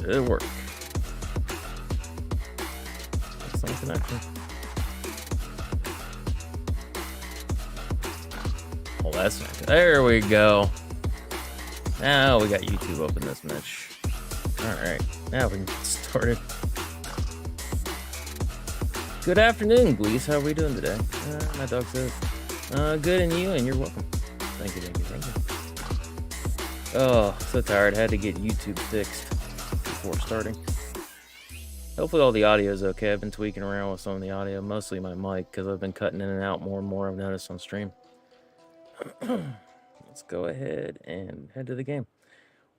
Did it work? That's not connection. Oh, that's not good. There we go. Now we got YouTube open this much. Alright, now we can get started. Good afternoon, Gleese. How are we doing today? My dog says, good, and you, and you're welcome. Thank you, thank you, thank you. Oh, so tired. Had to get YouTube fixed before starting. Hopefully all the audio is okay. I've been tweaking around with some of the audio, mostly my mic, because I've been cutting in and out more and more, I've noticed on stream. Let's go ahead and head to the game.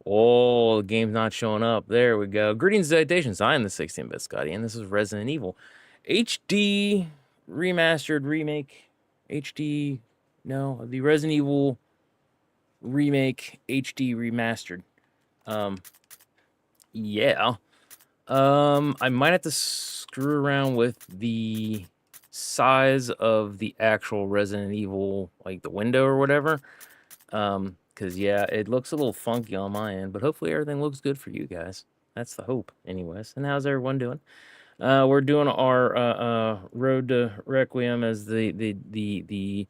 Oh, the game's not showing up. There we go. Greetings, salutations. I am the 16-bit Scotty, and this is Resident Evil HD Remastered Remake. HD, no, the Resident Evil Remake HD Remastered. Yeah. I might have to screw around with the size of the actual Resident Evil, like the window or whatever. Because, yeah, it looks a little funky on my end, but hopefully everything looks good for you guys. That's the hope, anyways. And how's everyone doing? We're doing our Road to Requiem, as the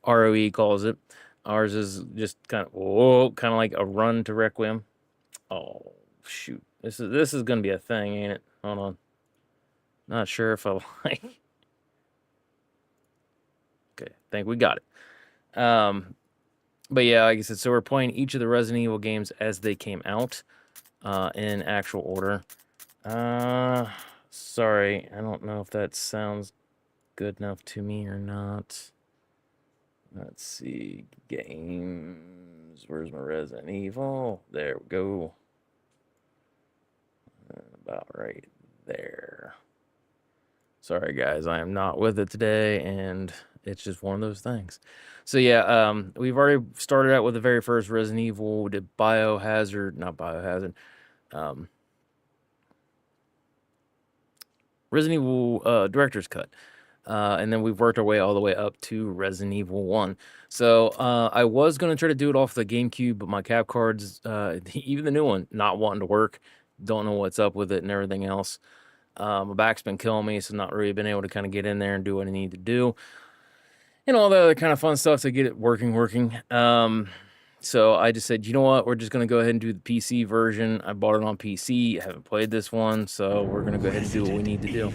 ROE calls it. Ours is just kind of like a run to Requiem. Oh, shoot. This is going to be a thing, ain't it? Hold on. Not sure if I like. Okay, I think we got it. But yeah, like I said, so we're playing each of the Resident Evil games as they came out, in actual order. Sorry, I don't know if that sounds good enough to me or not. Let's see, games. Where's my Resident Evil? There we go. About right there. Sorry, guys, I am not with it today, and it's just one of those things. So yeah, we've already started out with the very first Resident Evil. We did Resident Evil Director's Cut. And then we've worked our way all the way up to Resident Evil 1. So I was going to try to do it off the Gamecube, but my cap cards, even the new one, not wanting to work. Don't know what's up with it and everything else. My back's been killing me, so not really been able to kind of get in there and do what I need to do. And all the other kind of fun stuff to get it working. So I just said, you know what? We're just going to go ahead and do the PC version. I bought it on PC. I haven't played this one, so we're going to go ahead and do what we need to do.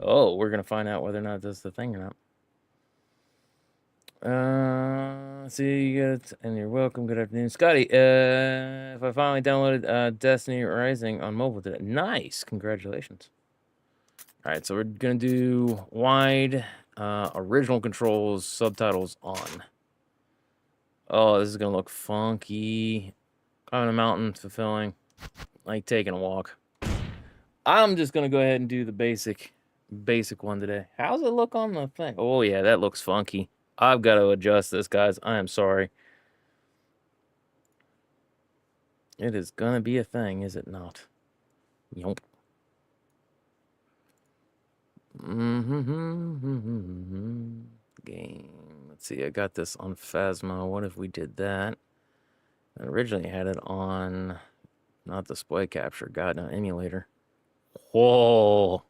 Oh, we're going to find out whether or not that's the thing or not. See you guys, and you're welcome. Good afternoon. Scotty, if I finally downloaded Destiny Rising on mobile today. Nice. Congratulations. All right, so we're going to do wide, original controls, subtitles on. Oh, this is going to look funky. On a mountain, fulfilling. Like taking a walk. I'm just going to go ahead and do the basic one today. How's it look on the thing? Oh, yeah, that looks funky. I've got to adjust this, guys. I am sorry. It is going to be a thing, is it not? Yup. Game. Let's see, I got this on Phasma. What if we did that? I originally had it on, not display capture, God, no, emulator. Whoa.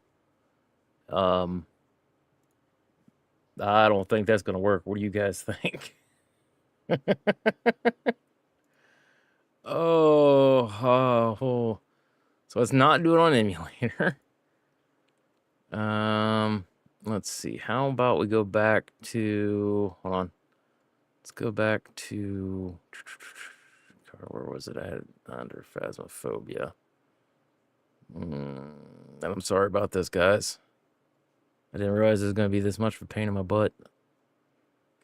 I don't think that's going to work. What do you guys think? Oh. So let's not do it on emulator. Let's see. How about we go back to... Hold on. Let's go back to... Where was it? I had it under Phasmophobia. And I'm sorry about this, guys. I didn't realize it was going to be this much of a pain in my butt.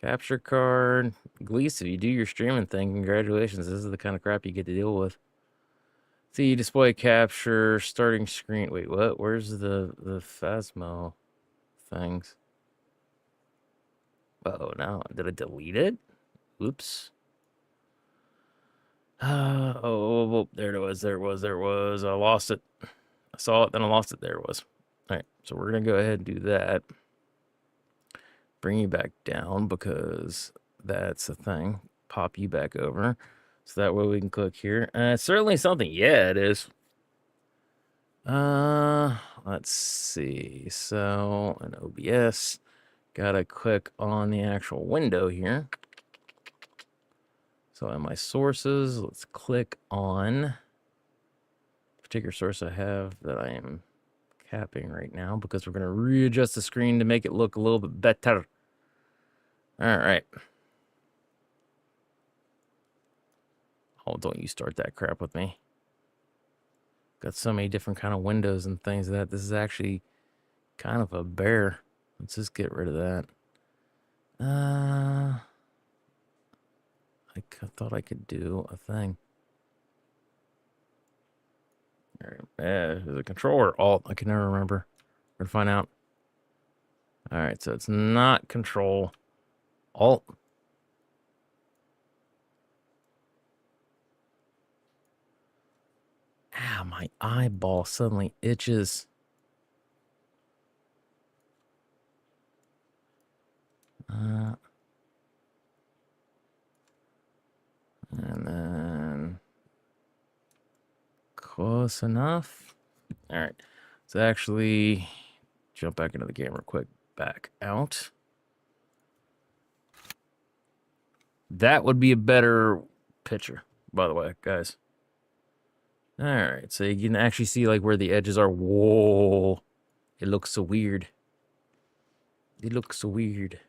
Capture card. Gleese, if you do your streaming thing, congratulations. This is the kind of crap you get to deal with. See, display capture, starting screen. Wait, what? Where's the Phasmo things? Oh, no. Did I delete it? Oops. Oh, there it was. I lost it. I saw it, then I lost it. There it was. All right, so we're going to go ahead and do that. Bring you back down because that's a thing. Pop you back over. So that way we can click here. It's certainly something. Yeah, it is. Let's see. So in OBS, gotta click on the actual window here. So in my sources, let's click on particular source I have that I am capping right now because we're going to readjust the screen to make it look a little bit better. All right. Oh, don't you start that crap with me. Got so many different kind of windows and things that this is actually kind of a bear. Let's just get rid of that. I thought I could do a thing. All right. Is it Control or Alt? I can never remember. We're gonna find out. All right, so it's not Control, Alt. Ah, my eyeball suddenly itches. And then close enough. All right, so actually jump back into the game real quick. Back out. That would be a better picture, by the way, guys. All right, so you can actually see like where the edges are. Whoa, it looks so weird. It looks so weird.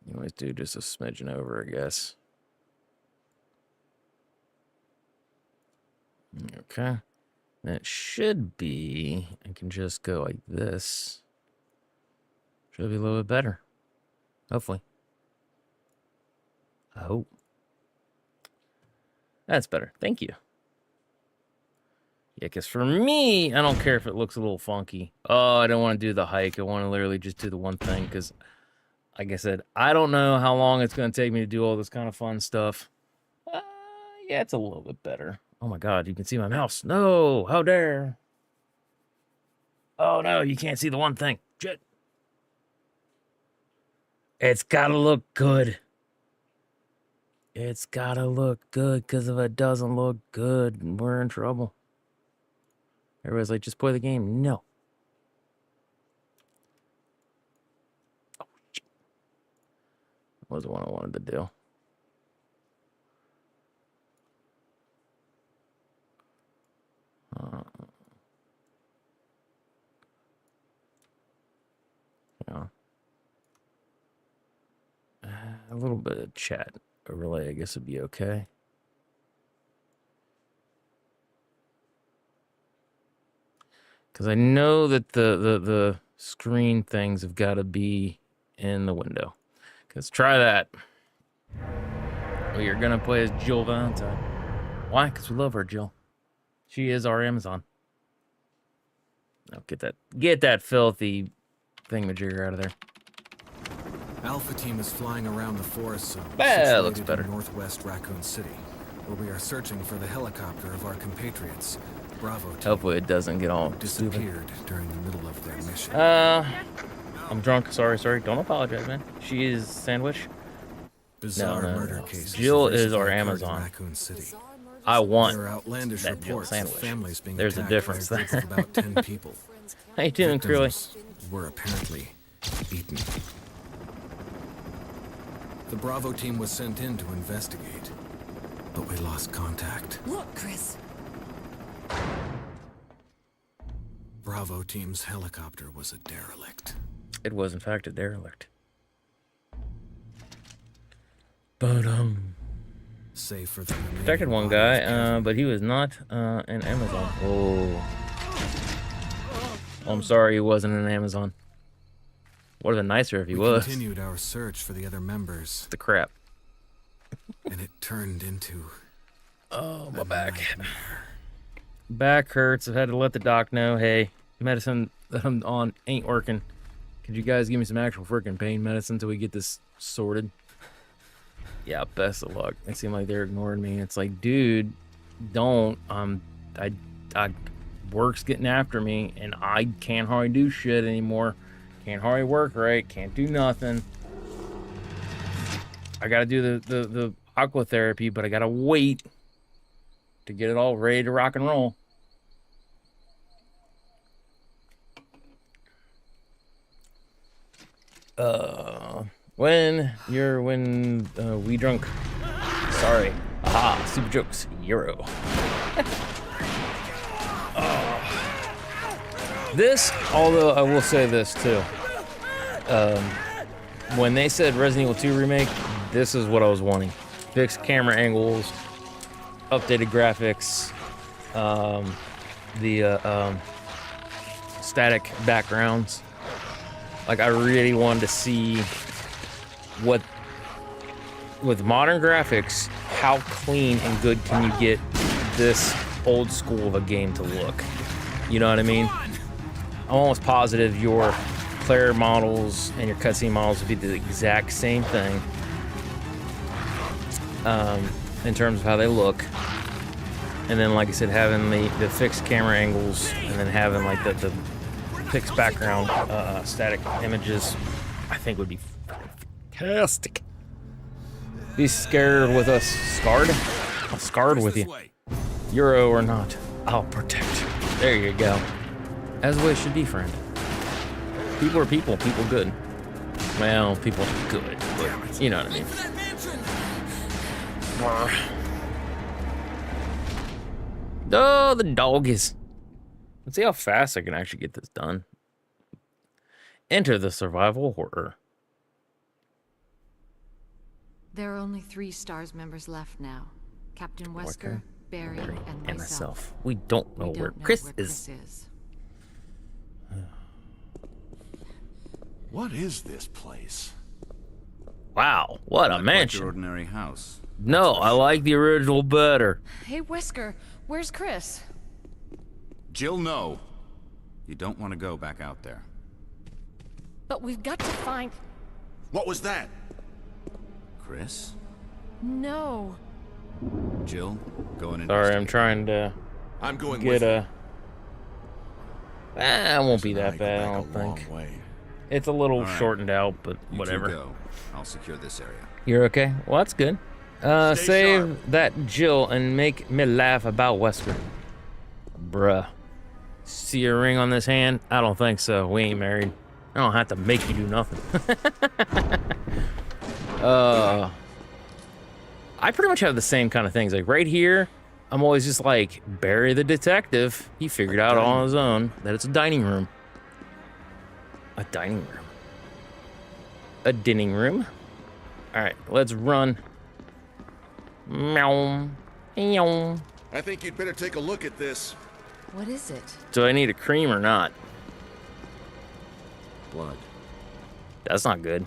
You always do just a smidgen over, I guess. Okay. And it should be, I can just go like this. Should be a little bit better. Hopefully. I hope. That's better. Thank you. Yeah, because for me, I don't care if it looks a little funky. Oh, I don't want to do the hike. I want to literally just do the one thing because, like I said, I don't know how long it's going to take me to do all this kind of fun stuff. Yeah, it's a little bit better. Oh my God, you can see my mouse. No, how dare. Oh no, you can't see the one thing. Shit. It's gotta look good. It's gotta look good, because if it doesn't look good, we're in trouble. Everybody's like, just play the game. No. Oh, shit. Wasn't what I wanted to do. Yeah. A little bit of chat overlay, I guess, would be okay. Because I know that the screen things have got to be in the window. Because try that. We are going to play as Jill Valentine. Why? Because we love her, Jill. She is our Amazon. Now get that filthy thingamajigger out of there. Alpha team is flying around the forest zone That looks better. in northwest Raccoon City, where we are searching for the helicopter of our compatriots. Bravo team. Hopefully it doesn't get all disappeared during the middle of their mission. I'm drunk. Sorry. Don't apologize, man. She is sandwich. Bizarre No. murder cases. Jill is our Amazon. Raccoon City. I want There are outlandish that Jill reports of sandwich. families being There's a attacked by difference group there. of about 10 people. How you doing, Curly? Victims were apparently eaten. The Bravo team was sent in to investigate, but we lost contact. Look, Chris. Bravo team's helicopter was a derelict. It was, in fact, a derelict. But, Save for the remaining protected one bodies guy, but he was not an Amazon. Oh, I'm sorry, he wasn't an Amazon. Would have been nicer if he we was. continued our search for the other members, The crap. and it turned into Oh, my back. nightmare. Back hurts. I've had to let the doc know, hey, medicine that I'm on ain't working. Could you guys give me some actual freaking pain medicine until we get this sorted? Yeah, best of luck. It seemed like they're ignoring me. It's like, dude, don't. I'm I work's getting after me, and I can't hardly do shit anymore. Can't hardly work right. Can't do nothing. I gotta do the aqua therapy, but I gotta wait to get it all ready to rock and roll. When we drunk. Sorry. Aha, super jokes. Euro. This, although I will say this too. When they said Resident Evil 2 remake, this is what I was wanting. Fixed camera angles, updated graphics, the static backgrounds. Like, I really wanted to see what, with modern graphics, how clean and good can you get this old school of a game to look? You know what I mean? I'm almost positive your player models and your cutscene models would be the exact same thing in terms of how they look. And then, like I said, having the fixed camera angles and then having like the fixed background static images, I think would be fantastic. Be scared with us, scarred? I'm scarred with you. Euro or not, I'll protect. There you go. As the way it should be, friend. People are people, people good. Well, people are good, but you know what I mean. Oh, the dog is. Let's see how fast I can actually get this done. Enter the survival horror. There are only 3 STARS members left now. Captain Wesker, Barry, and myself. We don't know where Chris is. What is this place? Wow, what a Not mansion. Like your ordinary house. No, I like the original better. Hey, Wesker, where's Chris? Jill, no. You don't want to go back out there. But we've got to find... What was that? Chris? No. Jill, go and Sorry, I'm trying to I'm going get with a... it won't be Now that you go bad, I back don't a long think. way. It's a little All right. shortened out, but You whatever. two go. I'll secure this area. You're okay? Well, that's good. Stay Save sharp. that Jill and make me laugh about Wesker. Bruh. See your ring on this hand? I don't think so. We ain't married. I don't have to make you do nothing. I pretty much have the same kind of things. Like right here, I'm always just like, Barry the detective. He figured out on his own that it's a dining room. A dining room. A dining room. All right, let's run. Meow. Meow. I think you'd better take a look at this. What is it? Do I need a cream or not? Blood. That's not good.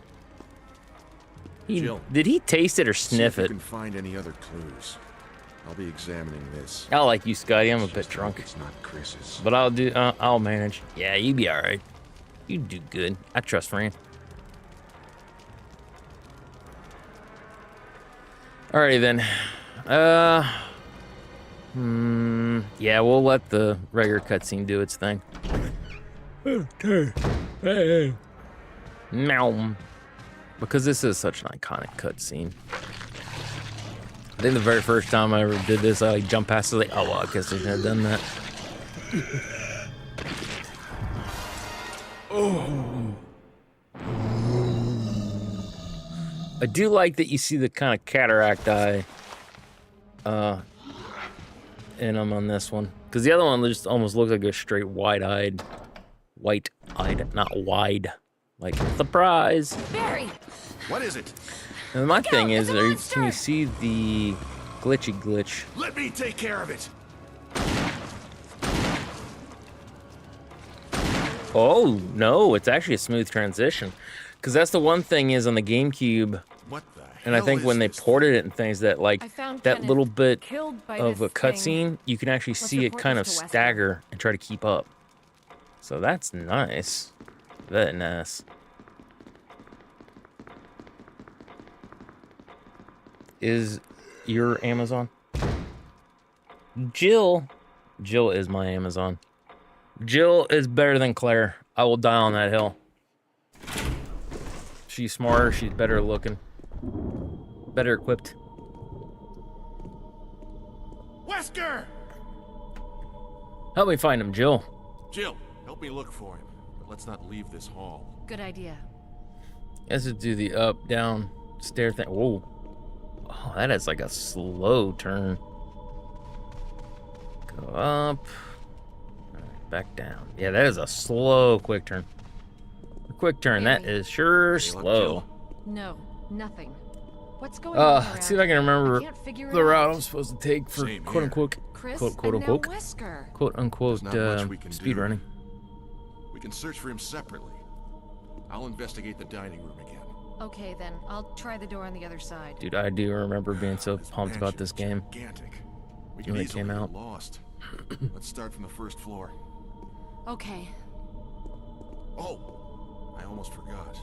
Jill. Did he taste it or See sniff if you it? can find any other clues. I'll be examining this. I like you, Scotty. I'm a bit Just hope drunk, It's not Chris's. but I'll manage. Yeah, you be all right. You do good. I trust Fran. Alrighty then. Yeah, we'll let the regular cutscene do its thing. Meow. Because this is such an iconic cutscene. I think the very first time I ever did this, I like jumped past it like, oh well, I guess I should have done that. I do like that you see the kind of cataract eye in them on this one. Because the other one just almost looks like a straight white-eyed, not wide. Like, surprise! Barry! What is it? And my thing is, it's a monster! can you see the glitchy glitch? Let me take care of it. Oh, no, it's actually a smooth transition. Because that's the one thing is on the Gamecube, What the and I hell think is when they this ported it and things, that like I found that Kenneth little bit killed by of a this thing. cutscene, you can actually see it report kind of this to Wesker. stagger and try to keep up. So that's nice. Very nice. Is your Amazon? Jill, Jill is my Amazon. Jill is better than Claire. I will die on that hill. She's smarter. She's better looking. Better equipped. Wesker! Help me find him, Jill. Jill, help me look for him. But let's not leave this hall. Good idea. Let's just do the up, down, stair thing. Whoa. Oh, that is like a slow turn. Go up. Back down. Yeah, that is a slow quick turn. A quick turn. That is sure slow. No, nothing. What's going on? Let's see if I can remember can't figure it the route out. I'm supposed to take for Same quote here. unquote, Chris, quote and now unquote, Wesker. quote unquote, There's not much we can speed do. running. We can search for him separately. I'll investigate the dining room again. Okay, then. I'll try the door on the other side. Dude, I do remember being so This pumped about mansion this is game. Gigantic. We When can it easily came get out. lost. Let's start from the first floor. Okay. Oh, I almost forgot.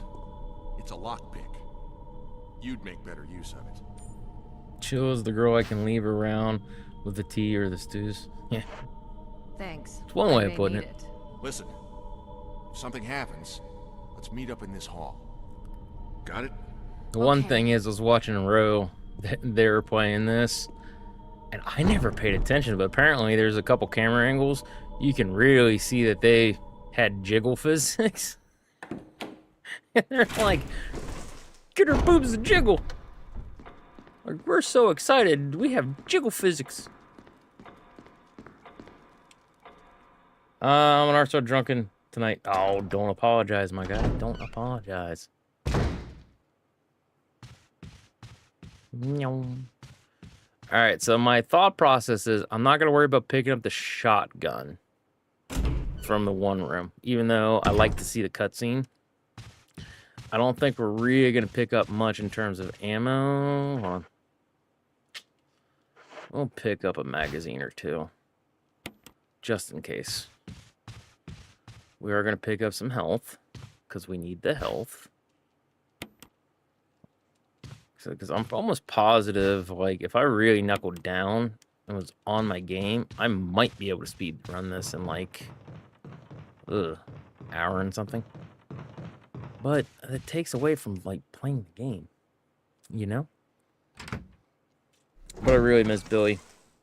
It's a lockpick. You'd make better use of it. Chill is the girl I can leave around with the tea or the stews. Yeah, Thanks. it's one way I of may putting need it. Listen, if something happens, let's meet up in this hall. Got it? The one Okay. thing is, I was watching Row. They were playing this, and I never paid attention. But apparently, there's a couple camera angles you can really see that they had jiggle physics. And they're like, "Get her boobs to jiggle." Like, we're so excited. We have jiggle physics. I'm gonna start drunken tonight. Oh, don't apologize, my guy. Don't apologize. Alright, so my thought process is I'm not going to worry about picking up the shotgun from the one room, even though I like to see the cutscene. I don't think we're really going to pick up much in terms of ammo. Hold on. We'll pick up a magazine or two, just in case. We are going to pick up some health, because we need the health. Because I'm almost positive, like, if I really knuckled down and was on my game, I might be able to speed run this in, like, hour and something. But it takes away from, like, playing the game, you know? But I really miss Billy.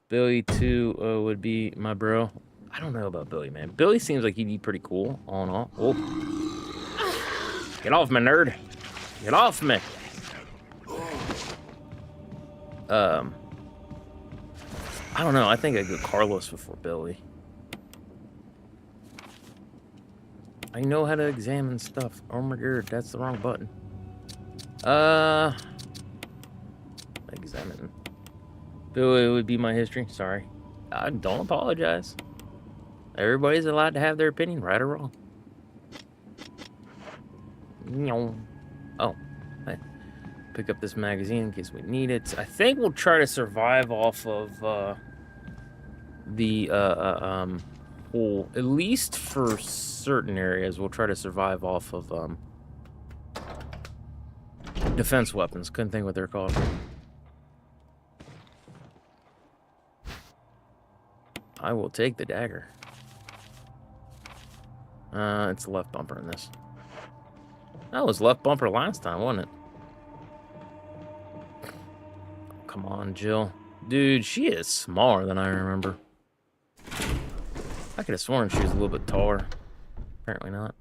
Billy, too, would be my bro. I don't know about Billy, man. Billy seems like he'd be pretty cool, all in all. Oh. Get off me, nerd. Get off me. I don't know. I think I'd go Carlos before Billy. I know how to examine stuff. Oh my god, that's the wrong button. Examine. Billy would be my history. Sorry. I don't apologize. Everybody's allowed to have their opinion, right or wrong. Oh. Hey. Pick up this magazine in case we need it. I think we'll try to survive off of the whole, at least for certain areas, we'll try to survive off of defense weapons. Couldn't think what they're called. I will take the dagger. It's the left bumper in this. That was left bumper last time, wasn't it? Come on, Jill. Dude, she is smaller than I remember. I could have sworn she was a little bit taller. Apparently not.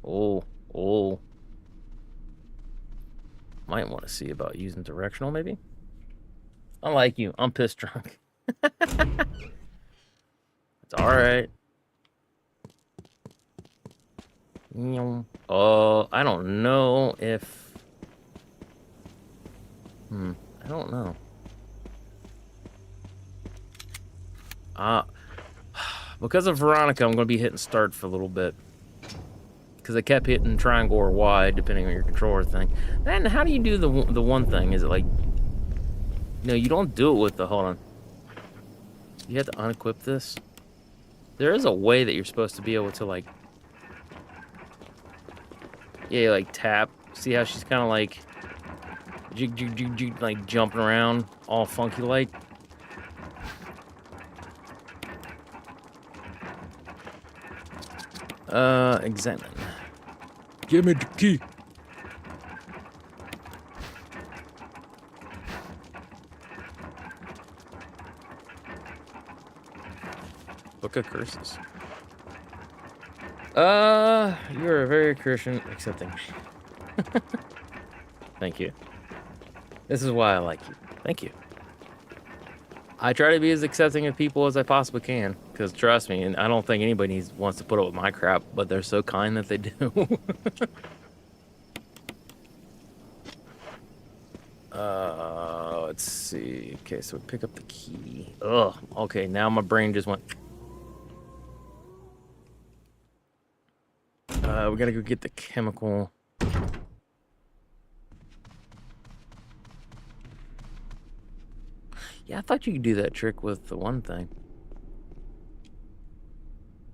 Oh. Might want to see about using directional, maybe? I like you. I'm pissed drunk. It's alright. I don't know if... I don't know. Because of Veronica, I'm going to be hitting start for a little bit. Because I kept hitting triangle or Y, depending on your controller thing. Then, how do you do the one thing? Is it like... No, you don't do it with the... Hold on. You have to unequip this. There is a way that you're supposed to be able to, like... Yeah, like, tap. See how she's kind of, like... Jig, like, jumping around, all funky-like? Examine. Give me the key. Book of Curses. You are very Christian, accepting. Thank you. This is why I like you. Thank you. I try to be as accepting of people as I possibly can, because trust me, and I don't think anybody wants to put up with my crap, but they're so kind that they do. Let's see. Okay, so we pick up the key. Ugh. Okay, now my brain just went. We gotta go get the chemical. Yeah, I thought you could do that trick with the one thing.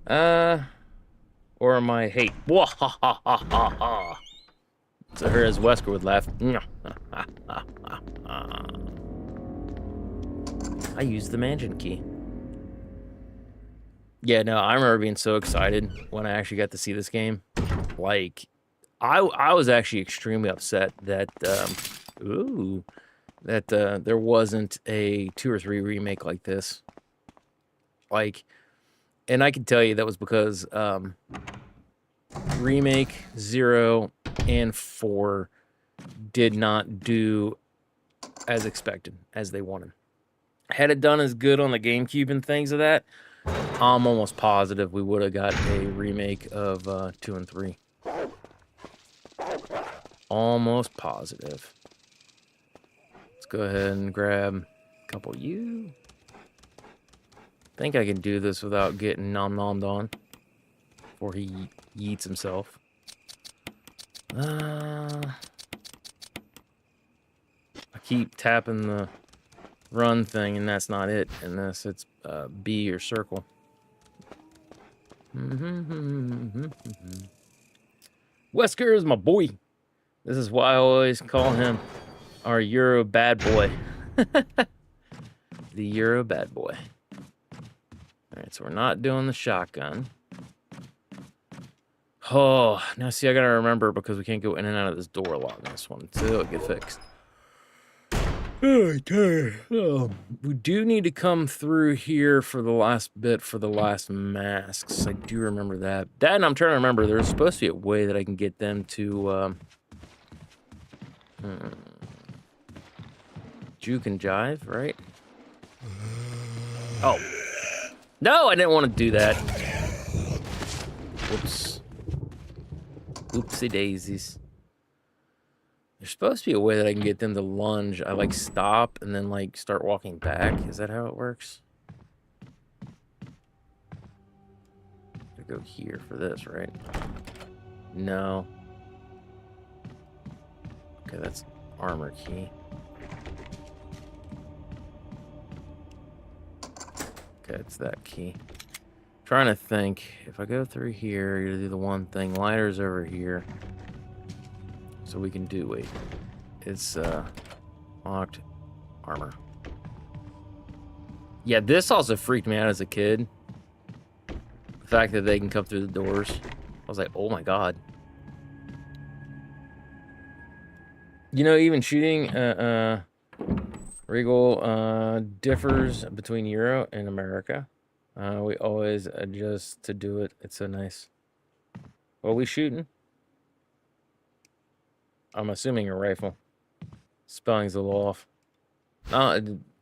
Or am I hate? So her as Wesker would laugh. I used the mansion key. Yeah, no, I remember being so excited when I actually got to see this game. Like, I was actually extremely upset that there wasn't a 2 or 3 remake like this. Like, and I can tell you that was because remake 0 and 4 did not do as expected as they wanted. Had it done as good on the GameCube and things of that, I'm almost positive we would have got a remake of 2 and 3. Almost positive. Let's go ahead and grab a couple of you. Think I can do this without getting nom-nommed on before he yeets himself. I keep tapping the run thing, and that's not it unless it's B or circle. Wesker is my boy. This is why I always call him our Euro bad boy. The Euro bad boy. Alright, so we're not doing the shotgun. Oh, now see, I gotta remember because we can't go in and out of this door a lot in this one until it gets fixed. Okay. We do need to come through here for the last bit for the last masks. I do remember that. That, and I'm trying to remember, there's supposed to be a way that I can get them to juke and jive, right? Oh. No, I didn't want to do that. Whoops. Oopsie daisies. There's supposed to be a way that I can get them to lunge. I like stop and then like start walking back. Is that how it works? I go here for this, right? No. Okay, that's armor key. Okay, it's that key. Trying to think. If I go through here, you do the one thing. Lighter's over here. So we can do, wait. It's locked armor. Yeah, this also freaked me out as a kid. The fact that they can come through the doors. I was like, oh my god. You know, even shooting Regal differs between Euro and America. We always adjust to do it. It's so nice. What are we shooting? I'm assuming a rifle. Spelling's a little off. Oh,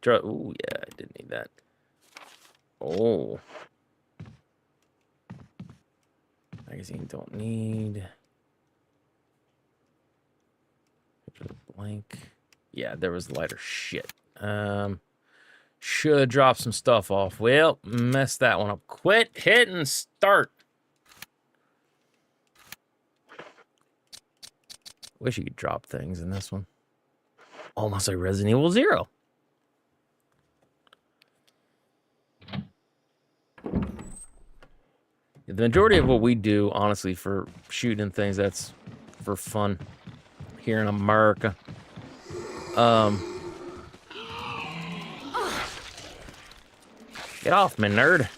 ooh, yeah, I did need that. Oh. Magazine don't need. Blank. Yeah, there was lighter shit. Should drop some stuff off. Well, messed that one up. Quit, hit, and start. Wish you could drop things in this one. Almost like Resident Evil 0. The majority of what we do, honestly, for shooting things, that's for fun here in America. Get off me, nerd.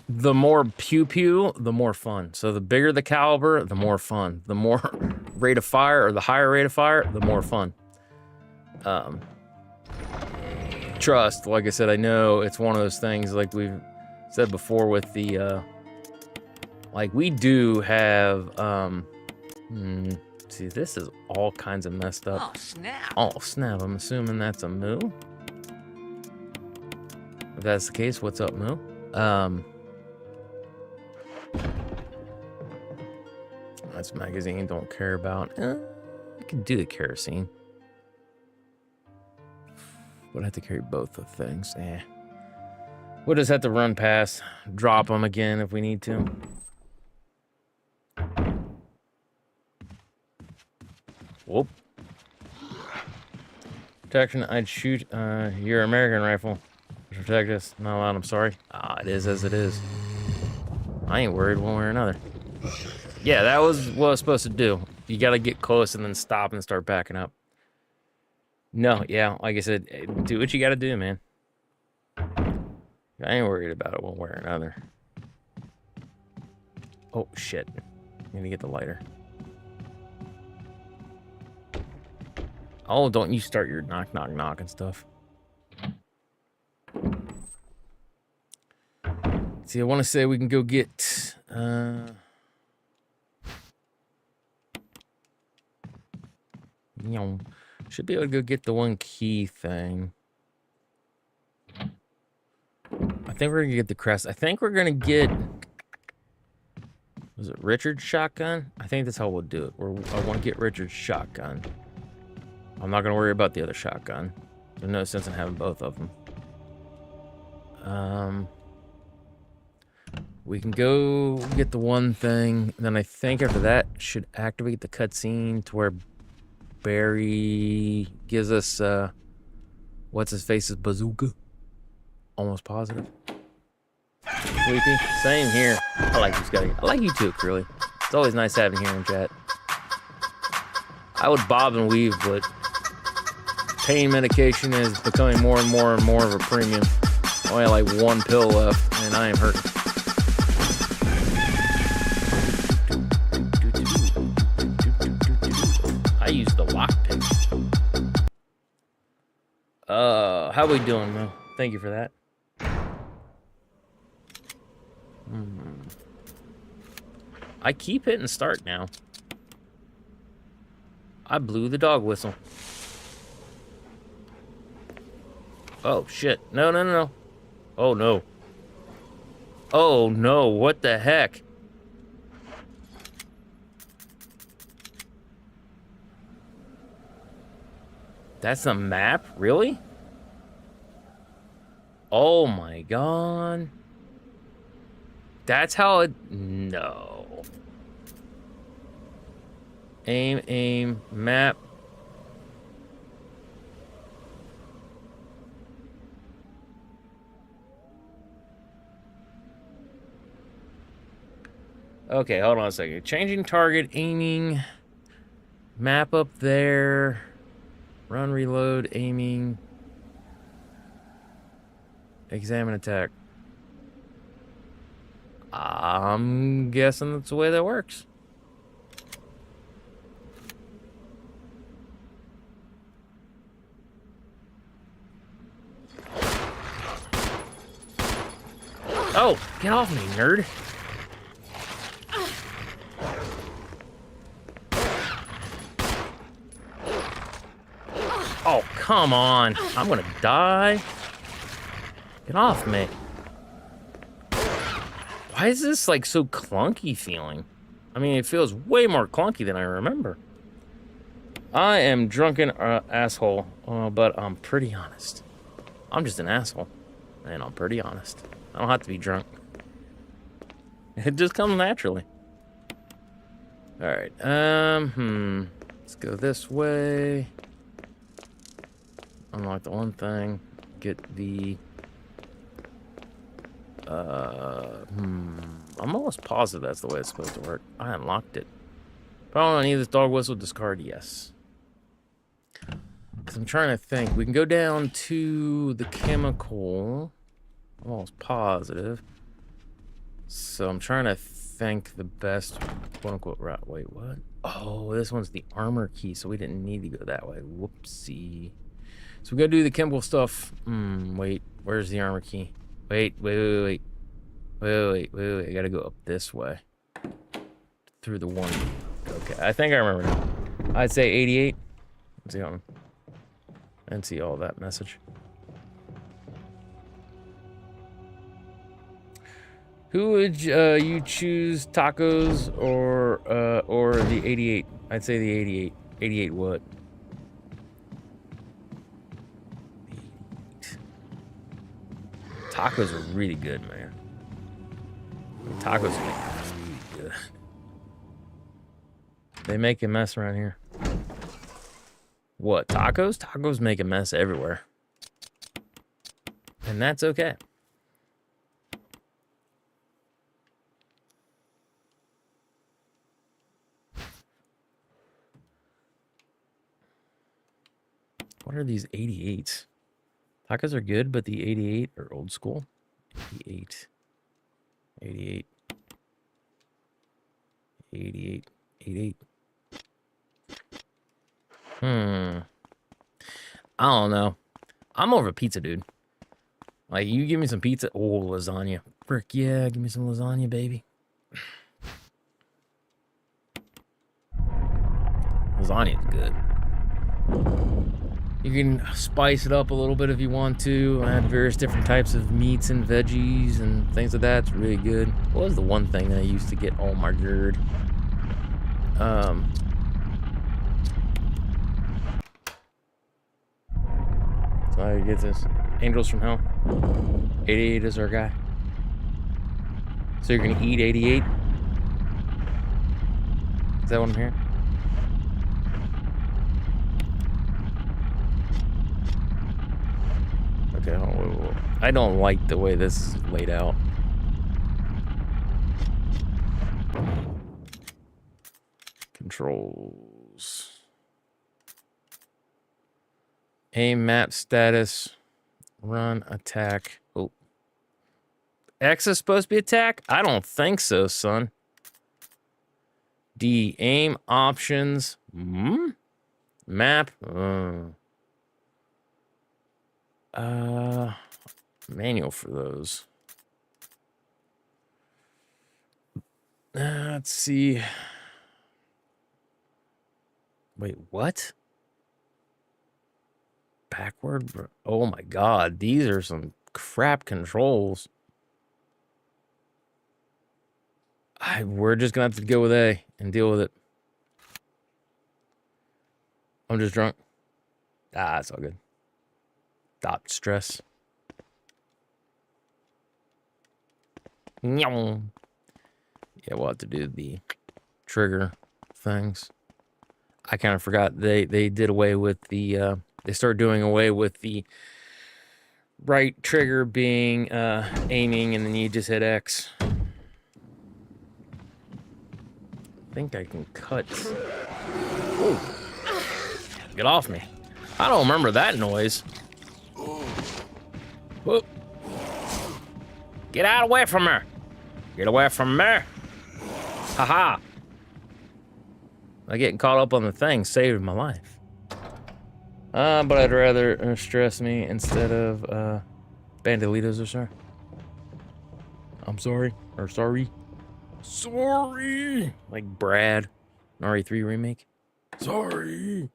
the more pew pew, the more fun. So the bigger the caliber, the more fun. The more rate of fire, or the higher rate of fire, the more fun. Trust, like I said, I know it's one of those things like we've said before with the, like we do have, see, this is all kinds of messed up. Oh, snap. Oh, snap, I'm assuming that's a moo. If that's the case, what's up, moo? That's magazine, don't care about. I can do the kerosene. But I have to carry both of things. We'll just have to run past, drop them again if we need to. Whoop. Protection, I'd shoot your American rifle. Protect us. Not allowed, I'm sorry. It is as it is. I ain't worried one way or another. Yeah, that was what I was supposed to do. You gotta get close and then stop and start backing up. No, yeah, like I said, do what you gotta do, man. I ain't worried about it one way or another. Oh, shit. Need to get the lighter. Oh, don't you start your knock, knock, knock and stuff. See, I want to say we can go get... should be able to go get the one key thing. I think we're gonna get the crest. I think we're gonna get... Was it Richard's shotgun? I think that's how we'll do it. I want to get Richard's shotgun. I'm not gonna worry about the other shotgun. There's no sense in having both of them. We can go get the one thing. And then I think after that should activate the cutscene to where Barry gives us what's his face's bazooka. Almost positive. Sleepy. Same here. I like this guy. I like you too, Curly. It's always nice having you here in chat. I would bob and weave, but pain medication is becoming more and more and more of a premium. Only like one pill left, and I am hurting. I used the lockpick. How we doing, Mo? Thank you for that. I keep hitting start now. I blew the dog whistle. Oh, shit. No, no, no, no. Oh, no. Oh, no. What the heck? That's a map? Really? Oh, my God. That's how it... No. Aim, map. Okay, hold on a second. Changing target, aiming, map up there, run, reload, aiming, examine, attack. I'm guessing that's the way that works. Oh, get off me, nerd. Oh, come on. I'm gonna die. Get off me. Why is this like so clunky feeling? I mean, it feels way more clunky than I remember. I am drunken asshole, but I'm pretty honest. I'm just an asshole, and I'm pretty honest. I don't have to be drunk. It just comes naturally. All right. Let's go this way. Unlock the one thing. Get the... I'm almost positive that's the way it's supposed to work. I unlocked it. Probably need this dog whistle. Discard, yes. Because I'm trying to think. We can go down to the chemical. I'm almost positive. So I'm trying to think the best quote-unquote route. Wait, what? Oh, this one's the armor key, so we didn't need to go that way. Whoopsie. So we gotta do the chemical stuff. Wait, where's the armor key? Wait. I gotta go up this way. Through the one. Okay, I think I remember now. I'd say 88. Let's see on. I didn't see all that message. Who would you choose, tacos or the 88? I'd say the 88. 88 what? 88. Tacos are really good, man. Tacos are really good. They make a mess around here. What, tacos? Tacos make a mess everywhere. And that's okay. What are these 88s? Tacos are good, but the 88 are old school. 88. 88. 88. 88. I don't know. I'm over pizza, dude. Like, you give me some pizza. Oh, lasagna. Frick yeah, give me some lasagna, baby. Lasagna is good. You can spice it up a little bit if you want to. Add various different types of meats and veggies and things like that. It's really good. What was the one thing that I used to get? Oh my god. So I get this. Angels from Hell. 88 is our guy. So you're gonna eat 88? Is that what I'm hearing? Okay, whoa. I don't like the way this is laid out. Controls. Aim, map status, run, attack. Oh. X is supposed to be attack? I don't think so, son. D, aim, options. Map. Manual for those. Let's see. Wait, what? Backward? Oh my god, these are some crap controls. We're just gonna have to go with A and deal with it. I'm just drunk. It's all good. Stop stress. Yeah, we'll have to do the trigger things. I kind of forgot they did away with the they started doing away with the right trigger being aiming, and then you just hit X. I think I can cut. Ooh. Get off me. I don't remember that noise. Whoop. Get out away from her. Get away from her. Haha. Getting caught up on the thing saved my life. But I'd rather stress me instead of Bandolitos or sir. I'm sorry. Or sorry. Sorry. Like Brad. An RE3 remake. Sorry.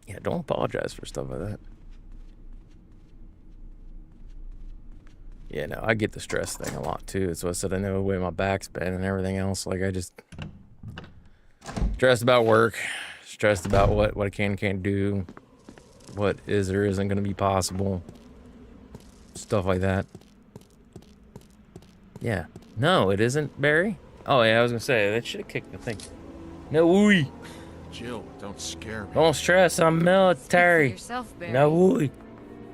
Yeah, don't apologize for stuff like that. Yeah, no, I get the stress thing a lot too. So I said I know the way my back's been and everything else. Like I just stressed about work, stressed about what I can and can't do, what is or isn't going to be possible, stuff like that. Yeah, no, it isn't, Barry. Oh yeah, I was gonna say that should have kicked the thing. No wooey. Jill, don't scare me. Don't stress. I'm military. Speak for yourself, Barry. No wooey.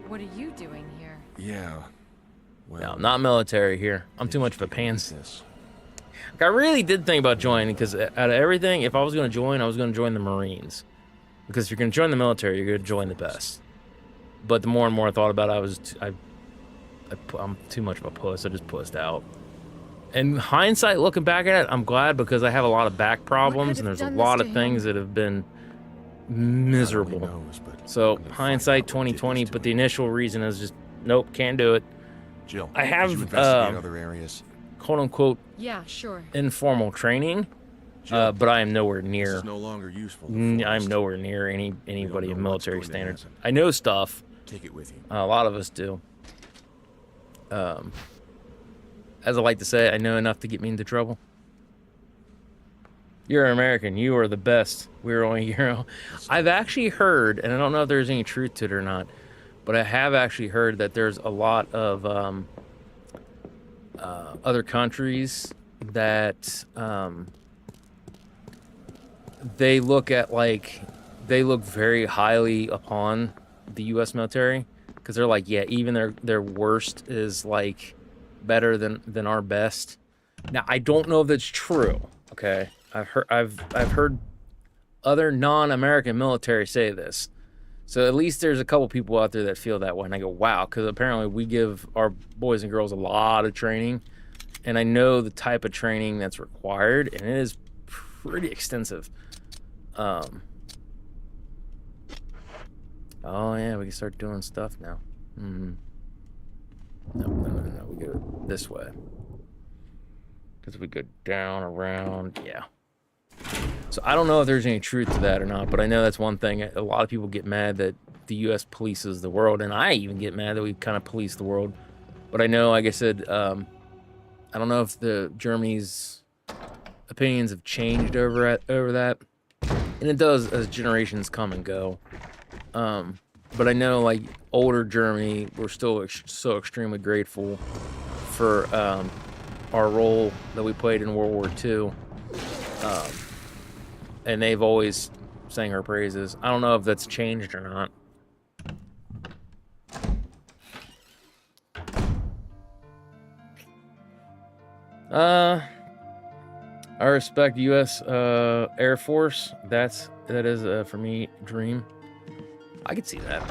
What are you doing here? Yeah. Well, No, I'm not military here. I'm too much of a pants. Like, I really did think about joining because out of everything, if I was going to join, I was going to join the Marines. Because if you're going to join the military, you're going to join the best. But the more and more I thought about it, I'm too much of a puss. I just pussed out. In hindsight, looking back at it, I'm glad because I have a lot of back problems and there's a lot of things that have been miserable. So hindsight 2020, but the initial reason is just nope, can't do it. Jill, I have did you investigate other areas? quote unquote Yeah, sure. informal training, Jill, but I am nowhere this near. is no longer useful. I'm nowhere near anybody know of what's military going to standards. happen. I know stuff. Take it with you. A lot of us do. As I like to say, I know enough to get me into trouble. You're an American. You are the best. We're only hero. I've actually heard, and I don't know if there's any truth to it or not, but I have actually heard that there's a lot of other countries that they look very highly upon the U.S. military because they're like, yeah, even their worst is like better than our best. Now I don't know if that's true. Okay, I've heard other non-American military say this, so at least there's a couple people out there that feel that way, and I go, wow, because apparently we give our boys and girls a lot of training, and I know the type of training that's required, and it is pretty extensive. Oh yeah, we can start doing stuff now. No, we go this way. Because we go down, around, yeah. So I don't know if there's any truth to that or not, but I know that's one thing. A lot of people get mad that the U.S. polices the world, and I even get mad that we kind of police the world. But I know, like I said, I don't know if the Germany's opinions have changed over that, and it does as generations come and go. But I know, like, older Germany, we're still so extremely grateful for our role that we played in World War II. And they've always sang our praises. I don't know if that's changed or not. I respect U.S. Air Force. That is for me dream. I could see that.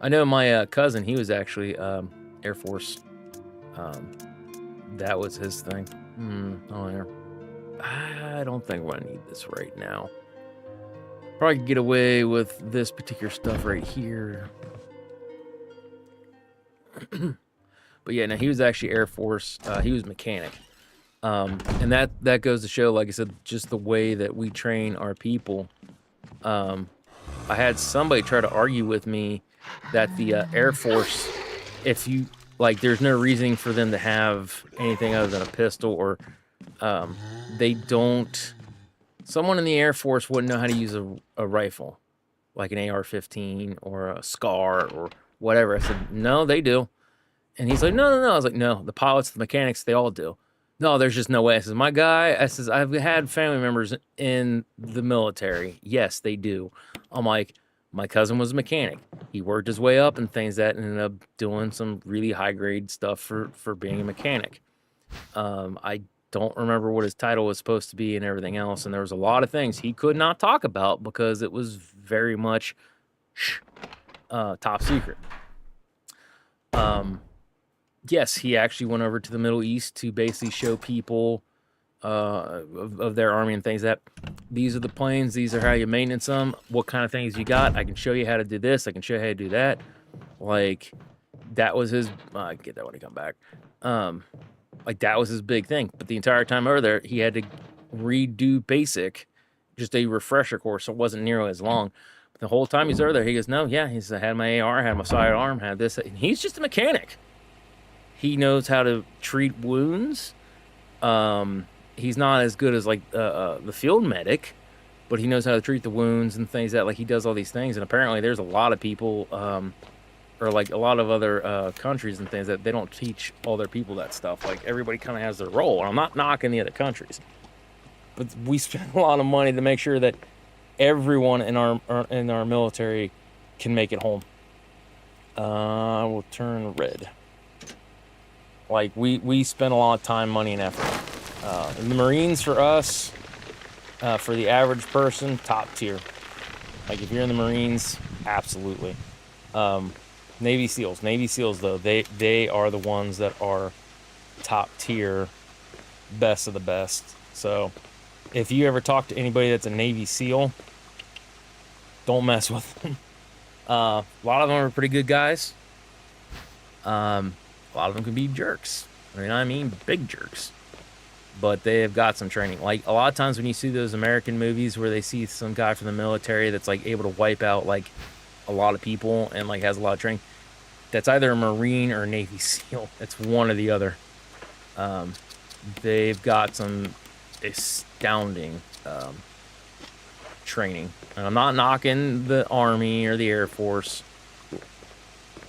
I know my cousin. He was actually Air Force. That was his thing. Oh yeah. I don't think we're gonna need this right now. Probably could get away with this particular stuff right here. But yeah, no, he was actually Air Force. He was mechanic. And that goes to show, like I said, just the way that we train our people. I had somebody try to argue with me that the Air Force, if you like, there's no reason for them to have anything other than a pistol, or they don't. Someone in the Air Force wouldn't know how to use a rifle, like an AR-15 or a SCAR or whatever. I said, no, they do. And he's like, no. I was like, no, the pilots, the mechanics, they all do. No, there's just no way. I says, my guy, I says, I've had family members in the military. Yes, they do. I'm like, my cousin was a mechanic. He worked his way up and things that ended up doing some really high grade stuff for being a mechanic. I don't remember what his title was supposed to be and everything else. And there was a lot of things he could not talk about because it was very much top secret. Yes, he actually went over to the Middle East to basically show people of their army and things that these are the planes, these are how you maintenance them, what kind of things you got. I can show you how to do this, I can show you how to do that. Like, that was his, I get that when I come back. Like, that was his big thing. But the entire time over there, he had to redo basic, just a refresher course, so it wasn't nearly as long. But the whole time he's over there, he goes, no, yeah, he's I had my AR, had my sidearm, had this. And he's just a mechanic. He knows how to treat wounds. He's not as good as like the field medic, but he knows how to treat the wounds and things that, like, he does all these things. And apparently there's a lot of people, or like a lot of other countries and things that they don't teach all their people that stuff. Like, everybody kind of has their role. And I'm not knocking the other countries, but we spend a lot of money to make sure that everyone in our military can make it home. I will turn red. Like, we spend a lot of time, money, and effort. And the Marines, for us, for the average person, top tier. Like, if you're in the Marines, absolutely. Navy SEALs. Navy SEAls, though, they are the ones that are top tier, best of the best. So if you ever talk to anybody that's a Navy SEAL, don't mess with them. A lot of them are pretty good guys. A lot of them can be jerks. I mean big jerks. But they have got some training. Like, a lot of times when you see those American movies where they see some guy from the military that's, like, able to wipe out, like, a lot of people and, like, has a lot of training, that's either a Marine or a Navy SEAL. It's one or the other. They've got some astounding training. And I'm not knocking the Army or the Air Force.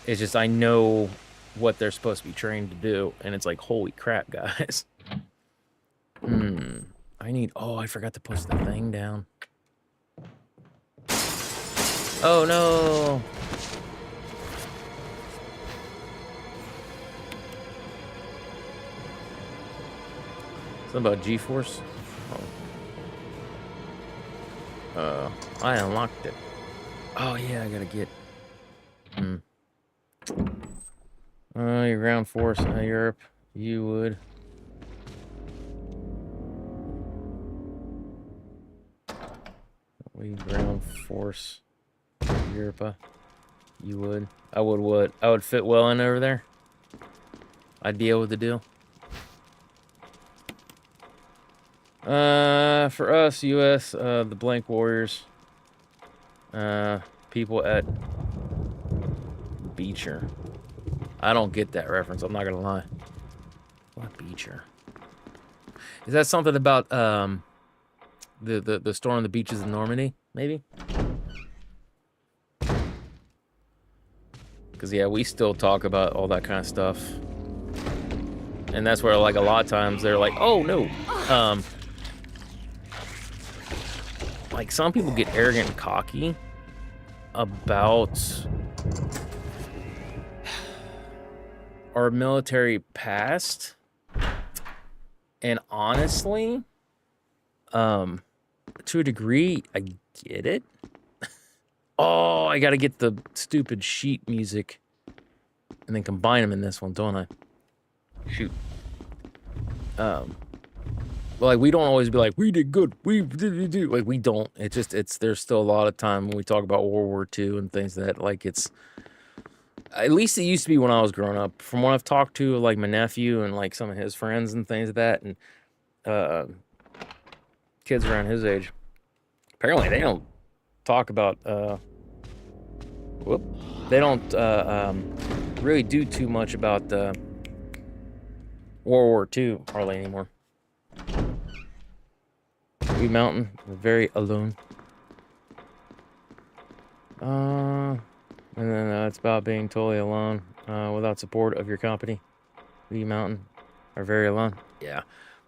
It's just I know what they're supposed to be trained to do. And it's like, holy crap, guys. I need... Oh, I forgot to push the thing down. Oh, no. Something about G-Force? Oh. I unlocked it. Oh, yeah, I gotta get... your ground force, Europe. You would... We ground force Europa. You would. I would what? I would fit well in over there. I'd be able with the deal. For us, US, the Blank Warriors. People at Beecher. I don't get that reference, I'm not gonna lie. What Beecher? Is that something about the store on the beaches of Normandy, maybe? Because, yeah, we still talk about all that kind of stuff. And that's where, like, a lot of times they're like, oh, no. Like, some people get arrogant and cocky about our military past. And honestly, to a degree, I get it. Oh, I gotta get the stupid sheet music and then combine them in this one, don't I? Shoot. Well, like, we don't always be like, we did good, we did, like, we don't. It's just, there's still a lot of time when we talk about World War II and things that, like, it's, at least it used to be when I was growing up. From what I've talked to, like, my nephew and, like, some of his friends and things like that, and, kids around his age, apparently they don't talk about, they don't, really do too much about, World War II hardly anymore. We mountain, we're very alone. And then it's about being totally alone, without support of your company. We mountain are very alone. Yeah.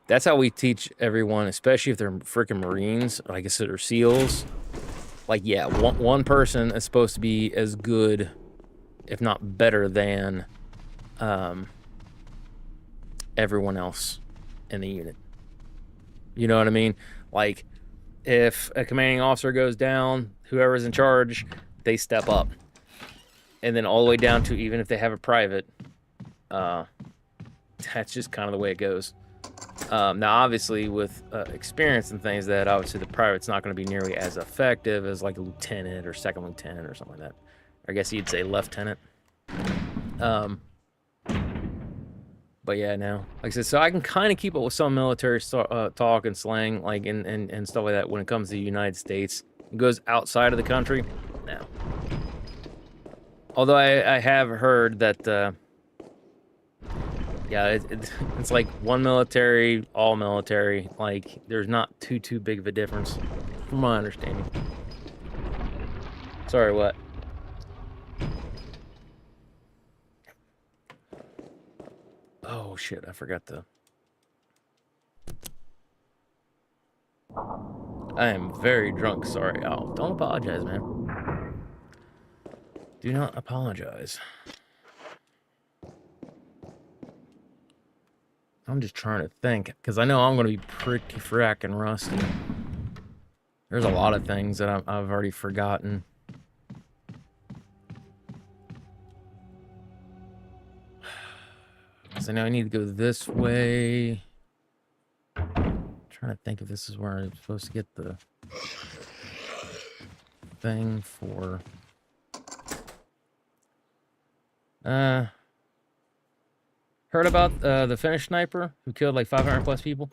That's how we teach everyone, especially if they're freaking Marines, or I guess they're SEALs. Like, yeah, one person is supposed to be as good, if not better than, everyone else in the unit. You know what I mean? Like, if a commanding officer goes down, whoever's in charge, they step up. And then all the way down to even if they have a private, that's just kind of the way it goes. Now, obviously, with experience and things, that obviously the private's not going to be nearly as effective as like a lieutenant or second lieutenant or something like that. I guess you'd say lieutenant. But yeah, no. Like I said, so I can kind of keep up with some military talk and slang, like, and stuff like that when it comes to the United States. It goes outside of the country, no. Although I have heard that, yeah, it's like one military, all military. Like, there's not too big of a difference, from my understanding. Sorry, what? Oh, shit, I forgot to... I am very drunk, sorry. Oh, don't apologize, man. Do not apologize. I'm just trying to think, because I know I'm going to be pretty fracking rusty. There's a lot of things that I've already forgotten. Because I know I need to go this way. Trying to think if this is where I'm supposed to get the thing for heard about the Finnish sniper who killed like 500 plus people?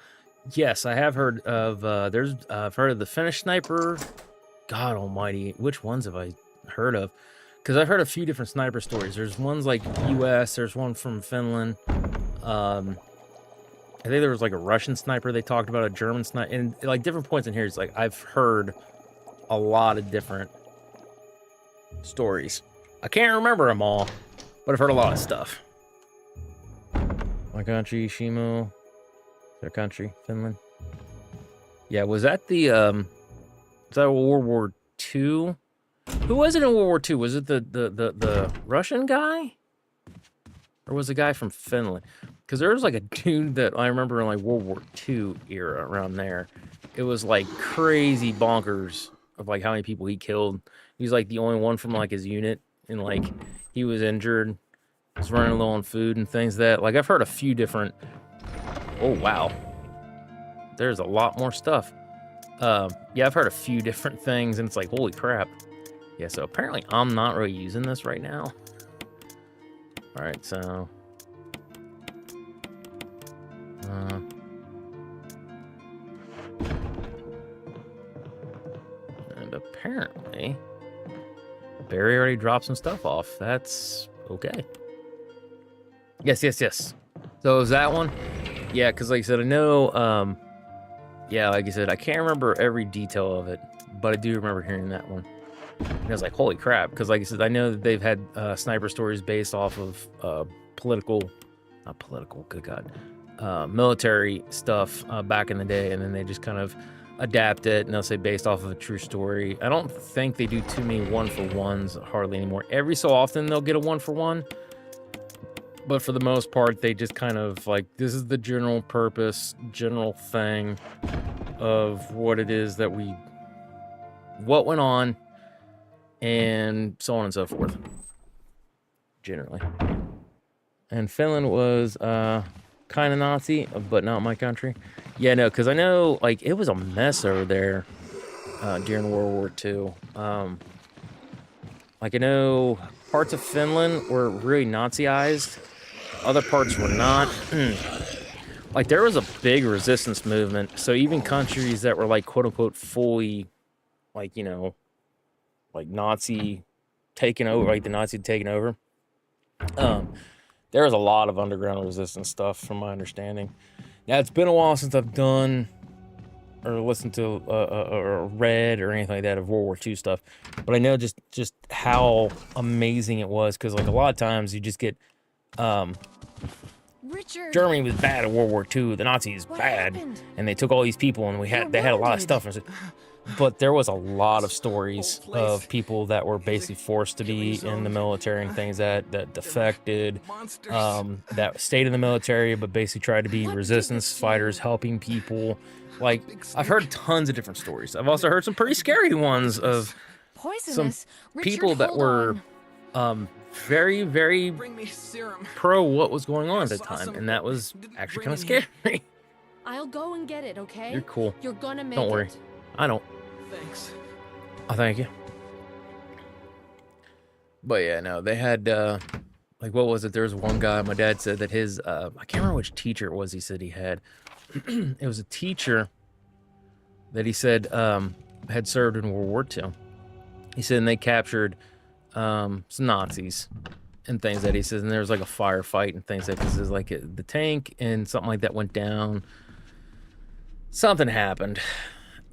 Yes, I have heard of I've heard of the Finnish sniper. God almighty, which ones have I heard of? Because I've heard a few different sniper stories. There's ones like US, there's one from Finland. I think there was like a Russian sniper they talked about, a German sniper, and like different points in here. It's like I've heard a lot of different stories. I can't remember them all, but I've heard a lot of stuff. My country, Shimo, their country, Finland. Yeah, was that the was that World War II? Who was it in World War II? Was it the Russian guy, or was the guy from Finland? Because there was like a dude that I remember in like World War II era around there. It was like crazy bonkers of like how many people he killed. He was like the only one from like his unit, and like he was injured, was running low on food and things that like I've heard a few different. Oh wow, there's a lot more stuff. Yeah, I've heard a few different things, and it's like holy crap. Yeah, so apparently I'm not really using this right now. All right, so. And apparently, Barry already dropped some stuff off. That's okay. Yes. So is that one? Yeah, because like I said, I know, yeah, like I said, I can't remember every detail of it, but I do remember hearing that one. And I was like, holy crap, because like I said, I know that they've had sniper stories based off of not political, good God, military stuff back in the day, and then they just kind of adapt it, and they'll say based off of a true story. I don't think they do too many one-for-ones hardly anymore. Every so often they'll get a one-for-one, but for the most part, they just kind of like, this is the general purpose, general thing of what it is that what went on, and so on and so forth, generally. And Finland was kind of Nazi, but not my country. Yeah, no, because I know, like, it was a mess over there during World War II. Like, I know parts of Finland were really Naziized. Other parts were not. Like, there was a big resistance movement. So even countries that were, like, quote-unquote fully, like, you know, like Nazi taken over, like the Nazi taken over. There was a lot of underground resistance stuff, from my understanding. Now, it's been a while since I've done or listened to or read or anything like that of World War II stuff, but I know just how amazing it was, because like a lot of times you just get Richard, Germany was bad at World War II, the Nazis bad, and they took all these people, and they had a lot of stuff. But there was a lot of stories of people that were basically forced to be in the military and things that defected, that stayed in the military but basically tried to be resistance fighters, helping people. Like, I've heard tons of different stories. I've also heard some pretty scary ones of some people that were very, very pro what was going on at the time, and that was actually kind of scary. I'll go and get it, okay? You're cool. You're gonna make Don't worry. it. I don't. Thanks. Oh, thank you. But yeah, no, they had, like, what was it? There was one guy, my dad said that his, I can't remember which teacher it was he said he had. It was a teacher that he said had served in World War II. He said, and they captured some Nazis and things that he says, and there was like a firefight and things like this. Is like the tank and something like that went down. Something happened.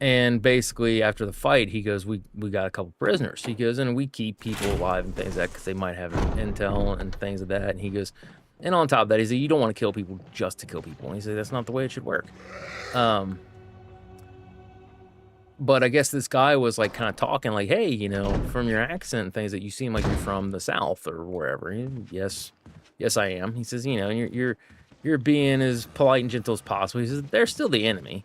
And basically, after the fight, he goes, we got a couple prisoners. He goes, and we keep people alive and things like that because they might have intel and things of that. And he goes, and on top of that, he said, you don't want to kill people just to kill people. And he said, that's not the way it should work. But I guess this guy was like kind of talking like, hey, you know, from your accent and things that you seem like you're from the South or wherever. Yes, I am. He says, you know, you're being as polite and gentle as possible. He says, they're still the enemy.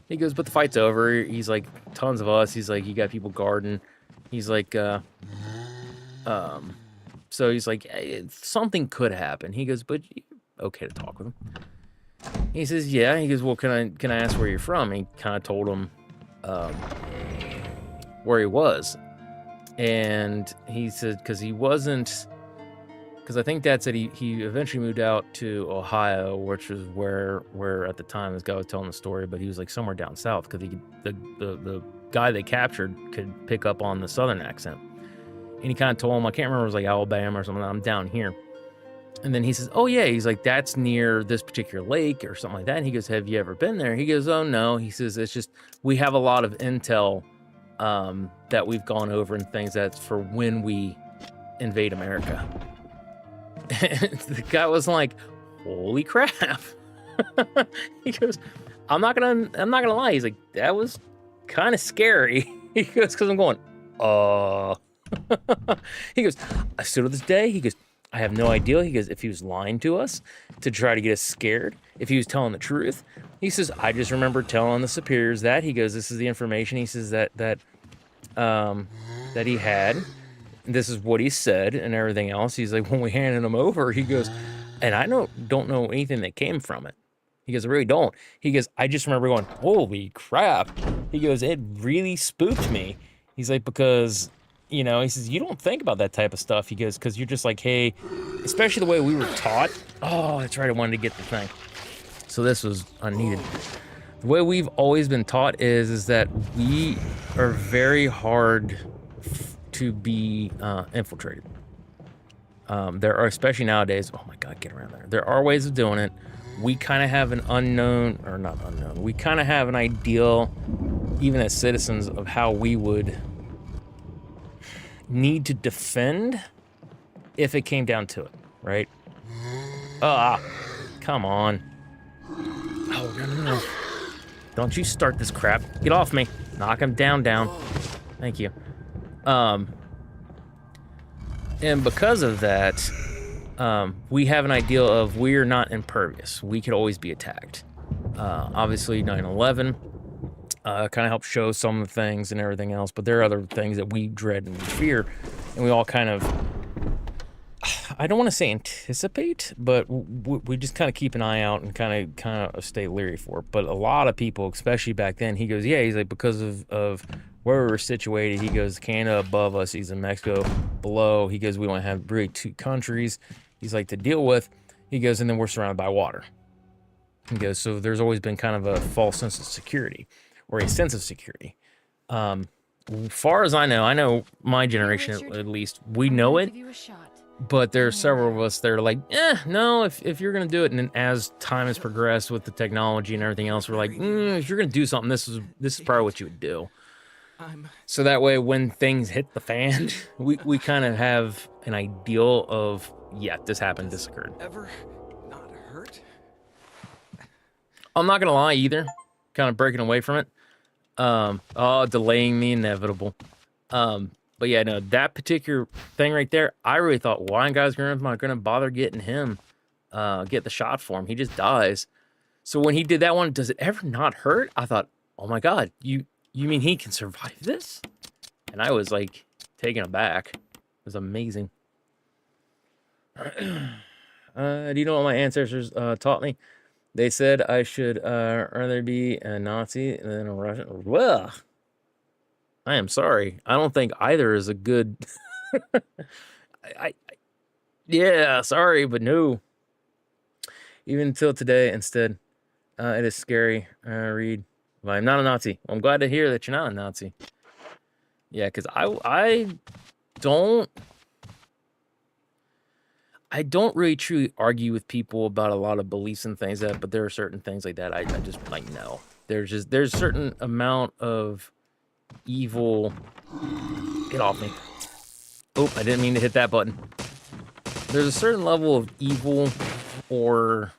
He goes, but the fight's over. He's like, tons of us. He's like, you got people guarding. He's like, so he's like, hey, something could happen. He goes, but okay to talk with him. He says, yeah. He goes, well, can I ask where you're from? And he kind of told him where he was. And he said, because I think Dad said he eventually moved out to Ohio, which was where at the time this guy was telling the story, but he was like somewhere down south because the guy they captured could pick up on the southern accent. And he kind of told him, I can't remember, it was like Alabama or something, I'm down here. And then he says, oh yeah, he's like, that's near this particular lake or something like that. And he goes, have you ever been there? He goes, oh no. He says, it's just, we have a lot of intel that we've gone over and things that's for when we invade America. And the guy was like, holy crap. He goes, I'm not gonna lie. He's like, that was kind of scary. He goes, because I'm going, he goes, still to this day, he goes, I have no idea. He goes, if he was lying to us to try to get us scared, if he was telling the truth. He says, I just remember telling the superiors that. He goes, this is the information. He says that he had. This is what he said and everything else. He's like, when we handed him over, he goes, and I don't know anything that came from it. He goes, I really don't. He goes, I just remember going, holy crap. He goes, it really spooked me. He's like, because, you know, he says, you don't think about that type of stuff. He goes, because you're just like, hey, especially the way we were taught. Oh, that's right. I wanted to get the thing. So this was unneeded. The way we've always been taught is that we are very hard to be infiltrated. There are, especially nowadays, oh my God, get around there. There are ways of doing it. We kind of have an unknown, or not unknown, we kind of have an ideal, even as citizens, of how we would need to defend if it came down to it, right? Come on. Oh, no. Don't you start this crap. Get off me. Knock him down. Thank you. And because of that, we have an ideal of we're not impervious. We could always be attacked. Obviously, 9/11 kind of helped show some of the things and everything else, but there are other things that we dread and we fear, and we all kind of, I don't want to say anticipate, but we just kind of keep an eye out and kind of stay leery for it. But a lot of people, especially back then, he goes, yeah, he's like, because of where we were situated, he goes, Canada above us, he's in Mexico below. He goes, we only have really two countries, he's like, to deal with. He goes, and then we're surrounded by water. He goes, so there's always been kind of a false sense of security, or a sense of security. Far as I know my generation at least, we know it, but there are several of us that are like, no, if you're gonna do it. And then as time has progressed with the technology and everything else, we're like, if you're gonna do something, this is probably what you would do. So that way, when things hit the fan, we kind of have an ideal of, yeah, this happened, this occurred. Ever not hurt? I'm not gonna lie either, kind of breaking away from it. Delaying the inevitable. But yeah, no, that particular thing right there, I really thought, why guys am I gonna bother getting him, get the shot for him? He just dies. So when he did that one, does it ever not hurt? I thought, oh my God, you mean he can survive this? And I was like taken aback. It was amazing. Do you know what my ancestors taught me? They said I should rather be a Nazi than a Russian. Well, I am sorry. I don't think either is a good... Yeah, sorry, but no. Even until today, instead, it is scary. Read. Well, I'm not a Nazi. Well, I'm glad to hear that you're not a Nazi. Yeah, because I don't really truly argue with people about a lot of beliefs and things that, but there are certain things like that I just like, no. There's a certain amount of evil. Get off me. Oh, I didn't mean to hit that button. There's a certain level of evil, or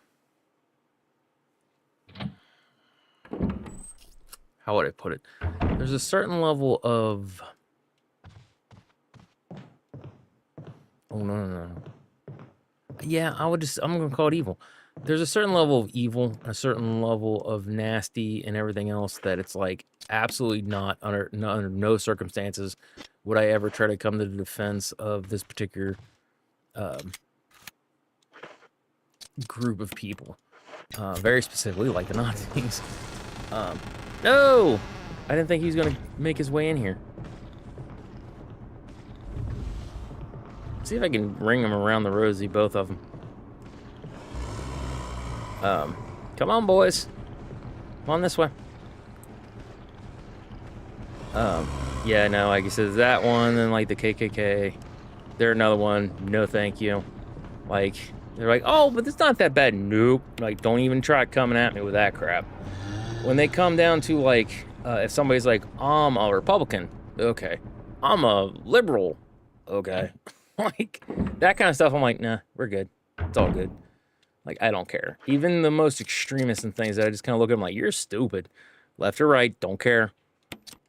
how would I put it? There's a certain level of, oh no. Yeah, I'm gonna call it evil. There's a certain level of evil, a certain level of nasty and everything else that it's like absolutely not under no circumstances would I ever try to come to the defense of this particular group of people. Very specifically, like the Nazis. No! I didn't think he was going to make his way in here. See if I can ring them around the rosy, both of them. Come on, boys. Come on this way. Yeah, no, like I said, that one, and like the KKK. They're another one. No, thank you. Like, they're like, oh, but it's not that bad. Nope. Like, don't even try coming at me with that crap. When they come down to, like, if somebody's like, I'm a Republican. Okay. I'm a liberal. Okay. Like, that kind of stuff, I'm like, nah, we're good. It's all good. Like, I don't care. Even the most extremist and things, I just kind of look at them like, you're stupid. Left or right, don't care.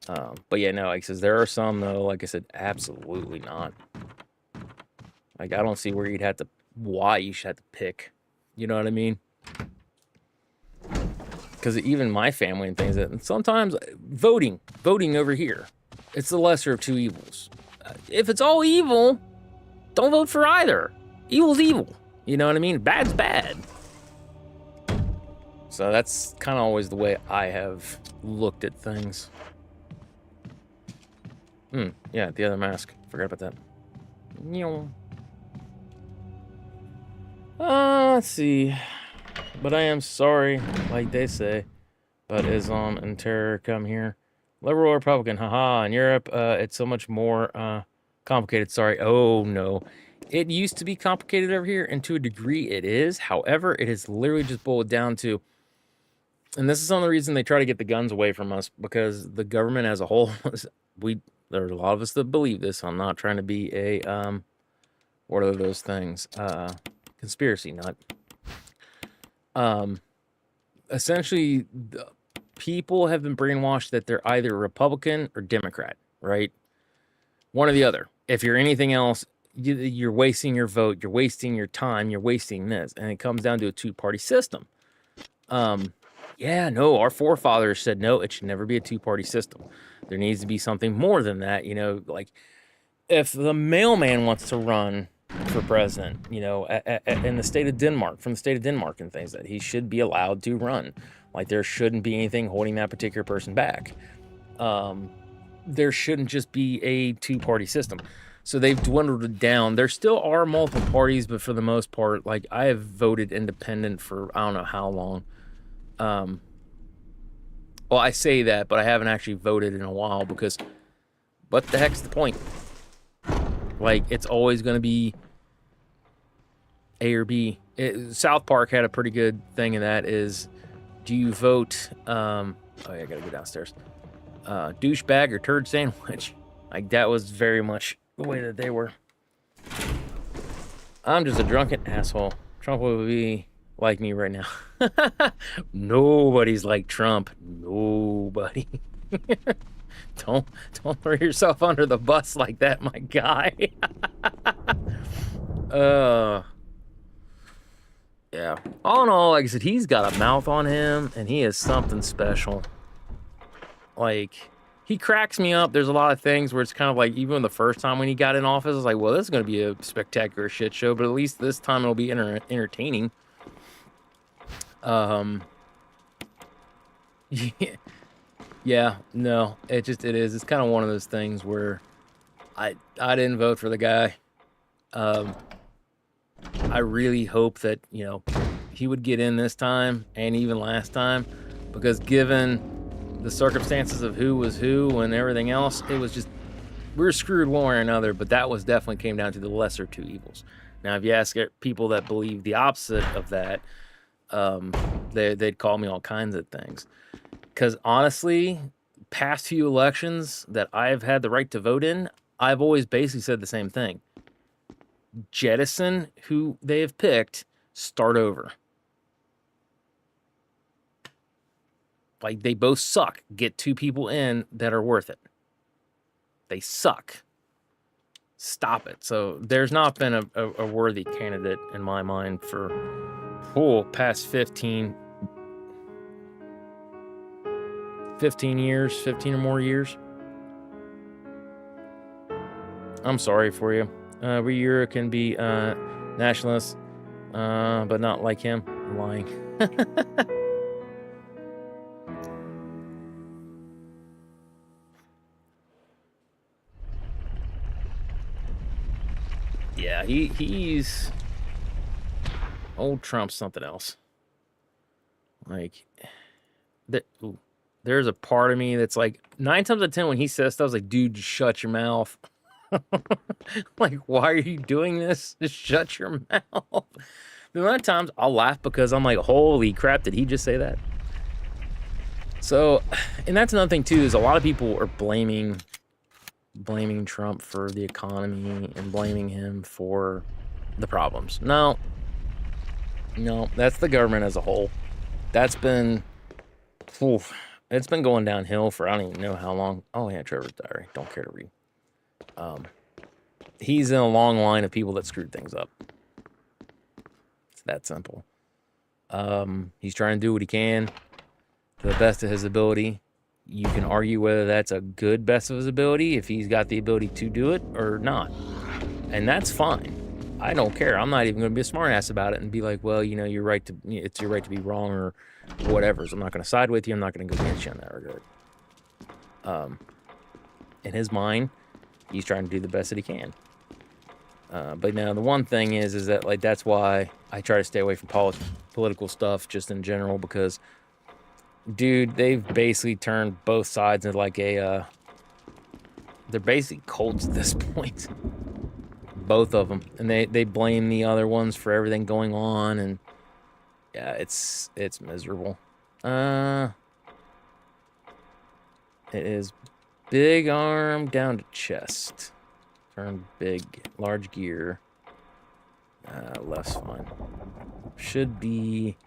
But yeah, no, like I says, there are some, though, like I said, absolutely not. Like, I don't see where you'd have to, why you should have to pick. You know what I mean? Because even my family and things, and sometimes voting over here, it's the lesser of two evils. If it's all evil, don't vote for either. Evil's evil. You know what I mean? Bad's bad. So that's kind of always the way I have looked at things. Yeah, the other mask. Forgot about that. Let's see. But I am sorry, like they say. But Islam and terror come here. Liberal or Republican, haha. In Europe, it's so much more complicated. Sorry. Oh, no. It used to be complicated over here, and to a degree it is. However, it has literally just boiled down to, and this is some of the reason they try to get the guns away from us, because the government as a whole, there's a lot of us that believe this. I'm not trying to be a, what are those things? Conspiracy nut. Essentially, people have been brainwashed that they're either Republican or Democrat, right? One or the other. If you're anything else, you're wasting your vote, you're wasting your time, you're wasting this. And it comes down to a two-party system. Yeah, no, our forefathers said, no, it should never be a two-party system. There needs to be something more than that, you know, like if the mailman wants to run for president, you know, in the state of Denmark, from the state of Denmark and things, that he should be allowed to run. Like, there shouldn't be anything holding that particular person back. There shouldn't just be a two-party system. So they've dwindled it down. There still are multiple parties, but for the most part, like, I have voted independent for I don't know how long. Well, I say that, but I haven't actually voted in a while because what the heck's the point? Like, it's always going to be A or B. South Park had a pretty good thing in that is, do you vote, oh yeah, I gotta go downstairs. Douchebag or turd sandwich? Like, that was very much the way that they were. I'm just a drunken asshole. Trump would be like me right now. Nobody's like Trump. Nobody. Don't throw yourself under the bus like that, my guy. Yeah. All in all, like I said, he's got a mouth on him, and he is something special. Like, he cracks me up. There's a lot of things where it's kind of like, even the first time when he got in office, I was like, well, this is going to be a spectacular shit show, but at least this time it'll be entertaining. Yeah, no, it is. It's kind of one of those things where I didn't vote for the guy. I really hope that, you know, he would get in this time and even last time, because given the circumstances of who was who and everything else, it was just, we were screwed one way or another, but that was definitely came down to the lesser two evils. Now, if you ask people that believe the opposite of that, they'd call me all kinds of things. Because honestly, past few elections that I've had the right to vote in, I've always basically said the same thing. Jettison who they have picked, start over. Like, they both suck. Get two people in that are worth it. They suck. Stop it. So there's not been a worthy candidate in my mind for past 15 years, 15 or more years. I'm sorry for you. We Euro can be nationalists. but not like him. I'm lying. Yeah, he's old Trump's something else. Like, there's a part of me that's like 9 times out of 10 when he says stuff, I was like, dude, just shut your mouth. Like, why are you doing this? Just shut your mouth. The amount of times I'll laugh because I'm like, holy crap, did he just say that? So, and that's another thing too, is a lot of people are blaming Trump for the economy and blaming him for the problems. No, that's the government as a whole. That's been, it's been going downhill for I don't even know how long. Oh yeah, Trevor's diary. Don't care to read. He's in a long line of people that screwed things up. It's that simple. He's trying to do what he can to the best of his ability. You can argue whether that's a good best of his ability, if he's got the ability to do it or not. And that's fine. I don't care. I'm not even going to be a smartass about it and be like, well, you know, you're right to, it's your right to be wrong or whatever. So I'm not going to side with you. I'm not going to go against you in that regard. In his mind, he's trying to do the best that he can. But now the one thing is that like, that's why I try to stay away from political stuff just in general, because dude, they've basically turned both sides into like a, they're basically cults at this point. Both of them. And they blame the other ones for everything going on. And yeah, it's miserable. It is big arm down to chest. Turn big, large gear. Left's fine. Should be,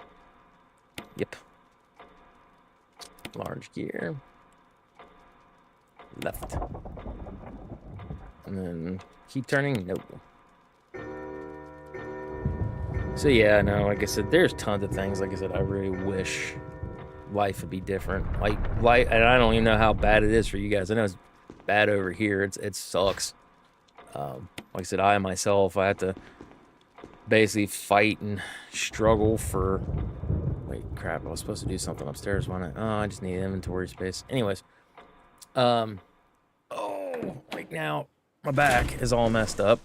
yep. Large gear. Left. And then keep turning. Nope. So yeah, no, like I said, there's tons of things. Like I said, I really wish life would be different. Like and I don't even know how bad it is for you guys. I know it's bad over here. It sucks. Like I said, I myself, I have to basically fight and struggle for. Wait, crap! I was supposed to do something upstairs, wasn't I? Oh, I just need inventory space. Anyways, oh, like now my back is all messed up,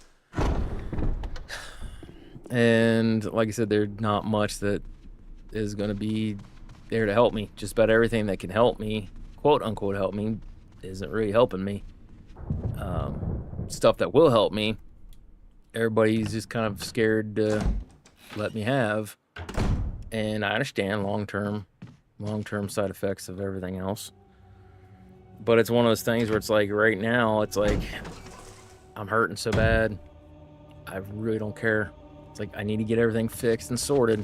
and like I said, there's not much that is going to be there to help me. Just about everything that can help me, quote unquote, help me, isn't really helping me. Stuff that will help me, everybody's just kind of scared to let me have. And I understand long-term side effects of everything else. But it's one of those things where it's like right now, it's like I'm hurting so bad. I really don't care. It's like I need to get everything fixed and sorted.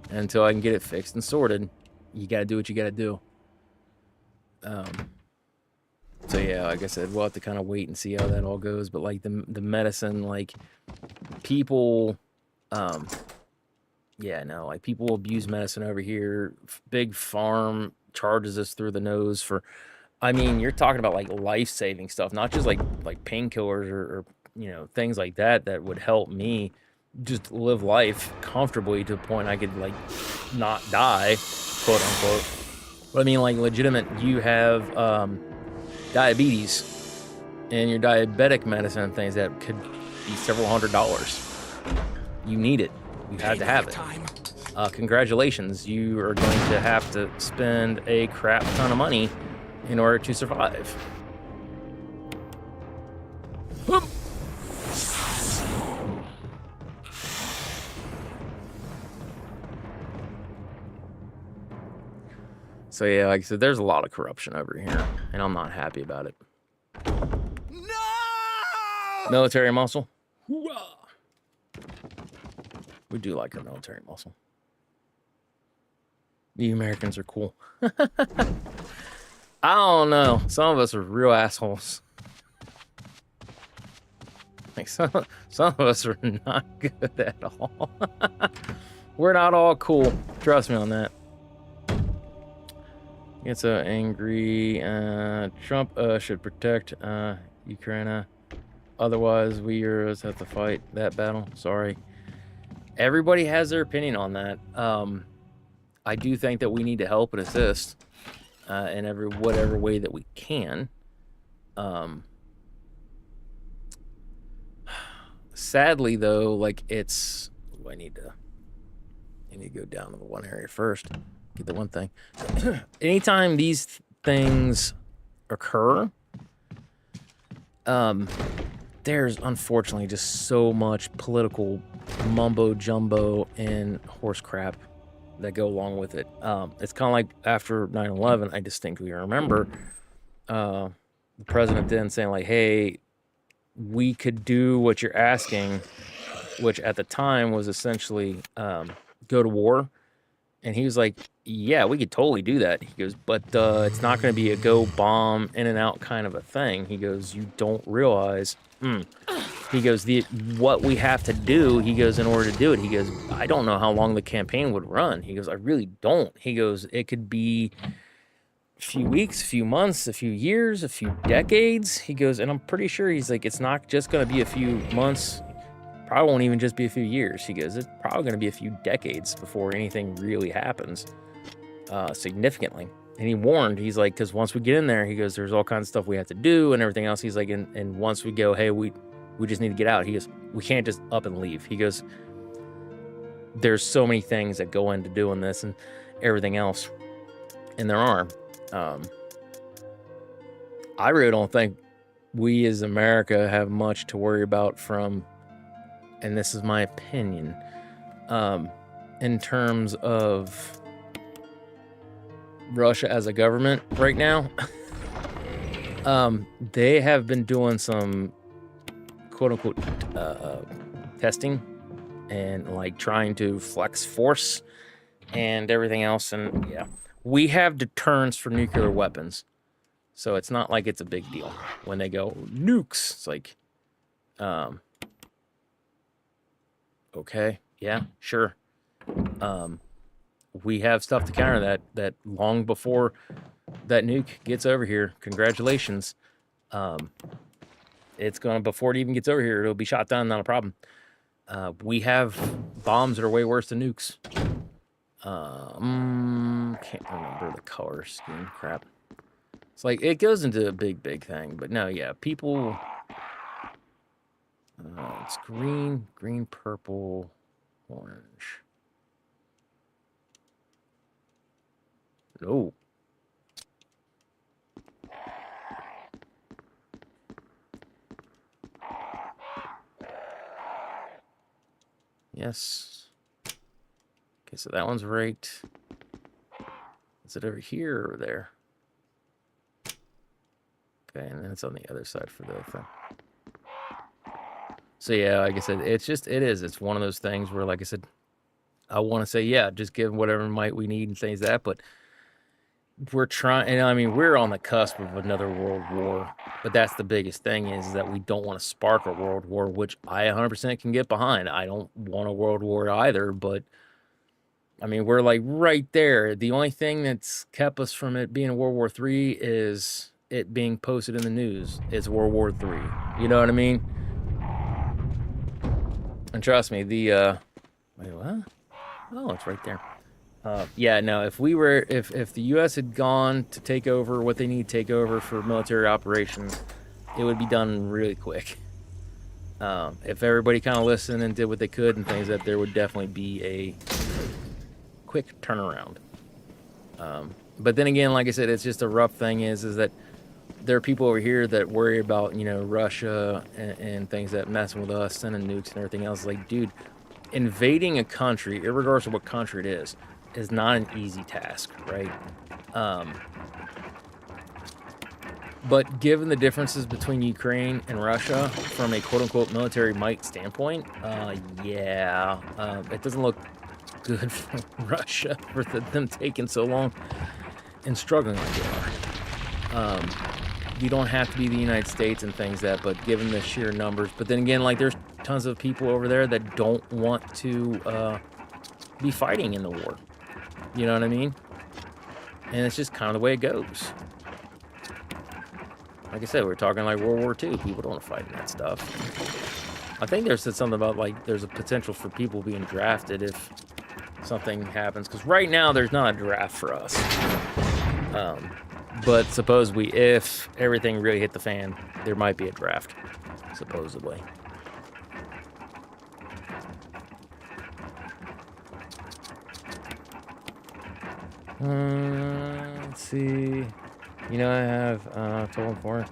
And until I can get it fixed and sorted, you got to do what you got to do. So yeah, like I said, we'll have to kind of wait and see how that all goes. But like the medicine, like people, yeah, no, like people abuse medicine over here. Big Farm charges us through the nose for, I mean, you're talking about like life-saving stuff, not just like painkillers or you know, things like that would help me just live life comfortably to the point I could like not die, quote unquote. But I mean, like legitimate, you have diabetes and your diabetic medicine and things that could be several $100s. You need it. You have to have it. Congratulations, you are going to have to spend a crap ton of money in order to survive. Whoop. So yeah, like I said, there's a lot of corruption over here, and I'm not happy about it. No! Military muscle. Hoorah! We do like our military muscle. You Americans are cool. I don't know. Some of us are real assholes. Like some of us are not good at all. We're not all cool. Trust me on that. Get so angry. Trump should protect Ukraine. Otherwise, we Euros have to fight that battle. Sorry. everybody has their opinion on that. I do think that we need to help and assist in whatever way that we can. Sadly, though, like it's... I need to go down to the one area first. Get the one thing. Anytime these things occur, there's unfortunately just so much political mumbo jumbo and horse crap that go along with it. It's kind of like after 9/11, I distinctly remember the president then saying like, hey, we could do what you're asking, which at the time was essentially go to war. And he was like, yeah, we could totally do that. He goes, but it's not going to be a go bomb in and out kind of a thing. He goes, you don't realize. He goes, what we have to do, he goes, in order to do it, he goes, I don't know how long the campaign would run. He goes, I really don't. He goes, it could be a few weeks, a few months, a few years, a few decades. He goes, and I'm pretty sure he's like, it's not just going to be a few months. Probably won't even just be a few years. He goes, it's probably going to be a few decades before anything really happens significantly. And he warned, he's like, because once we get in there, he goes, there's all kinds of stuff we have to do and everything else. He's like, and once we go, hey, we just need to get out. He goes, we can't just up and leave. He goes, there's so many things that go into doing this and everything else. And there are. I really don't think we as America have much to worry about from, and this is my opinion, in terms of Russia as a government right now. They have been doing some quote-unquote testing and like trying to flex force and everything else. And yeah, we have deterrence for nuclear weapons. So it's not like it's a big deal when they go nukes. It's like, okay, yeah, sure. We have stuff to counter that long before that nuke gets over here. Congratulations. It's going to, before it even gets over here, it'll be shot down, not a problem. We have bombs that are way worse than nukes. Can't remember the color scheme. Crap. It's like, it goes into a big thing. But no, yeah, people... it's green, purple, orange. No. Yes. Okay, so that one's right. Is it over here or there? Okay, and then it's on the other side for the other thing. So yeah, like I said, it's one of those things where, like I said, I want to say, yeah, just give whatever might we need and things like that, but we're trying, and I mean, we're on the cusp of another world war, but that's the biggest thing is that we don't want to spark a world war, which I 100% can get behind. I don't want a world war either, but I mean, we're like right there. The only thing that's kept us from it being World War III is it being posted in the news. It's World War III. You know what I mean? And trust me, wait, what? Oh, it's right there. Yeah, no, if the U.S. had gone to take over what they need to take over for military operations, it would be done really quick. If everybody kind of listened and did what they could and things, that there would definitely be a quick turnaround. But then again, like I said, it's just a rough thing is that there are people over here that worry about, Russia and things that messing with us, sending nukes and everything else. Like, dude, invading a country, regardless of what country it is not an easy task, right? But given the differences between Ukraine and Russia from a quote-unquote military might standpoint, yeah, it doesn't look good for Russia for them taking so long and struggling like they are. You don't have to be the United States and things but given the sheer numbers, but then again, like there's tons of people over there that don't want to be fighting in the war. You know what I mean? And it's just kind of the way it goes. Like I said, we're talking like World War II. People don't want to fight in that stuff. I think there said something about, like, there's a potential for people being drafted if something happens. Because right now, there's not a draft for us. But supposedly, if everything really hit the fan, there might be a draft, supposedly. Let's see. You know, I have told them for.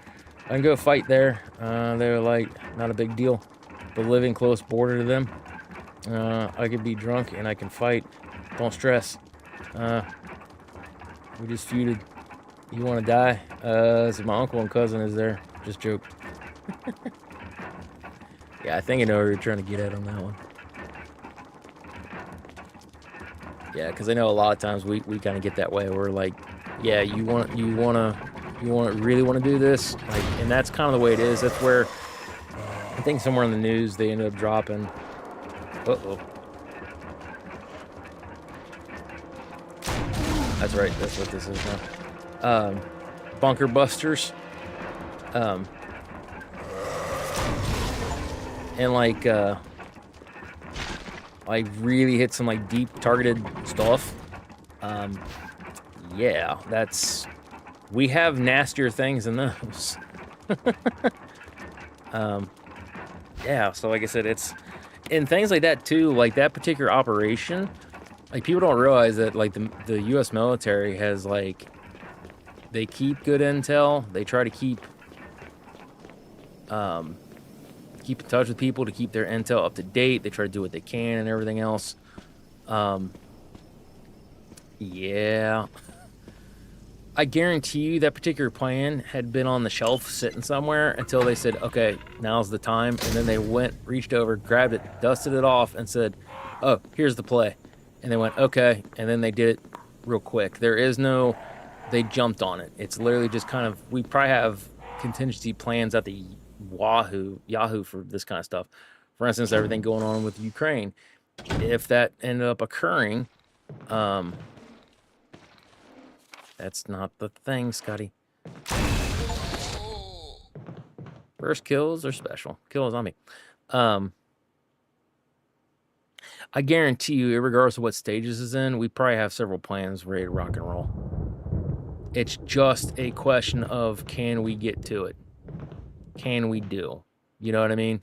I can go fight there. They're like not a big deal, but living close border to them, I could be drunk and I can fight. Don't stress. We just feuded. You want to die? So my uncle and cousin is there. Just joke. Yeah, I think I know what you're trying to get at on that one. Yeah, because I know a lot of times we kind of get that way. We're like, yeah, you really want to do this, like, and that's kind of the way it is. That's where I think somewhere in the news they ended up dropping. Uh-oh. That's right. That's what this is now. Bunker busters. And like really hit some like deep targeted stuff. Yeah, we have nastier things than those. Yeah, so like I said, it's and things like that too, like that particular operation, like people don't realize that like the US military has like, they keep good intel, they try to keep in touch with people to keep their intel up to date. They try to do what they can and everything else. Yeah. I guarantee you that particular plan had been on the shelf sitting somewhere until they said, okay, now's the time. And then they reached over, grabbed it, dusted it off, and said, oh, here's the play. And they went, okay. And then they did it real quick. There is no, they jumped on it. It's literally just kind of, we probably have contingency plans at the Yahoo for this kind of stuff. For instance, everything going on with Ukraine. If that ended up occurring, that's not the thing, Scotty. First kills are special. Kills on me. I guarantee you, regardless of what stages is in, we probably have several plans ready to rock and roll. It's just a question of, can we get to it? Can we do? You know what I mean?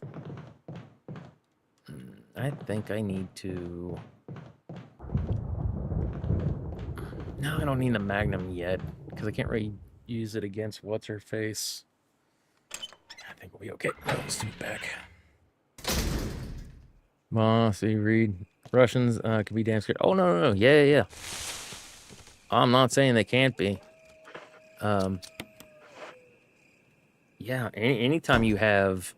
I think I need to... No, I don't need a Magnum yet, because I can't really use it against what's-her-face. I think we'll be okay. Let's do it back. See, read. Russians could be damn scared. Oh, no. Yeah. I'm not saying they can't be. Yeah, anytime you have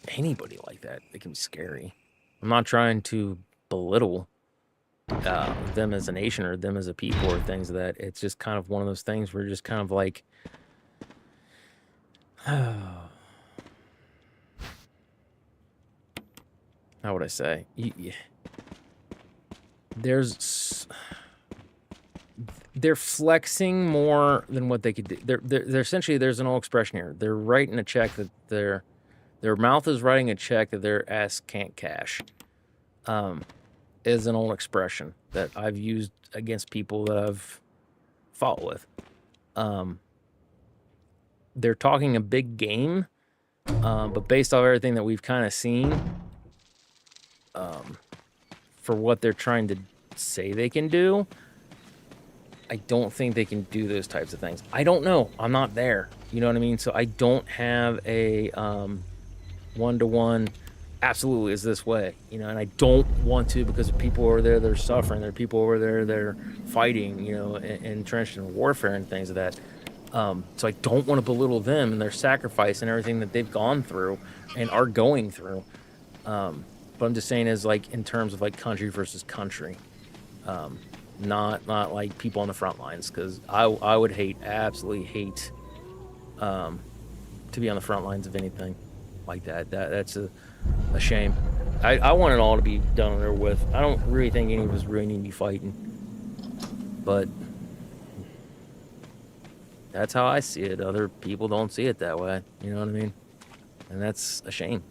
anybody like that, it can be scary. I'm not trying to belittle them as a nation or them as a people or things of that. It's just kind of one of those things where you're just kind of like, how would I say? They're flexing more than what they could do. They're essentially, there's an old expression here. They're writing a check that their mouth is writing a check that their ass can't cash. Is an old expression that I've used against people that I've fought with. They're talking a big game, but based off everything that we've kind of seen, for what they're trying to say they can do, I don't think they can do those types of things. I don't know. I'm not there. You know what I mean? So I don't have a one-to-one, absolutely is this way. You know, and I don't want to, because people over there, they're suffering. There are people over there, they're fighting, you know, entrenched in warfare and things of that. So I don't want to belittle them and their sacrifice and everything that they've gone through and are going through. But I'm just saying, is like in terms of like country versus country. Not like people on the front lines, because I would absolutely hate to be on the front lines of anything like that. That's a shame. I want it all to be done there with. I don't really think any of us really need to be fighting, but that's how I see it. Other people don't see it that way. You know what I mean? and that's a shame.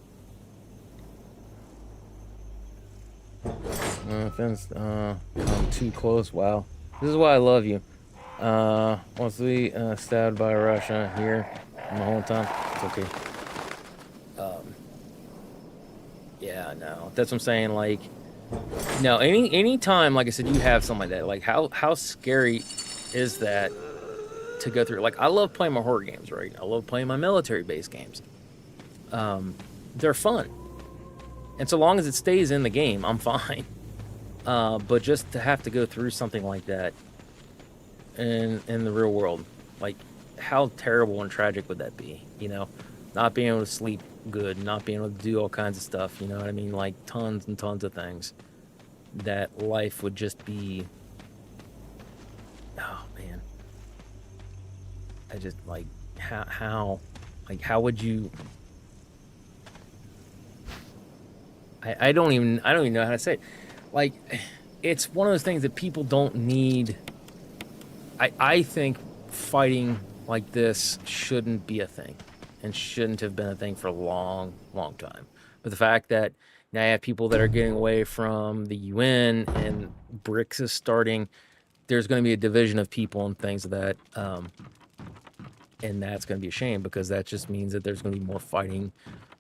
Come too close. Wow, this is why I love you. Once we stabbed by Russia here the whole time, it's okay. Yeah, no, that's what I'm saying. Like, no, any time, like I said, you have something like that. Like, how scary is that to go through? Like, I love playing my horror games, right? I love playing my military-based games. They're fun, and so long as it stays in the game, I'm fine. But just to have to go through something like that in the real world, like, how terrible and tragic would that be? You know, not being able to sleep good, not being able to do all kinds of stuff. You know what I mean? Like, tons and tons of things that life would just be. Oh man, I just like how would you? I don't even know how to say it. Like, it's one of those things that people don't need. I think fighting like this shouldn't be a thing, and shouldn't have been a thing for a long time. But the fact that now you have people that are getting away from the UN, and BRICS is starting, there's going to be a division of people and things of that, and that's going to be a shame, because that just means that there's going to be more fighting,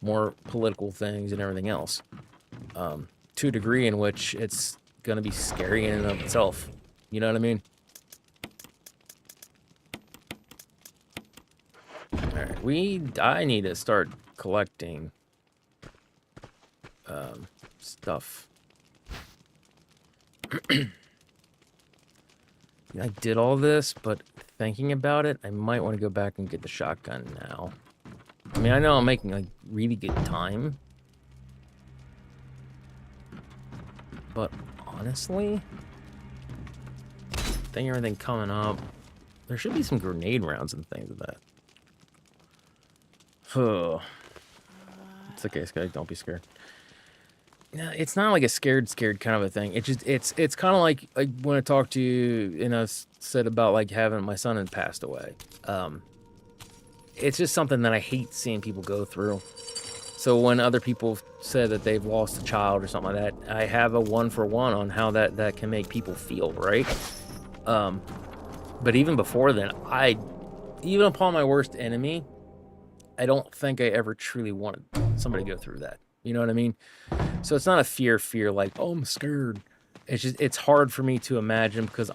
more political things, and everything else. To a degree in which it's going to be scary in and of itself. You know what I mean? Alright, I need to start collecting stuff. I did all this, but thinking about it, I might want to go back and get the shotgun now. I mean, I know I'm making like really good time, but honestly, think everything coming up, there should be some grenade rounds and things of that. Oh, it's okay, Sky. Don't be scared. Yeah, it's not like a scared kind of a thing. It just it's kind of like when I talked to you and I said about like having my son had passed away. It's just something that I hate seeing people go through. So when other people said that they've lost a child or something like that, I have a 1-for-1 on how that can make people feel, right? But even before then, even upon my worst enemy, I don't think I ever truly wanted somebody to go through that. You know what I mean? So it's not a fear like, oh, I'm scared. It's just, it's hard for me to imagine, because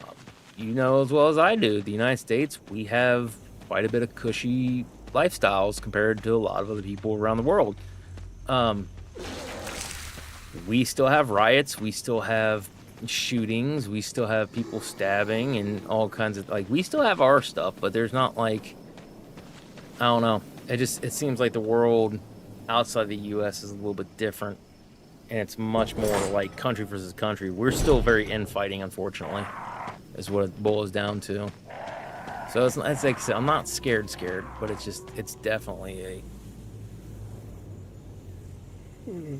you know as well as I do, the United States, we have quite a bit of cushy lifestyles compared to a lot of other people around the world. We still have riots, we still have shootings, we still have people stabbing and all kinds of, like, we still have our stuff, but there's not like, I don't know. It seems like the world outside the U.S. is a little bit different, and it's much more like country versus country. We're still very infighting, unfortunately, is what it boils down to. So it's like I said, I'm not scared, but it's definitely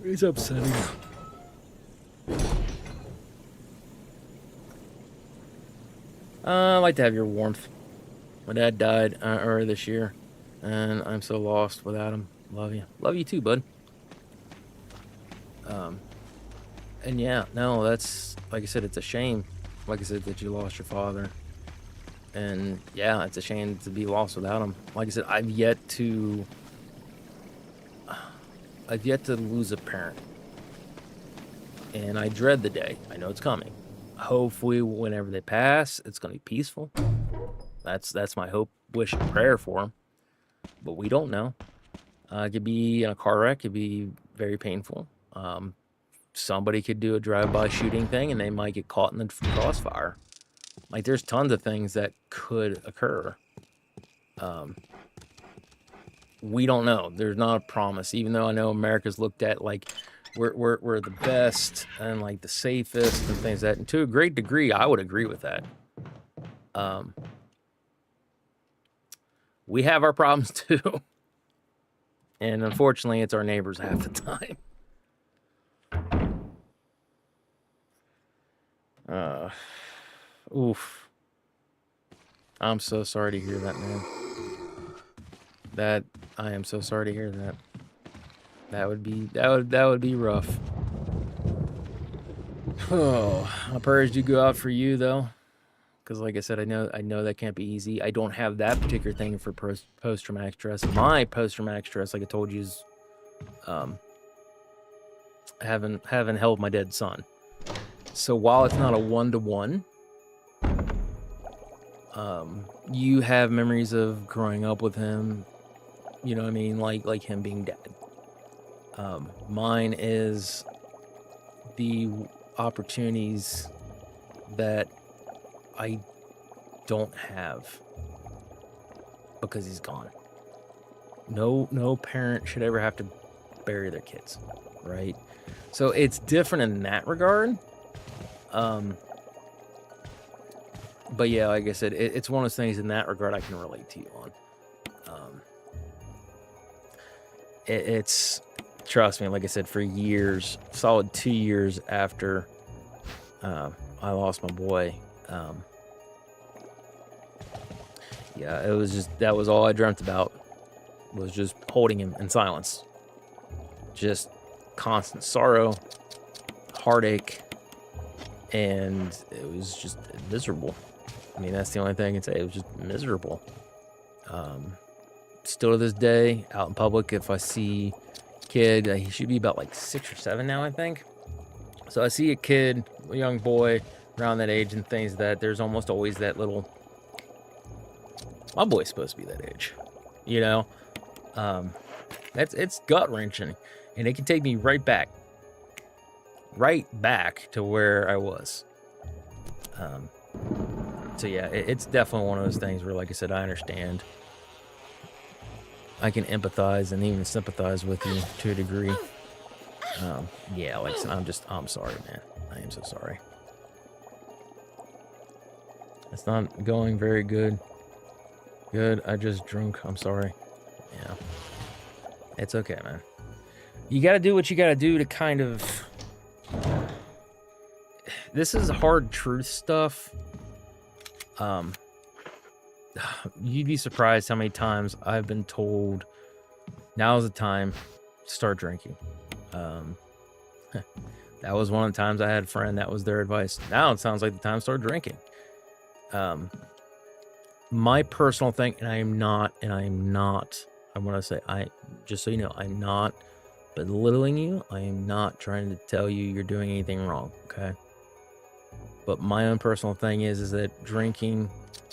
it's upsetting. I like to have your warmth. My dad died earlier this year, and I'm so lost without him. Love you. Love you too, bud. And yeah, no, that's, like I said, it's a shame. Like I said, that you lost your father. And yeah, it's a shame to be lost without him. Like I said, I've yet to lose a parent. And I dread the day. I know it's coming. Hopefully, whenever they pass, it's going to be peaceful. That's my hope, wish, and prayer for them. But we don't know. It could be in a car wreck. It could be very painful. Somebody could do a drive-by shooting thing, and they might get caught in the crossfire. Like, there's tons of things that could occur. We don't know. There's not a promise. Even though I know America's looked at like we're the best and like the safest and things like that. And to a great degree, I would agree with that. We have our problems too. And unfortunately, it's our neighbors half the time. Oof. I'm so sorry to hear that, man. I am so sorry to hear that. That would be rough. Oh, my prayers do go out for you though, because like I said, I know that can't be easy. I don't have that particular thing for post-traumatic stress. My post-traumatic stress, like I told you, is having held my dead son. So while it's not a one-to-one, you have memories of growing up with him. You know what I mean, like him being dead. Mine is the opportunities that I don't have because he's gone. No parent should ever have to bury their kids, right? So it's different in that regard. But yeah, like I said, it's one of those things in that regard I can relate to you on. It's, trust me, like I said, for years, solid 2 years after I lost my boy, yeah, it was just, that was all I dreamt about, was just holding him in silence. Just constant sorrow, heartache, and it was just miserable. I mean, that's the only thing I can say. It was just miserable. Still to this day, out in public, if I see a kid, he should be about like 6 or 7 now, I think. So I see a kid, a young boy around that age and things that there's almost always that little, my boy's supposed to be that age, you know? It's gut wrenching, and it can take me right back to where I was. So yeah, it's definitely one of those things where, like I said, I understand. I can empathize and even sympathize with you to a degree. Yeah, like I said, I'm sorry, man. I am so sorry. It's not going very good. Good, I just drunk. I'm sorry. Yeah. It's okay, man. You gotta do what you gotta do to kind of... This is hard truth stuff. You'd be surprised how many times I've been told, now's the time to start drinking. That was one of the times I had a friend, that was their advice. Now it sounds like the time to start drinking. My personal thing, and I'm not, I want to say, just so you know, I'm not belittling you. I am not trying to tell you you're doing anything wrong, okay? But my own personal thing is that drinking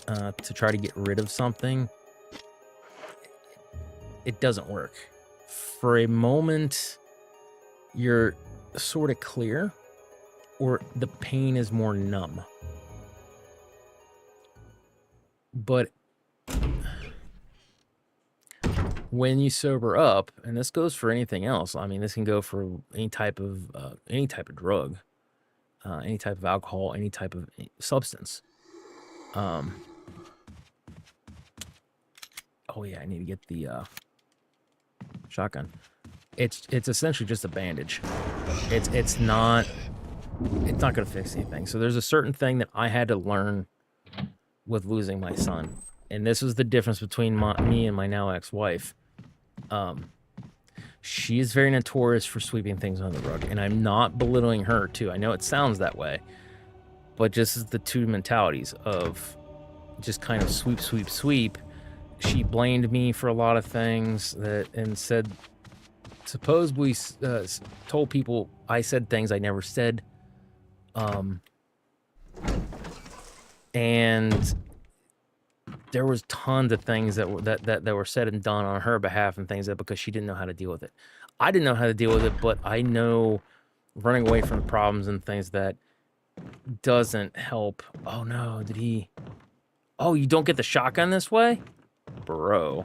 to try to get rid of something, it doesn't work. For a moment, you're sort of clear, or the pain is more numb. But when you sober up, and this goes for anything else, I mean, this can go for any type of drug, any type of alcohol, any type of substance. Oh yeah, I need to get the shotgun. It's essentially just a bandage. It's not gonna fix anything. So there's a certain thing that I had to learn with losing my son, and this is the difference between me and my now ex-wife. She is very notorious for sweeping things under the rug, and I'm not belittling her too. I know it sounds that way, but just as the two mentalities of just kind of sweep. She blamed me for a lot of things and said, supposedly told people I said things I never said. And there was tons of things that were said and done on her behalf and things that because she didn't know how to deal with it. I didn't know how to deal with it, but I know running away from the problems and things that doesn't help. Oh no, oh, you don't get the shotgun this way? Bro.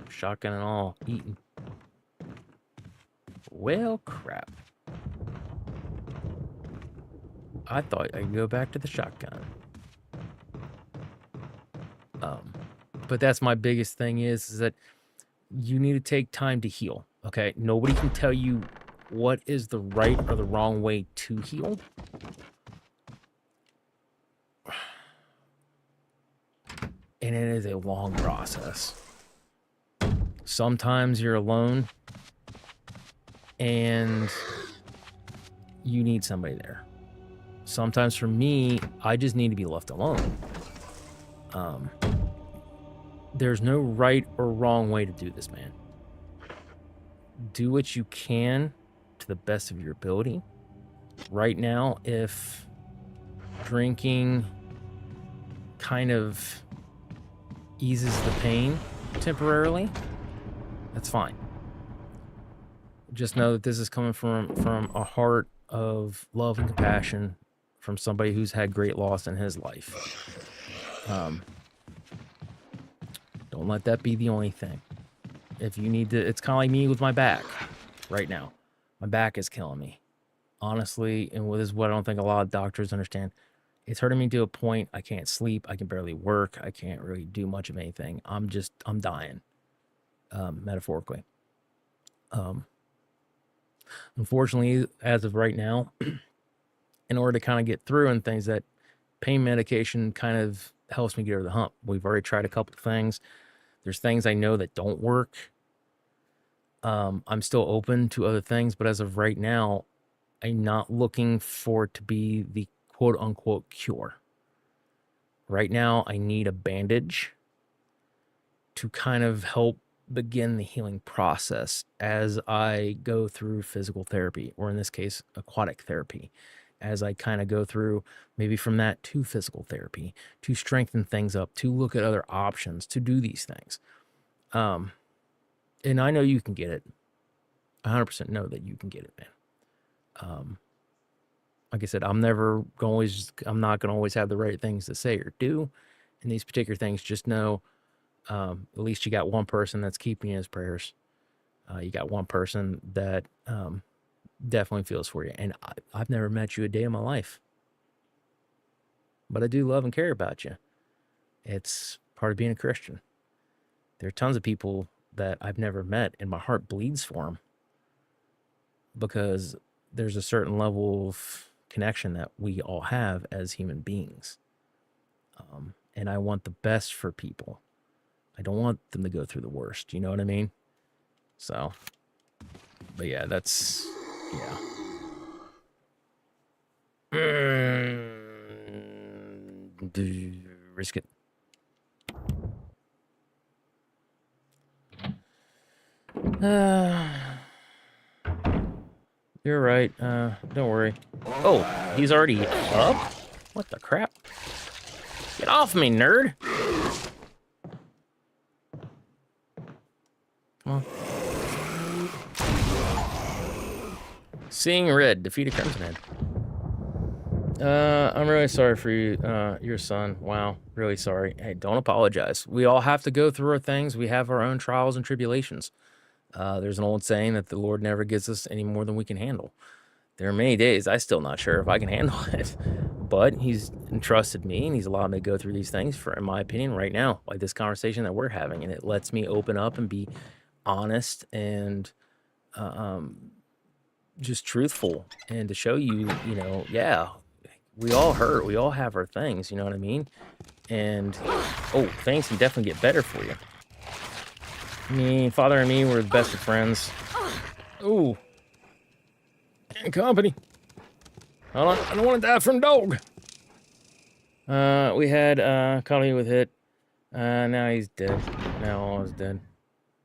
Shotgun and all, eating. Well, crap. I thought I'd go back to the shotgun. But that's my biggest thing is that you need to take time to heal, okay? Nobody can tell you what is the right or the wrong way to heal. And it is a long process. Sometimes you're alone and you need somebody there. Sometimes for me, I just need to be left alone. There's no right or wrong way to do this, man. Do what you can to the best of your ability. Right now, if drinking kind of eases the pain temporarily, that's fine. Just know that this is coming from a heart of love and compassion from somebody who's had great loss in his life. Don't let that be the only thing. If you need to, it's kind of like me with my back right now. My back is killing me. Honestly, and this is what I don't think a lot of doctors understand. It's hurting me to a point I can't sleep. I can barely work. I can't really do much of anything. I'm dying, metaphorically. Unfortunately, as of right now, in order to kind of get through and things, that pain medication kind of helps me get over the hump. We've already tried a couple of things. There's things I know that don't work. I'm still open to other things, but as of right now, I'm not looking for it to be the quote-unquote cure. Right now, I need a bandage to kind of help begin the healing process as I go through physical therapy, or in this case, aquatic therapy, as I kind of go through maybe from that to physical therapy, to strengthen things up, to look at other options, to do these things. And I know you can get it. 100% know that you can get it, man. Like I said, I'm not going to always have the right things to say or do in these particular things. Just know, at least you got one person that's keeping you in his prayers. You got one person that definitely feels for you. And I've never met you a day in my life. But I do love and care about you. It's part of being a Christian. There are tons of people that I've never met, and my heart bleeds for them. Because there's a certain level of connection that we all have as human beings. And I want the best for people. I don't want them to go through the worst. You know what I mean? So, but yeah, that's, yeah. Risk it. You're right. Don't worry. Oh, he's already up? What the crap? Get off me, nerd! Come on. Seeing red. Defeat a Crimson Head. I'm really sorry for you, your son. Wow, really sorry. Hey, don't apologize. We all have to go through our things. We have our own trials and tribulations. There's an old saying that the Lord never gives us any more than we can handle. There are many days I'm still not sure if I can handle it, but he's entrusted me and he's allowed me to go through these things for, in my opinion, right now, like this conversation that we're having, and it lets me open up and be honest and just truthful, and to show you, you know, yeah, we all hurt, we all have our things, you know what I mean? And things can definitely get better for you. Me, Father and me were the best of friends. Ooh. And company. Hold on, I don't want to die from dog. We had company with Hit. Now he's dead. Now all is dead.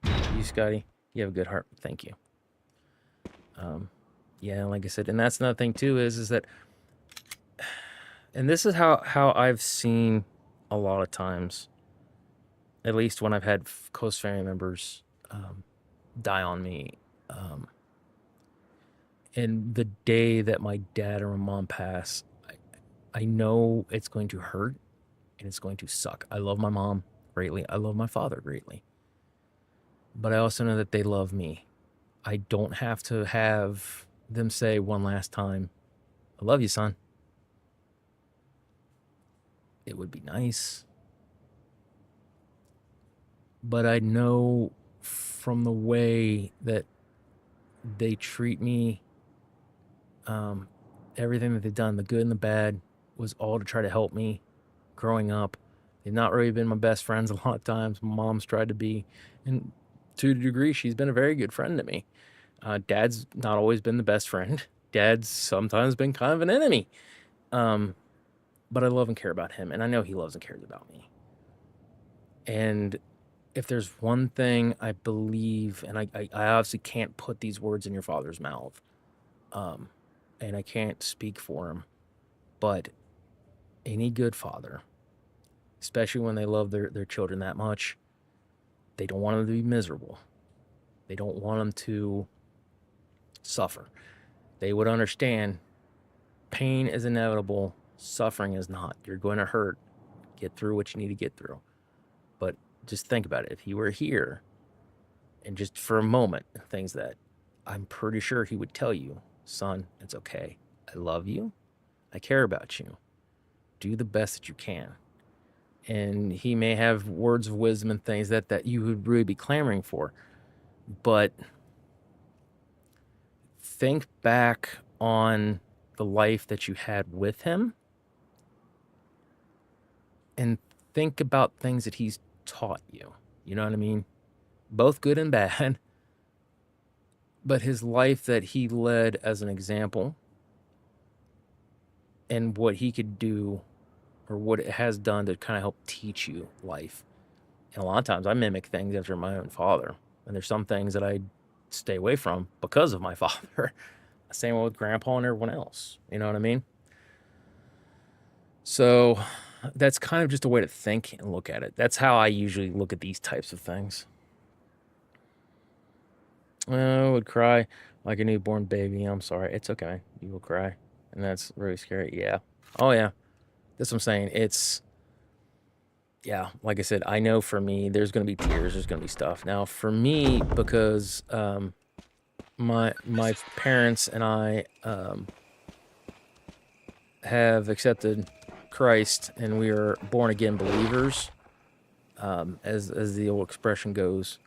You, Scotty, you have a good heart. Thank you. Yeah, like I said, and that's another thing too, is that, and this is how I've seen a lot of times, at least when I've had close family members die on me. And the day that my dad or my mom pass, I know it's going to hurt and it's going to suck. I love my mom greatly. I love my father greatly. But I also know that they love me. I don't have to have them say one last time, I love you, son. It would be nice. But I know from the way that they treat me, everything that they've done, the good and the bad, was all to try to help me growing up. They've not really been my best friends a lot of times. My mom's tried to be, and to a degree, she's been a very good friend to me. Dad's not always been the best friend. Dad's sometimes been kind of an enemy. But I love and care about him, and I know he loves and cares about me. And if there's one thing I believe, and I obviously can't put these words in your father's mouth, and I can't speak for him, but any good father, especially when they love their children that much, they don't want them to be miserable. They don't want them to suffer. They would understand pain is inevitable, suffering is not. You're going to hurt. Get through what you need to get through. But just think about it. If he were here, and just for a moment, things that I'm pretty sure he would tell you, son, it's okay. I love you. I care about you. Do the best that you can. And he may have words of wisdom and things that you would really be clamoring for. But think back on the life that you had with him, and think about things that he's taught you. You know what I mean? Both good and bad. But his life that he led as an example, and what he could do, or what it has done to kind of help teach you life. And a lot of times I mimic things after my own father. And there's some things that I stay away from because of my father. Same with Grandpa and everyone else. You know what I mean? So that's kind of just a way to think and look at it. That's how I usually look at these types of things. I would cry like a newborn baby. I'm sorry. It's okay. You will cry. And that's really scary. Yeah. Oh, yeah. That's what I'm saying. It's, yeah, like I said, I know for me, there's going to be tears. There's going to be stuff. Now, for me, because my parents and I have accepted Christ, and we are born again believers, as the old expression goes.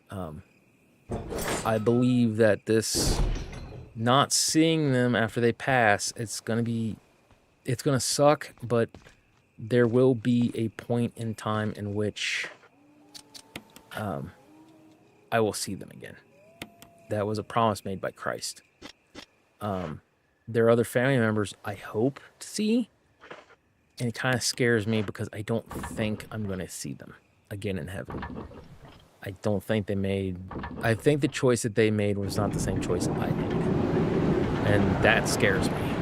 I believe that this, not seeing them after they pass, it's gonna suck, but there will be a point in time in which I will see them again. That was a promise made by Christ. There are other family members I hope to see, and it kind of scares me because I don't think I'm going to see them again in heaven. I don't think I think the choice that they made was not the same choice that I made. And that scares me.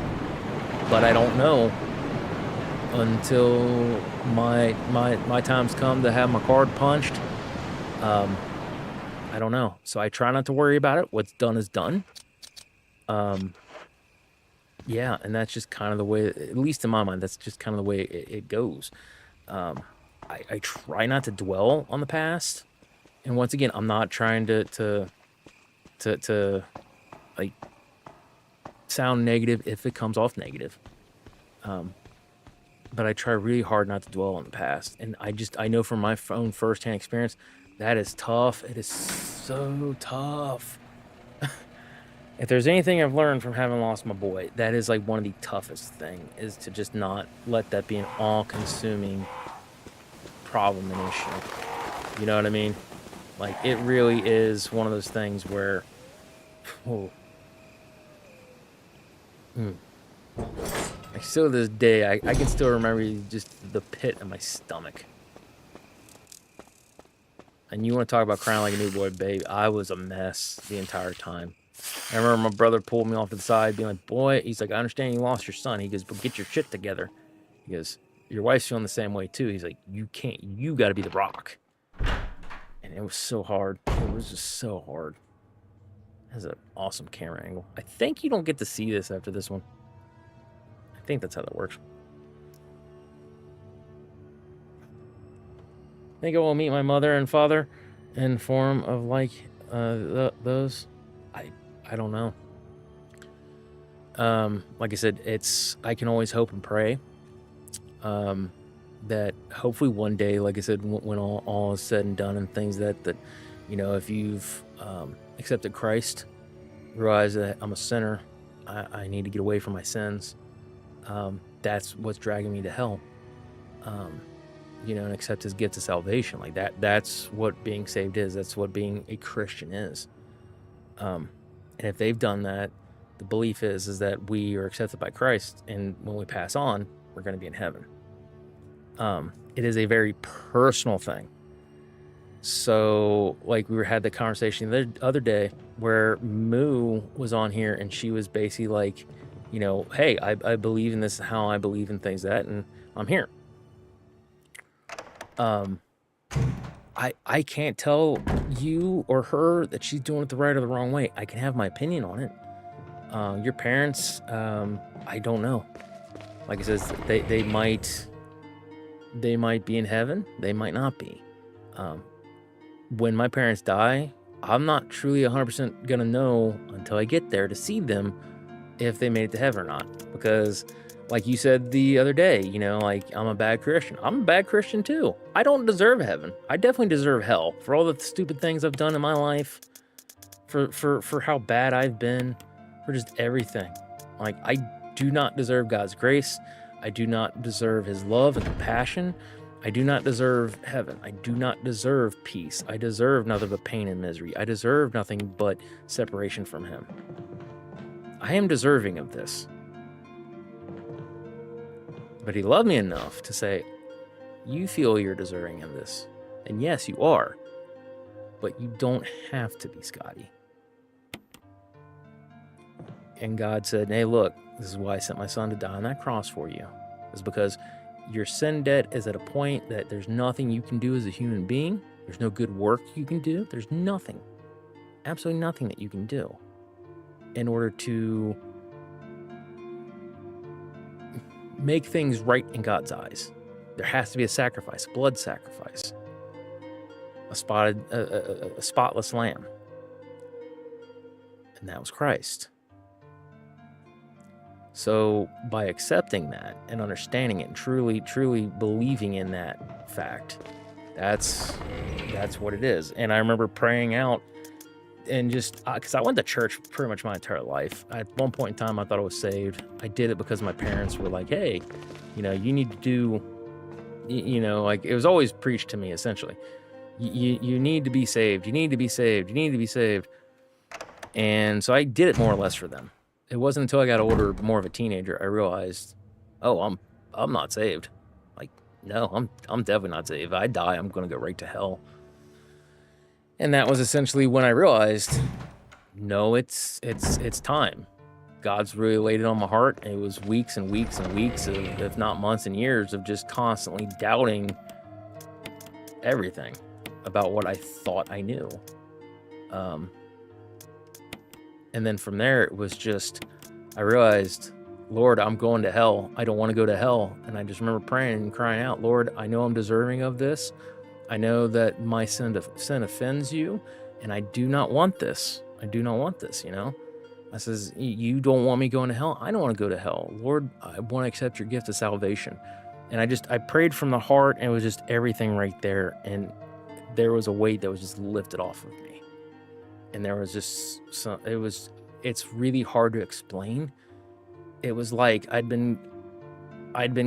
But I don't know until my time's come to have my card punched. I don't know. So I try not to worry about it. What's done is done. Yeah, and that's just kind of the way, at least in my mind, that's just kind of the way it goes. I try not to dwell on the past. And once again, I'm not trying to like sound negative if it comes off negative. But I try really hard not to dwell on the past. And I know from my own firsthand experience, that is tough. It is so tough. If there's anything I've learned from having lost my boy, that is like one of the toughest things, is to just not let that be an all-consuming problem and issue. You know what I mean? Like, it really is one of those things where, oh, like, still to this day, I can still remember just the pit in my stomach. And you want to talk about crying like a newborn baby? I was a mess the entire time. I remember my brother pulled me off to the side, being like, boy, he's like, I understand you lost your son. He goes, but get your shit together. He goes, your wife's feeling the same way too. He's like, you got to be the rock. And it was so hard. It was just so hard. It has an awesome camera angle. I think you don't get to see this after this one. I think that's how that works. I think I will meet my mother and father in form of like those. I don't know. Like I said, I can always hope and pray that hopefully one day, like I said, when all is said and done, and things that you know, if you've accepted Christ, realize that I'm a sinner, I need to get away from my sins. That's what's dragging me to hell. You know, and accept his gift of salvation. Like that's what being saved is. That's what being a Christian is. And if they've done that, the belief is that we are accepted by Christ, and when we pass on, we're going to be in heaven. It is a very personal thing. So, like, we had the conversation the other day where Moo was on here, and she was basically like, you know, hey, I believe in this, how I believe in things that, and I'm here. I can't tell you or her that she's doing it the right or the wrong way. I can have my opinion on it. Your parents, I don't know. Like I says, they might be in heaven. They might not be. When my parents die, I'm not truly 100% gonna know until I get there to see them if they made it to heaven or not. Because, like you said the other day, you know, like, I'm a bad Christian. I'm a bad Christian too. I don't deserve heaven. I definitely deserve hell for all the stupid things I've done in my life, for how bad I've been, for just everything. Like, I do not deserve God's grace. I do not deserve his love and compassion. I do not deserve heaven. I do not deserve peace. I deserve nothing but pain and misery. I deserve nothing but separation from him. I am deserving of this. But he loved me enough to say, you feel you're deserving of this. And yes, you are. But you don't have to be, Scotty. And God said, hey, look, this is why I sent my son to die on that cross for you. It's because your sin debt is at a point that there's nothing you can do as a human being. There's no good work you can do. There's nothing, absolutely nothing that you can do in order to make things right in God's eyes. There has to be a sacrifice, a blood sacrifice, a spotless lamb. And that was Christ. So by accepting that and understanding it and truly believing in that fact, that's what it is. And I remember praying out and just, because I went to church pretty much my entire life. At one point in time, I thought I was saved. I did it because my parents were like, hey, you know, you need to do, you know, like, it was always preached to me, essentially. You need to be saved. You need to be saved. You need to be saved. And so I did it more or less for them. It wasn't until I got older, more of a teenager, I realized, oh, I'm not saved. Like, no, I'm definitely not saved. If I die, I'm going to go right to hell. And that was essentially when I realized, no, it's time. God's really laid it on my heart. And it was weeks and weeks and weeks of, if not months and years, of just constantly doubting everything about what I thought I knew. And then from there, it was just, I realized, Lord, I'm going to hell. I don't want to go to hell. And I just remember praying and crying out, Lord, I know I'm deserving of this. I know that my sin offends you, and I do not want this. I do not want this, you know? I says, you don't want me going to hell? I don't want to go to hell. Lord, I want to accept your gift of salvation. And I prayed from the heart, and it was just everything right there. And there was a weight that was just lifted off of me. And there was just it's really hard to explain. It was like I'd been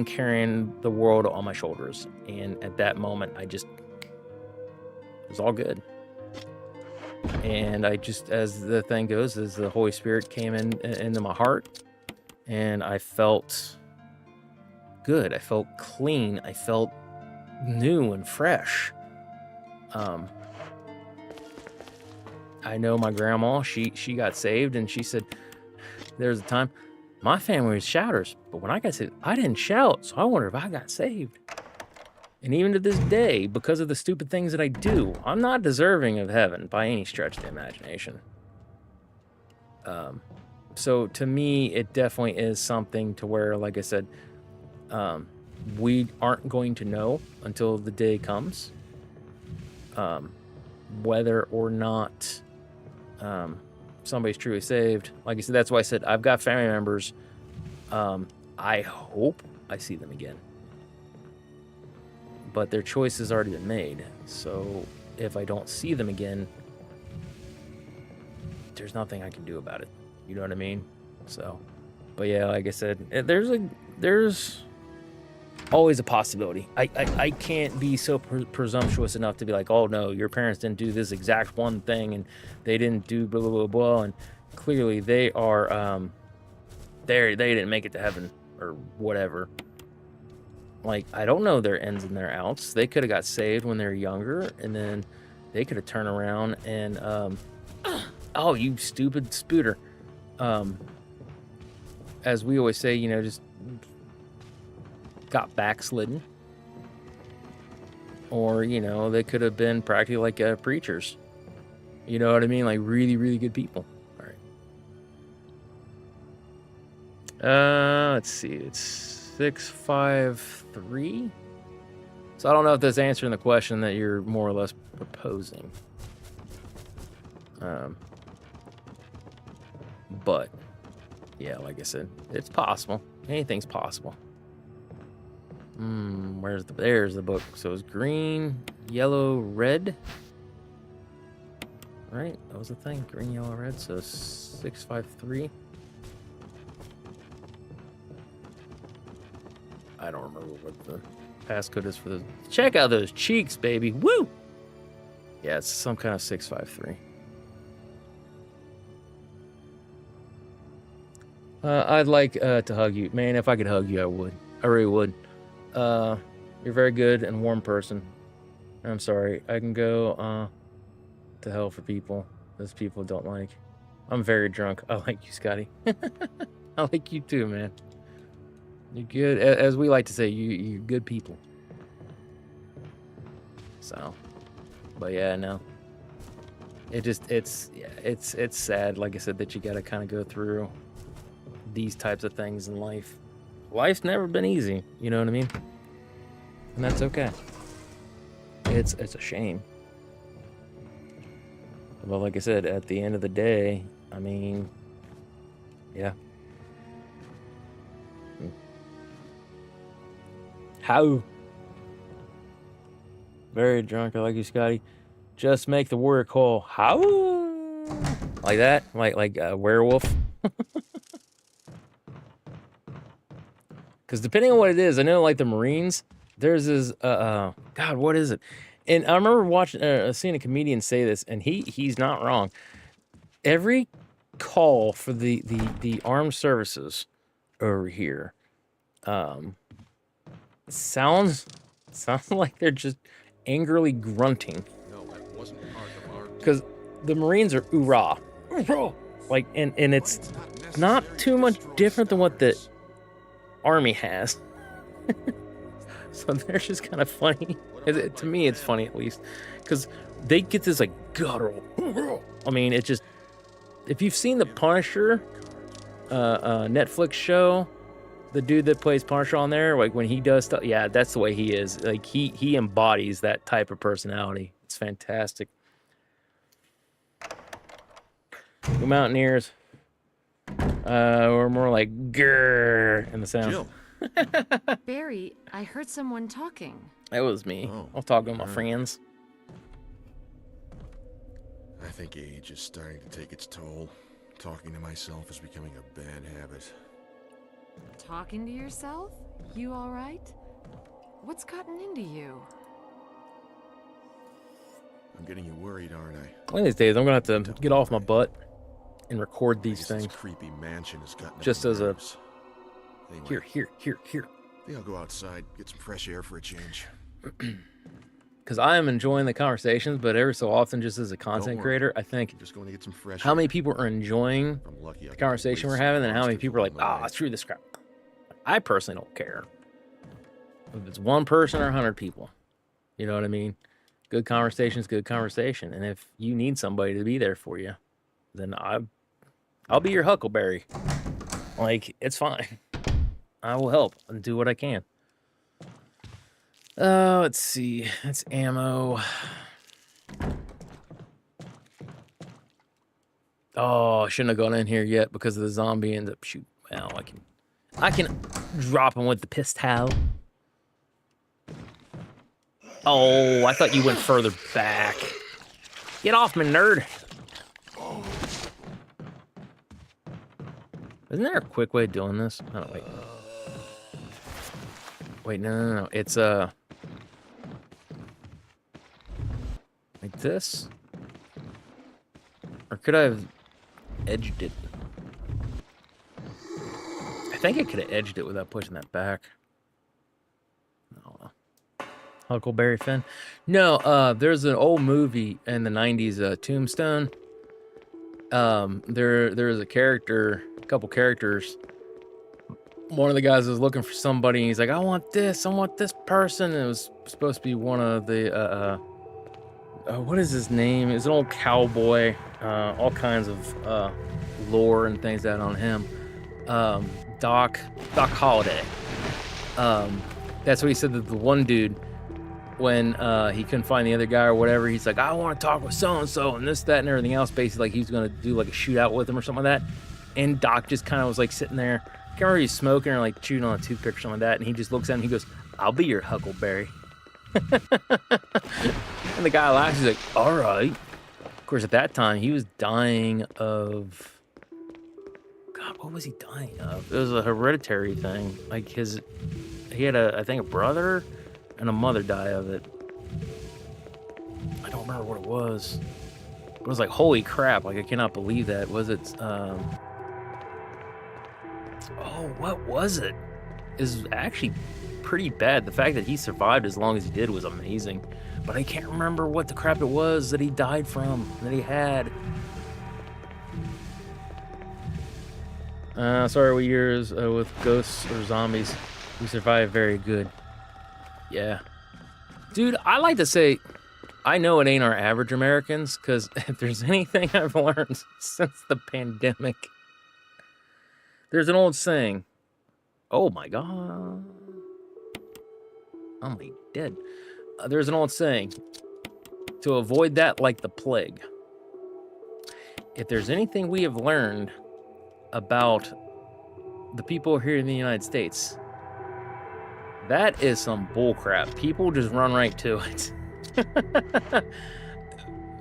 carrying the world on my shoulders, and at that moment it was all good. And I just, as the thing goes, as the Holy Spirit came into my heart, and I felt good. I felt clean. I felt new and fresh. I know my grandma, she got saved, and she said, there's a time, my family was shouters, but when I got saved, I didn't shout, so I wonder if I got saved. And even to this day, because of the stupid things that I do, I'm not deserving of heaven by any stretch of the imagination. So to me, it definitely is something to where, like I said, we aren't going to know until the day comes, whether or not somebody's truly saved. Like I said, that's why I said I've got family members. I hope I see them again, but their choice has already been made. So if I don't see them again, there's nothing I can do about it. You know what I mean? So, but yeah, like I said, there's always a possibility. I can't be so presumptuous enough to be like, oh no, your parents didn't do this exact one thing, and they didn't do blah blah blah blah, and clearly they are they didn't make it to heaven or whatever. Like, I don't know their ins and their outs. They could have got saved when they were younger, and then they could have turned around and oh, you stupid spooter. As we always say, you know, just got backslidden. Or, you know, they could have been practically like preachers. You know what I mean? Like really, really good people. All right. Let's see. It's 653. So I don't know if that's answering the question that you're more or less proposing. But yeah, like I said, it's possible. Anything's possible. There's the book. So it's green, yellow, red. Right? That was the thing. Green, yellow, red. So 653. I don't remember what the passcode is for the. Check out those cheeks, baby. Woo! Yeah, it's some kind of 653. I'd like to hug you. Man, if I could hug you, I would. I really would. You're a very good and warm person. I'm sorry. I can go to hell for people. Those people don't like. I'm very drunk. I like you, Scotty. I like you too, man. You're good. As we like to say, you're good people. So, but yeah, no. It's sad, like I said, that you got to kind of go through these types of things in life. Life's never been easy, you know what I mean? And that's okay. It's a shame. But like I said, at the end of the day, I mean, yeah. How? Very drunk. I like you, Scotty. Just make the warrior call. How? Like that? Like a werewolf? Because depending on what it is, I know like the Marines, there's this, God, what is it? And I remember watching, seeing a comedian say this, and he's not wrong. Every call for the armed services over here, sounds like they're just angrily grunting. No, that wasn't part of our. Because the Marines are oorah, oorah, like, and it's not too much different than what the Army has. So they're just kind of funny. To me, it's funny at least, because they get this like guttural. I mean, it just. If you've seen the Punisher Netflix show, the dude that plays Punisher on there, like when he does stuff, yeah, that's the way he is. Like he embodies that type of personality. It's fantastic. The Mountaineers, we're more like grrr in the sound. Jill. Barry, I heard someone talking. That was me. Oh, I'll talk to my friends. I think age is starting to take its toll. Talking to myself is becoming a bad habit. Talking to yourself? You all right? What's gotten into you? I'm getting you worried, aren't I? One of these days, I'm gonna have to get off my butt and record these This things. creepy mansion has gotten Just on my as a nerves. Anyway, here. I think I'll go outside, get some fresh air for a change. Because I am enjoying the conversations, but every so often, just as a Don't content worry. creator, I think I'm just going to get some fresh how air. many people are enjoying If I'm lucky, the conversation we're having, and how many people are like, screw this crap. I personally don't care if it's one person or 100 people. You know what I mean? Good conversation is good conversation, and if you need somebody to be there for you, then I'll be your huckleberry. Like, it's fine. I will help and do what I can. Let's see. That's ammo. Oh, I shouldn't have gone in here yet because of the zombie ends up shoot. Well, I can drop him with the pistol. Oh, I thought you went further back. Get off me, nerd. Isn't there a quick way of doing this? Oh, wait. Wait, no. It's, like this? Or could I have edged it. I think I could have edged it without pushing that back. I don't know. Huckleberry Finn? No, there's an old movie in the 90s, Tombstone. There's a couple characters. One of the guys was looking for somebody, and he's like, I want this person. And it was supposed to be one of the, what is his name? It's an old cowboy, all kinds of lore and things that on him. Doc Holliday. That's what he said, that the one dude, when he couldn't find the other guy or whatever, he's like, I want to talk with so-and-so and this, that, and everything else. Basically, like, he was going to do like a shootout with him or something like that. And Doc just kind of was like sitting there. I can't remember if he's smoking or like chewing on a toothpick or something like that. And he just looks at him and he goes, I'll be your Huckleberry. And the guy laughs. He's like, all right. Of course, at that time, he was dying of... God, what was he dying of? It was a hereditary thing. Like he had I think a brother and a mother die of it. I don't remember what it was. It was like, holy crap, like I cannot believe that. Was it, oh, what was it? It was actually pretty bad. The fact that he survived as long as he did was amazing. But I can't remember what the crap it was that he died from, that he had. Sorry, we years with ghosts or zombies. We survived very good. Yeah. Dude, I like to say, I know it ain't our average Americans, because if there's anything I've learned since the pandemic, there's an old saying. Oh my God. I'm like dead. There's an old saying. To avoid that like the plague. If there's anything we have learned about the people here in the United States, that is some bullcrap. People just run right to it.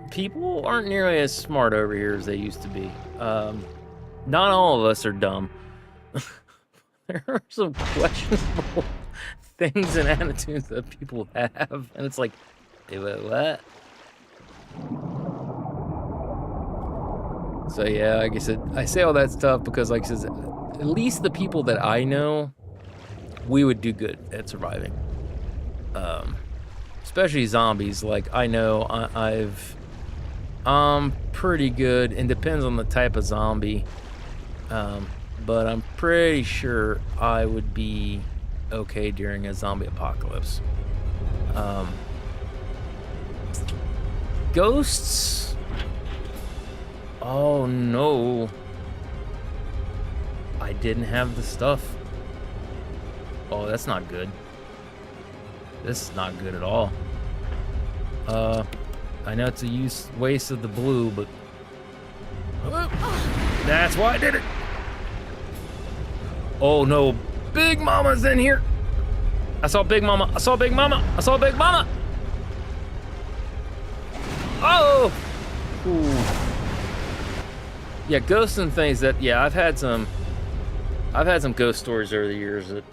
People aren't nearly as smart over here as they used to be. Not all of us are dumb. There are some questionable things and attitudes that people have, and it's like, what? So yeah, like I said, I say all that stuff because, like I said, at least the people that I know, we would do good at surviving. Especially zombies. Like, I know I'm pretty good, and depends on the type of zombie. But I'm pretty sure I would be okay during a zombie apocalypse. Ghosts? Oh no. I didn't have the stuff. Oh, that's not good. This is not good at all. I know it's a waste of the blue, but that's why I did it. Oh no, Big Mama's in here. I saw Big Mama. I saw Big Mama. I saw Big Mama. Oh. Ooh. Yeah, ghosts and things that, yeah, I've had some ghost stories over the years that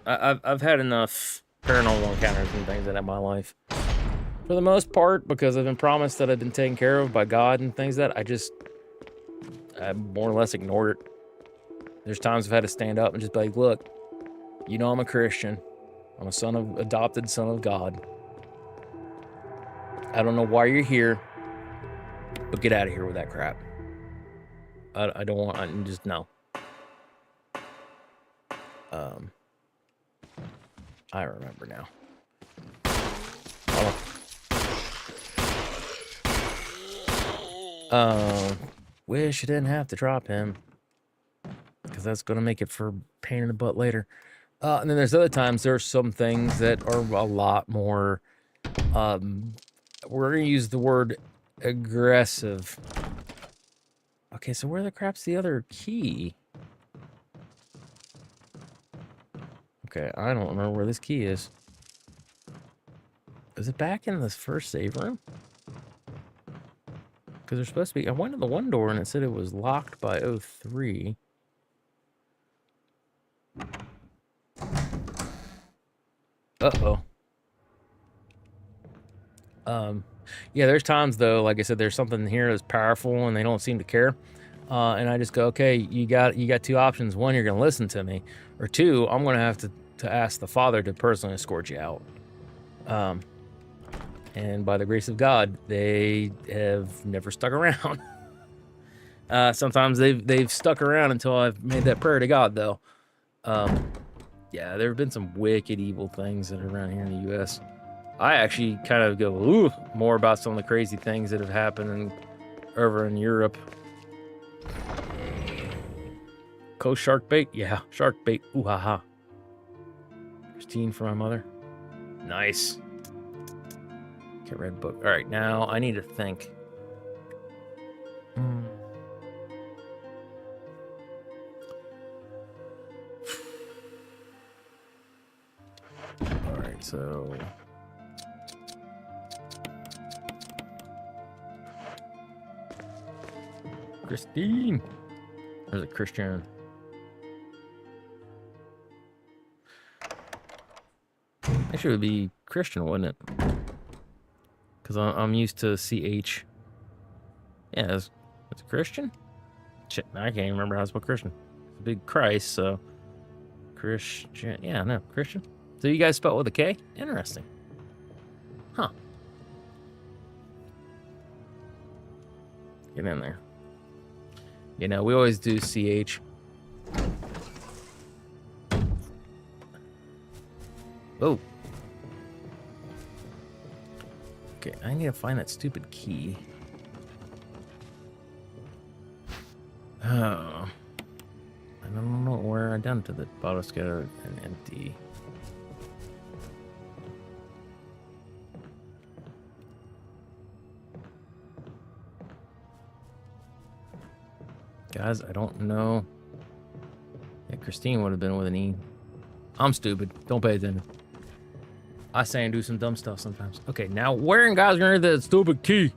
I've had enough paranormal encounters and things in my life. For the most part, because I've been promised that I've been taken care of by God and things that I more or less ignored it. There's times I've had to stand up and just be like, look, you know I'm a Christian. I'm a adopted son of God. I don't know why you're here, but get out of here with that crap. I don't want, just no. I remember now. Wish I didn't have to drop him, because that's gonna make it for pain in the butt later. And then there's other times there's some things that are a lot more, we're gonna use the word aggressive. Okay, so where the crap's the other key? Okay, I don't remember where this key is. Is it back in this first save room? Because there's supposed to be... I went to the one door and it said it was locked by 03. Uh-oh. Yeah, there's times, though, like I said, there's something here that's powerful and they don't seem to care. and I just go, okay, you got two options. One, you're gonna listen to me, or two, I'm gonna have to ask the father to personally escort you out. And by the grace of God, they have never stuck around. Sometimes they've stuck around until I've made that prayer to God, though. Yeah, there have been some wicked evil things that are around here in the U.S. I actually kind of go, ooh, more about some of the crazy things that have happened over in Europe. Coast shark bait? Yeah, shark bait. Ooh, haha. Christine for my mother. Nice. Okay, red book. All right, now I need to think. All right, so... Christine! There's a Christian. Actually, it would be Christian, wouldn't it? Because I'm used to CH. Yeah, it's a Christian? Shit, I can't even remember how to spell Christian. It's a big Christ, so... Christian... Yeah, no, Christian. So you guys spell it with a K? Interesting. Huh. Get in there. You know, we always do CH. Oh. Okay, I need to find that stupid key. Oh. I don't know where I done to the bottle scatter and empty. Guys, I don't know. Yeah, Christine would have been with an E. I'm stupid. Don't pay attention. I say and do some dumb stuff sometimes. Okay, now where in God's gonna that stupid key?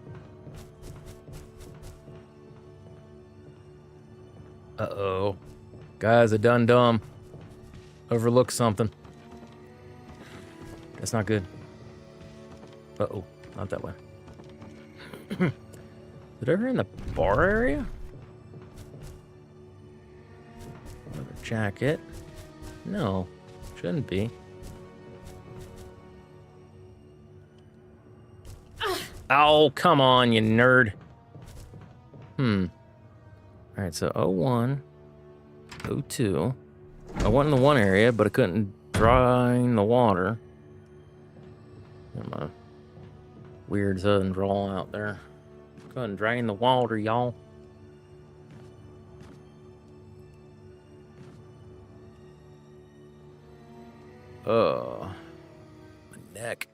Uh-oh. Guys, I done dumb. Overlooked something. That's not good. Uh-oh. Not that way. Is it over in the bar area? Another jacket. No. Shouldn't be. Oh, come on, you nerd. Alright, so 01, 02. I went in the one area, but I couldn't drain the water. My weird southern drawl out there. Couldn't drain the water, y'all. My neck.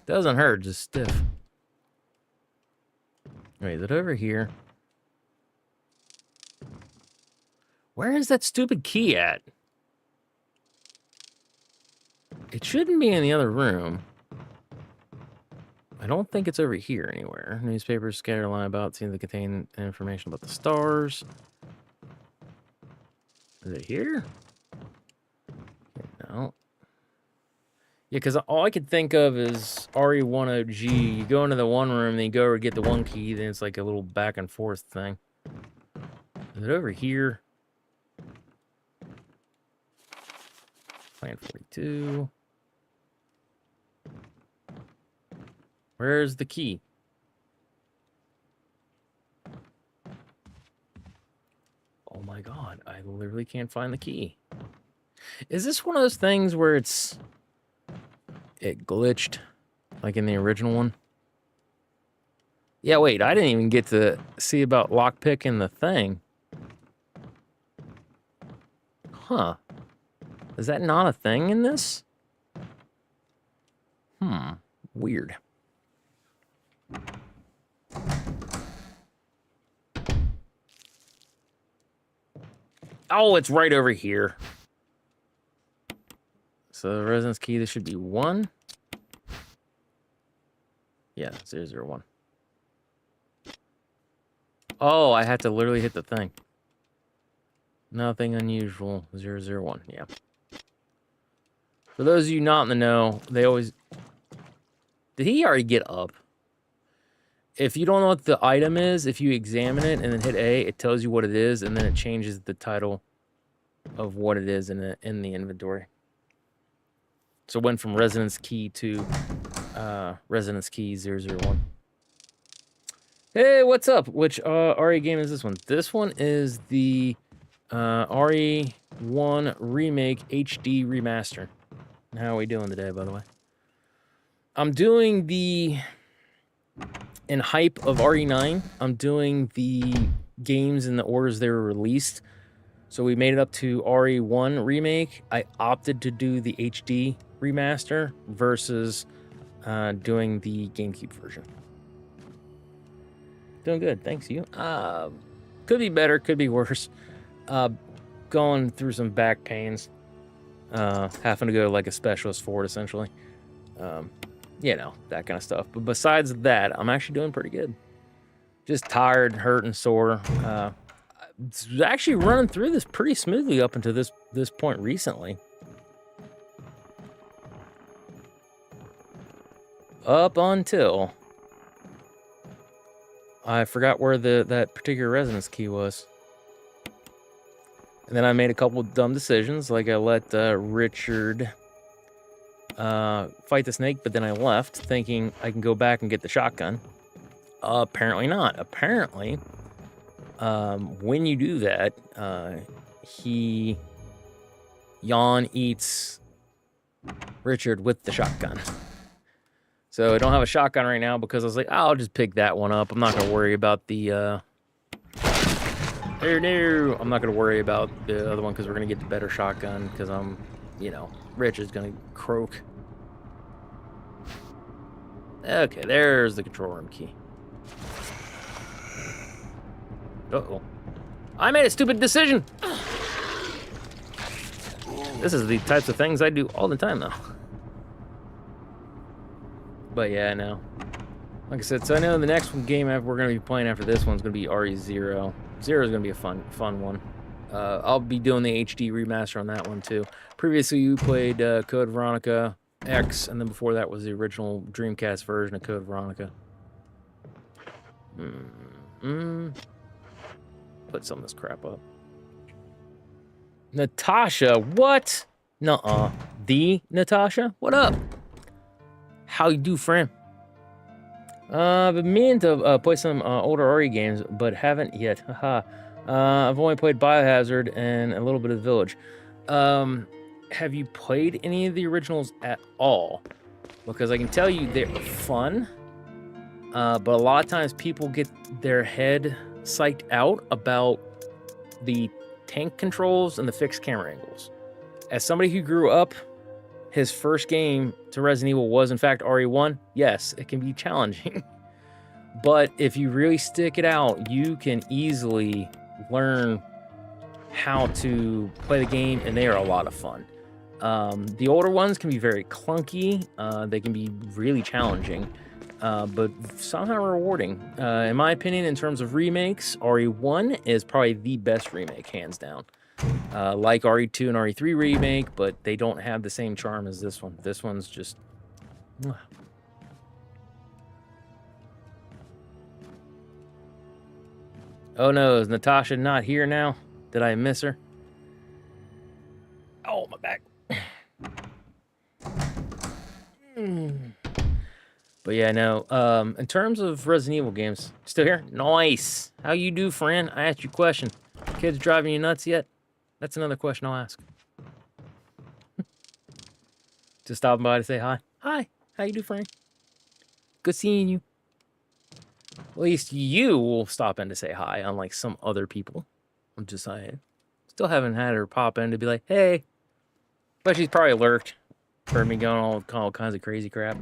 Doesn't hurt, just stiff. Wait, is it over here? Where is that stupid key at? It shouldn't be in the other room. I don't think it's over here anywhere. Newspapers scattered line about seem to contain information about the stars. Is it here? No. Yeah, because all I could think of is RE10G. You go into the one room, then you go over to get the one key, then it's like a little back and forth thing. Is it over here? Plan 42. Where's the key? Oh my god, I literally can't find the key. Is this one of those things where it glitched, like in the original one? Yeah, wait, I didn't even get to see about lockpicking the thing. Huh. Is that not a thing in this? Weird. Oh, it's right over here. So residence key, this should be 1. Yeah, 001. Oh, I had to literally hit the thing. Nothing unusual. 001, yeah. For those of you not in the know, they always... Did he already get up? if you don't know what the item is, if you examine it and then hit A, it tells you what it is, and then it changes the title of what it is in the inventory. So it went from Residence Key to Residence Key 001. Hey, what's up? Which RE game is this one? This one is the RE1 Remake HD Remaster. How are we doing today, by the way? I'm doing the... In hype of RE9, I'm doing the games in the orders they were released. So we made it up to RE1 Remake. I opted to do the HD Remaster versus doing the Gamecube version. Doing good, thanks you. Could be better, could be worse. Going through some back pains. Having to go to like a specialist for it, essentially. You know, that kind of stuff. But besides that, I'm actually doing pretty good. Just tired, hurt, and sore. Actually running through this pretty smoothly up until this point recently. Up until I forgot where that particular residence key was. And then I made a couple of dumb decisions, like I let Richard fight the snake, but then I left thinking I can go back and get the shotgun. Apparently not. Apparently, when you do that, Jan eats Richard with the shotgun. So I don't have a shotgun right now because I was like, oh, I'll just pick that one up. I'm not gonna worry about the I'm not gonna worry about the other one because we're gonna get the better shotgun because I'm, you know, Richard's gonna croak. Okay, there's the control room key. Uh-oh. I made a stupid decision! This is the types of things I do all the time, though. But yeah, no. Like I said, so I know the next game we're going to be playing after this one's going to be RE0. Zero is going to be a fun one. I'll be doing the HD remaster on that one, too. Previously, you played Code Veronica X, and then before that was the original Dreamcast version of Code Veronica. Put some of this crap up. Natasha, what? Nuh-uh. The Natasha? What up? How you do, friend? I've been meaning to play some older RE games, but haven't yet. Haha. I've only played Biohazard and a little bit of Village. Have you played any of the originals at all? Because I can tell you they're fun, but a lot of times people get their head psyched out about the tank controls and the fixed camera angles. As somebody who grew up, his first game to Resident Evil was in fact RE1. Yes, it can be challenging. But if you really stick it out, you can easily learn how to play the game, and they are a lot of fun. The older ones can be very clunky. They can be really challenging, but somehow rewarding. In my opinion, in terms of remakes, RE1 is probably the best remake, hands down. Like RE2 and RE3 remake, but they don't have the same charm as this one. This one's just... Oh no, is Natasha not here now? Did I miss her? Oh, my back. But yeah, no. In terms of Resident Evil games, still here? Nice. How you do, friend? I asked you a question. Kids driving you nuts yet? That's another question I'll ask. Just stopping by to say hi. Hi. How you do, friend? Good seeing you. At least you will stop in to say hi, unlike some other people. I'm just saying. Still haven't had her pop in to be like, hey. But she's probably lurked. Heard me going all kinds of crazy crap.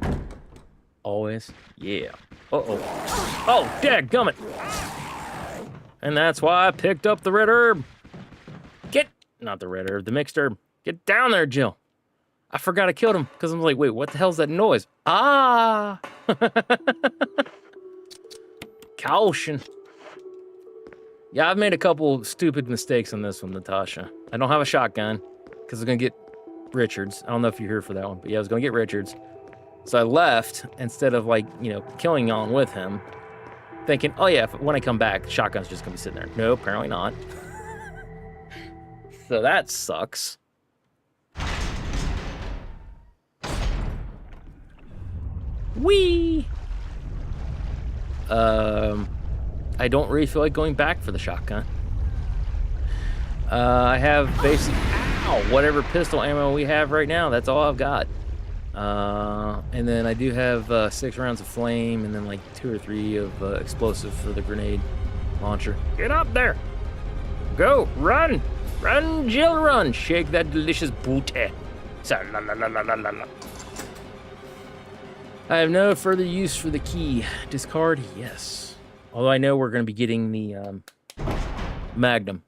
Always. Yeah. Uh-oh. Oh, dadgummit. And that's why I picked up the red herb. Not the red herb, the mixed herb. Get down there, Jill. I forgot I killed him because I'm like, wait, what the hell's that noise? Ah! Caution. Yeah, I've made a couple stupid mistakes on this one, Natasha. I don't have a shotgun because I was going to get Richards. I don't know if you're here for that one, but yeah, I was going to get Richards. So I left instead of, like, you know, killing on with him. thinking, oh yeah, when I come back, the shotgun's just gonna be sitting there. No, apparently not. So that sucks. Whee! I don't really feel like going back for the shotgun. I have basically, whatever pistol ammo we have right now, that's all I've got. And then I do have 6 rounds of flame and then like 2 or 3 of explosive for the grenade launcher. Get up there! Go! Run! Run, Jill, run! Shake that delicious booty. I have no further use for the key. Discard? Yes. Although I know we're going to be getting the Magnum.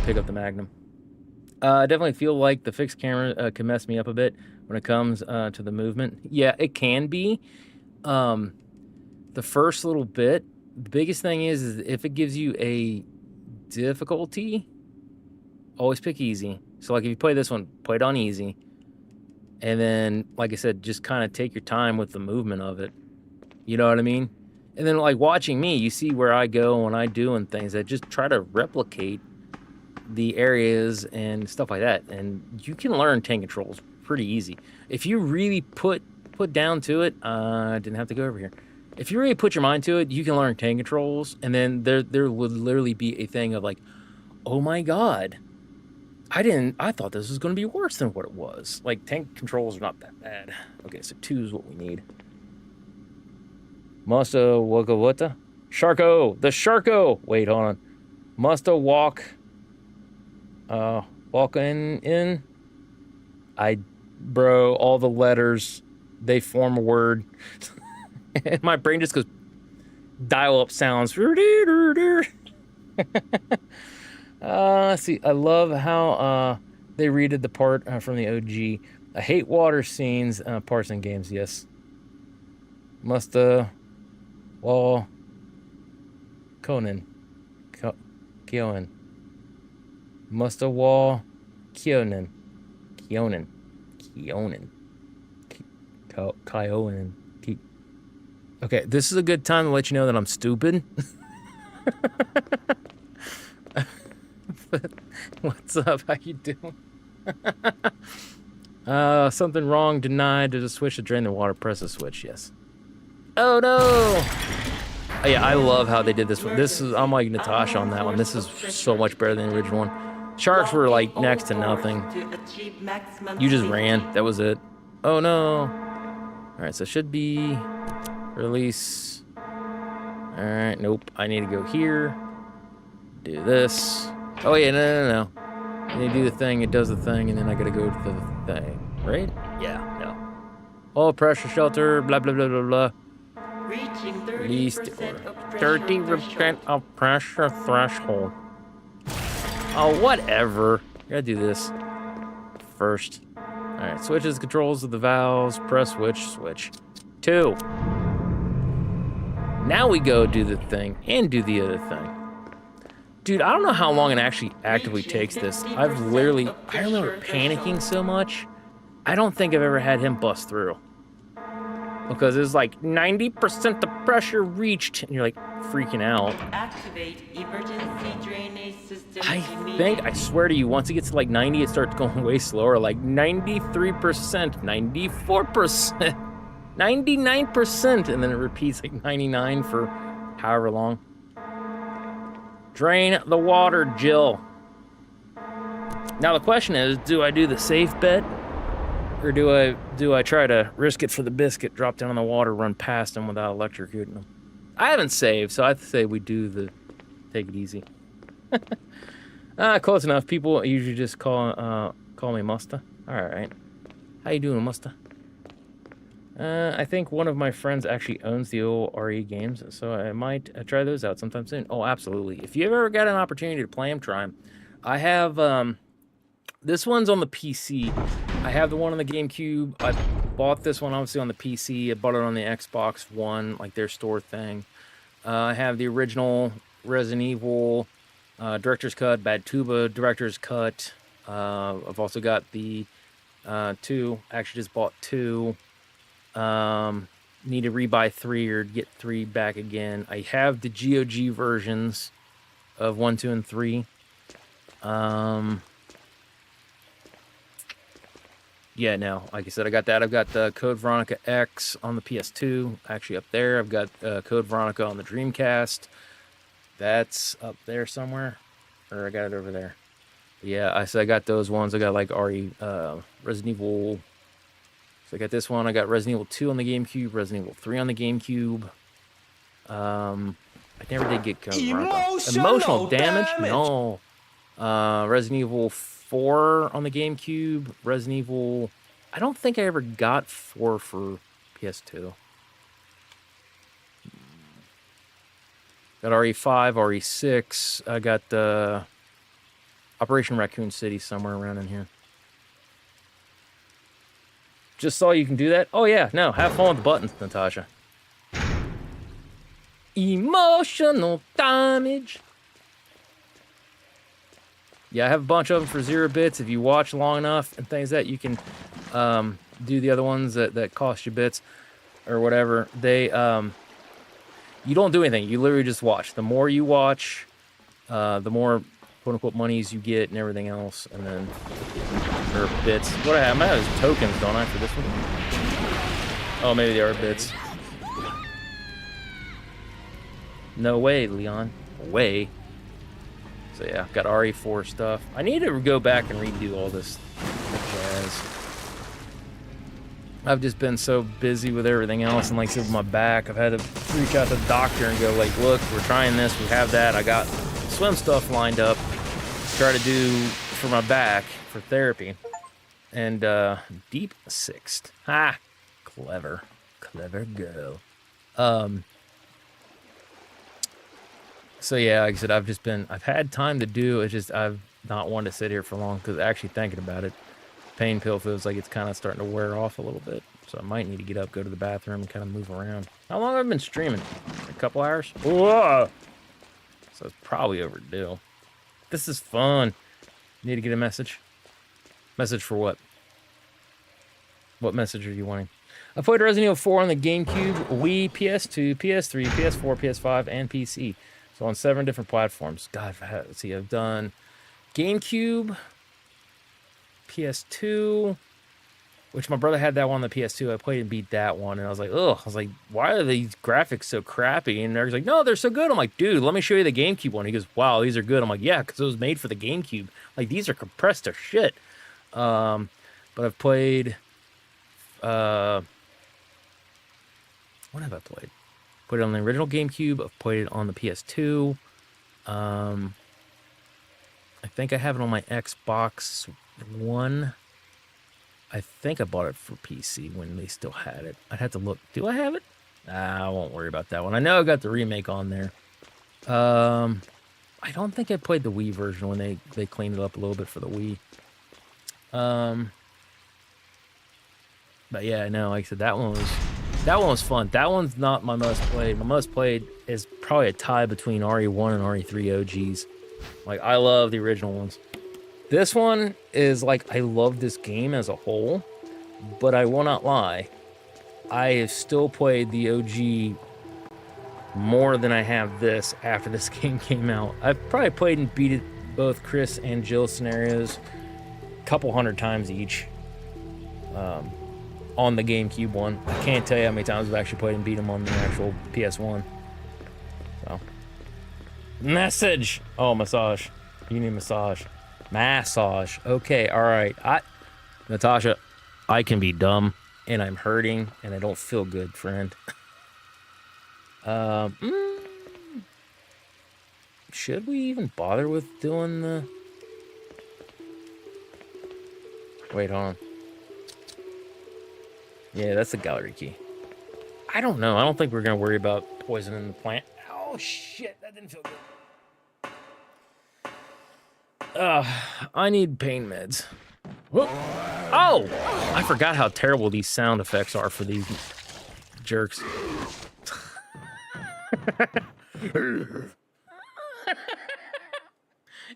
Pick up the Magnum. I definitely feel like the fixed camera can mess me up a bit when it comes to the movement. Yeah, it can be. The first little bit. The biggest thing is if it gives you a difficulty, always pick easy. So like if you play this one, play it on easy. And then, like I said, just kind of take your time with the movement of it. You know what I mean? And then, like, watching me, you see where I go when I doing things. I just try to replicate the areas and stuff like that. And you can learn tank controls pretty easy. If you really put down to it, I didn't have to go over here. If you really put your mind to it, you can learn tank controls. And then there would literally be a thing of like, oh my God. I thought this was going to be worse than what it was. Like, tank controls are not that bad. Okay, so 2 is what we need. Musta Wagawata? Sharko! The Sharko! Wait, hold on. Musta walk... walk in? Bro, all the letters, they form a word. And my brain just goes... Dial-up sounds. Let's see. I love how they redid the part from the OG. I hate water scenes, parts in games. Yes. Musta wall Conan Kionan. Musta wall Kionan. Okay, this is a good time to let you know that I'm stupid. What's up? How you doing? Something wrong. Denied. There's a switch to drain the water. Press the switch. Yes. Oh no! Oh, yeah, I love how they did this one. I'm like Natasha on that one. This is so much better than the original one. Sharks were like next to nothing. You just ran. That was it. Oh no! All right, so it should be release. All right, nope. I need to go here. Do this. Oh yeah, no. And you do the thing, it does the thing, and then I gotta go to the thing, right? Yeah, no. All pressure shelter, blah, blah, blah, blah, blah. Reaching 30% of pressure threshold. Oh, whatever. Gotta do this first. Alright, switches, controls of the valves, press switch. 2. Now we go do the thing, and do the other thing. Dude, I don't know how long it actually actively takes this. I remember panicking so much. I don't think I've ever had him bust through. Because it's like 90% the pressure reached, and you're like freaking out. Activate emergency drainage system. I swear to you, once it gets to like 90, it starts going way slower. Like 93%, 94%, 99%, and then it repeats like 99 for however long. Drain the water, Jill. Now the question is, do I do the safe bet? Or do I try to risk it for the biscuit, drop down in the water, run past them without electrocuting them? I haven't saved, so I have to say we do the take it easy. Close enough. People usually just call me Musta. Alright. How you doing, Musta? I think one of my friends actually owns the old RE games, so I might try those out sometime soon. Oh, absolutely. If you've ever got an opportunity to play them, try them. I have, this one's on the PC. I have the one on the Gamecube. I bought this one, obviously, on the PC. I bought it on the Xbox One, like their store thing. I have the original Resident Evil Director's Cut, Bad Tuba Director's Cut. I've also got the 2. Actually, just bought 2. need to rebuy 3 or get 3 back again. I have the GOG versions of 1, 2, and 3. Yeah, no, like I said, I got that. I've got the Code Veronica X on the PS2, actually up there. I've got Code Veronica on the Dreamcast. That's up there somewhere, or I got it over there. Yeah, I got those ones. I got like Resident Evil. So I got this one. I got Resident Evil 2 on the GameCube, Resident Evil 3 on the GameCube. I never did get Code Veronica. Emotional damage? No. Resident Evil 4 on the GameCube, Resident Evil. I don't think I ever got 4 for PS2. Got RE5, RE6. I got Operation Raccoon City somewhere around in here. Just saw you can do that. Oh yeah, no, have fun with the buttons, Natasha. Emotional damage. Yeah, I have a bunch of them for 0 bits. If you watch long enough and things that you can do the other ones that cost you bits or whatever. They you don't do anything. You literally just watch. The more you watch, the more quote unquote monies you get and everything else, and then or bits. What I have is tokens, don't I, for this one? Oh, maybe they are bits. No way, Leon. No way. So yeah, got RE4 stuff. I need to go back and redo all this jazz. I've just been so busy with everything else, and like I said, with my back, I've had to reach out to the doctor and go like, look, we're trying this, we have that. I got swim stuff lined up, try to do for my back for therapy. And deep sixth. Ha! Clever. Clever girl. So yeah, like I said, I've had time to do, it's just I've not wanted to sit here for long, because actually thinking about it, pain pill feels like it's kind of starting to wear off a little bit. So I might need to get up, go to the bathroom, and kind of move around. How long have I been streaming? A couple hours? Whoa! So it's probably overdue. This is fun. Need to get a message? Message for what? What message are you wanting? I played Resident Evil 4 on the GameCube, Wii, PS2, PS3, PS4, PS5, and PC. So on 7 different platforms. God, let's see, I've done GameCube, PS2, which my brother had that one on the PS2. I played and beat that one, and I was like, ugh. I was like, why are these graphics so crappy? And they're like, no, they're so good. I'm like, dude, let me show you the GameCube one. He goes, wow, these are good. I'm like, yeah, because it was made for the GameCube. Like, these are compressed to shit. But I've played, what have I played? Put it on the original GameCube. I've played it on the PS2. I think I have it on my Xbox One. I think I bought it for PC when they still had it. I'd have to look. Do I have it? I won't worry about that one. I know I got the remake on there. I don't think I played the Wii version when they cleaned it up a little bit for the Wii. But yeah, no, like I said, that one was fun. That one's not my most played. My most played is probably a tie between RE1 and RE3 OGs. Like, I love the original ones. This one is like, I love this game as a whole, but I will not lie. I have still played the OG more than I have this after this game came out. I've probably played and beat it both Chris and Jill scenarios a couple hundred times each. On the GameCube one. I can't tell you how many times I've actually played and beat them on the actual PS1. So. Message! Oh, massage. You need massage. Massage. Okay, alright. Natasha, I can be dumb, and I'm hurting, and I don't feel good, friend. Should we even bother with doing the... Wait, hold on. Yeah, that's the gallery key. I don't know. I don't think we're going to worry about poisoning the plant. Oh, shit. That didn't feel good. I need pain meds. Whoop. Oh! I forgot how terrible these sound effects are for these jerks.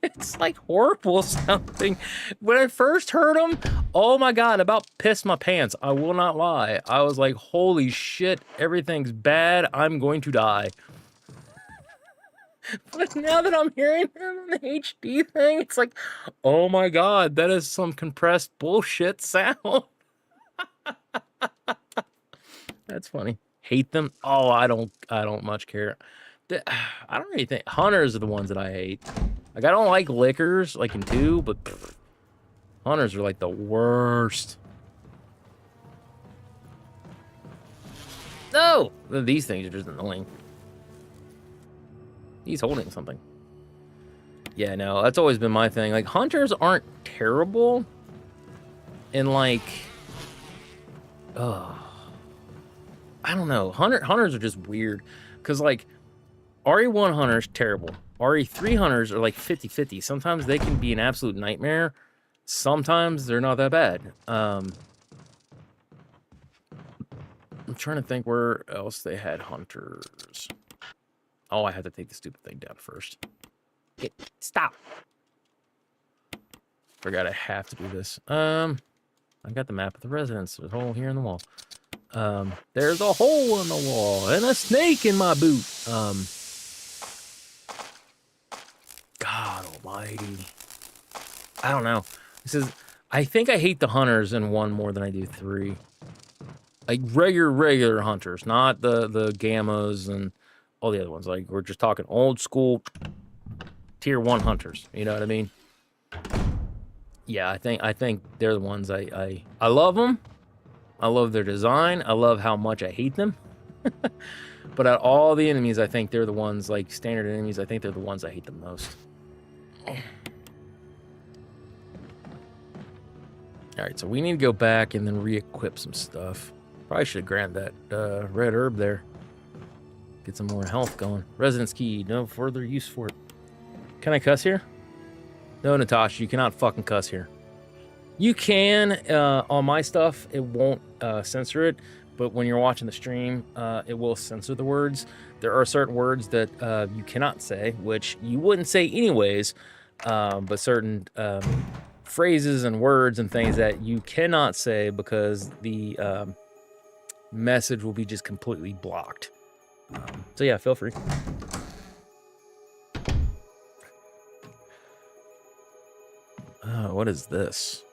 It's like horrible sounding. When I first heard them, Oh my god, about pissed my pants. I will not lie. I was like, holy shit, everything's bad. I'm going to die. But now that I'm hearing him on the HD thing, it's like, oh my god, that is some compressed bullshit sound. That's funny. Hate them? Oh, I don't much care. I don't really think hunters are the ones that I hate. Like, I don't like lickers, like in 2, but hunters are like the worst. No! These things are just annoying. He's holding something. Yeah, no, that's always been my thing. Like, hunters aren't terrible. And like, I don't know. Hunters are just weird. Because like, RE1 hunters, terrible. RE3 hunters are like 50-50. Sometimes they can be an absolute nightmare. Sometimes they're not that bad. I'm trying to think where else they had hunters. Oh, I had to take the stupid thing down first. Stop. Forgot I have to do this. I got the map of the residence. There's a hole here in the wall. There's a hole in the wall and a snake in my boot. God almighty. I don't know. This is, I think I hate the hunters in 1 more than I do 3. Like regular hunters, not the gammas and all the other ones. Like, we're just talking old school tier 1 hunters. You know what I mean? Yeah, I think they're the ones I love them. I love their design. I love how much I hate them. But out of all the enemies, I think they're the ones, like standard enemies, I think they're the ones I hate the most. Alright, so we need to go back and then re-equip some stuff. Probably should have grabbed that red herb there. Get some more health going. Residence key, no further use for it. Can I cuss here? No, Natasha, you cannot fucking cuss here. You can, on my stuff, it won't censor it, but when you're watching the stream, it will censor the words. There are certain words that you cannot say, which you wouldn't say anyways, but certain phrases and words and things that you cannot say because the message will be just completely blocked. So yeah, feel free. What is this?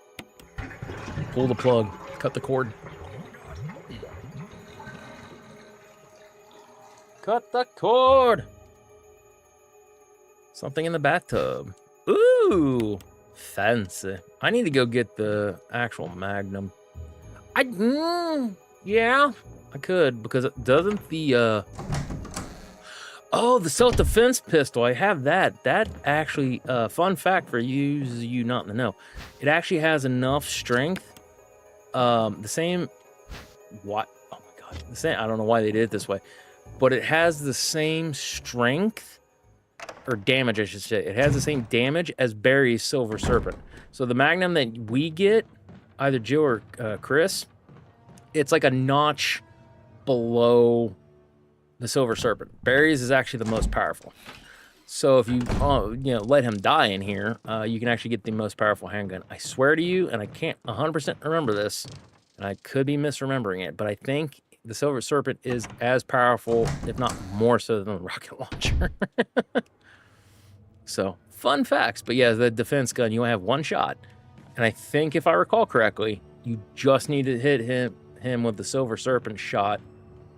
Pull the plug. Cut the cord. Cut the cord! Something in the bathtub. Ooh! Fancy. I need to go get the actual Magnum. Yeah, I could, because it doesn't the, oh, the self-defense pistol, I have that. That actually, fun fact for you not in the know, it actually has enough strength, the same, what, oh my god, the same, I don't know why they did it this way, but it has the same strength, or damage, I should say. It has the same damage as Barry's Silver Serpent. So the Magnum that we get, either Jill or Chris, it's like a notch below the Silver Serpent. Barry's is actually the most powerful. So if you, let him die in here, you can actually get the most powerful handgun. I swear to you, and I can't 100% remember this, and I could be misremembering it, but I think the Silver Serpent is as powerful, if not more so than the rocket launcher. So, fun facts. But yeah, the defense gun, you only have 1 shot. And I think, if I recall correctly, you just need to hit him with the Silver Serpent shot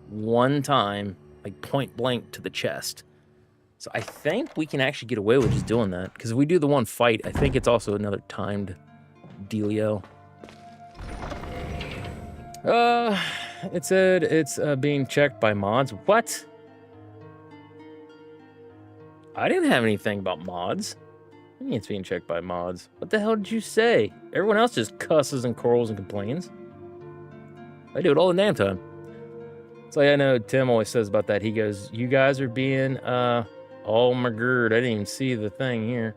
1 time, like point blank to the chest. So I think we can actually get away with just doing that. Because if we do the 1 fight, I think it's also another timed dealio. It said it's being checked by mods. What? I didn't have anything about mods. I mean, it's being checked by mods. What the hell did you say? Everyone else just cusses and quarrels and complains. I do it all the damn time. So I know Tim always says about that. He goes, you guys are being, oh my god, I didn't even see the thing here.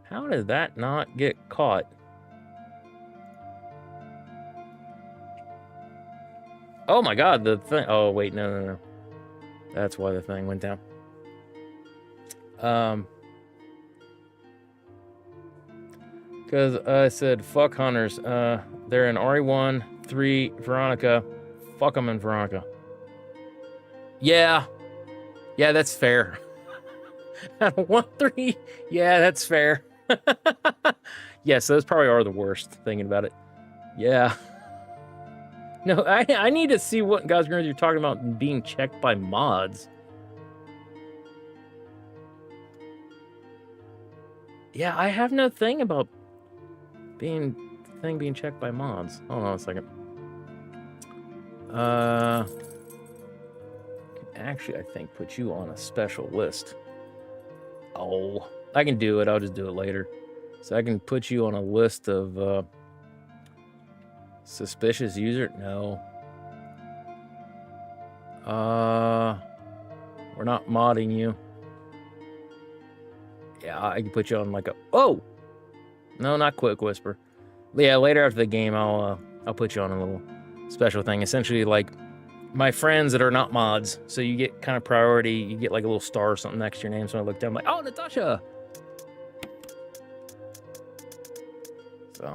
How did that not get caught? Oh my god, the thing, oh wait, no. That's why the thing went down. Because I said, fuck hunters. They're in RE1, 3, Veronica. Fuck them in Veronica. Yeah. Yeah, that's fair. 1, 3. Yeah, that's fair. Yes, those probably are the worst, thinking about it. Yeah. No, I need to see what God's Grins you're talking about being checked by mods. Yeah, I have no thing about being checked by mods. Hold on a second. Actually, I think put you on a special list. Oh, I can do it. I'll just do it later. So I can put you on a list of suspicious user. No. We're not modding you. Yeah, I can put you on like a. Oh, no, not Quick Whisper. Yeah, later after the game, I'll put you on a little special thing. Essentially, like my friends that are not mods, so you get kind of priority. You get like a little star or something next to your name. So I look down, I'm like, oh, Natasha. So,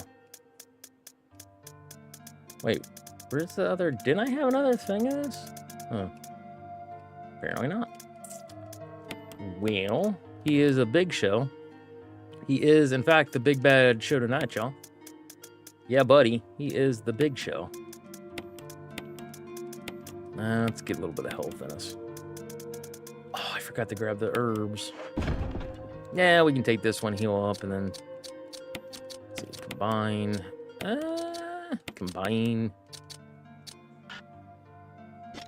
wait, where's the other? Didn't I have another thing of this? Oh, apparently not. Well, he is a big show. He is, in fact, the big bad show tonight, y'all. Yeah, buddy, he is the big show. Let's get a little bit of health in us. Oh, I forgot to grab the herbs. Yeah, we can take this one, heal up, and then let's see, combine. Combine.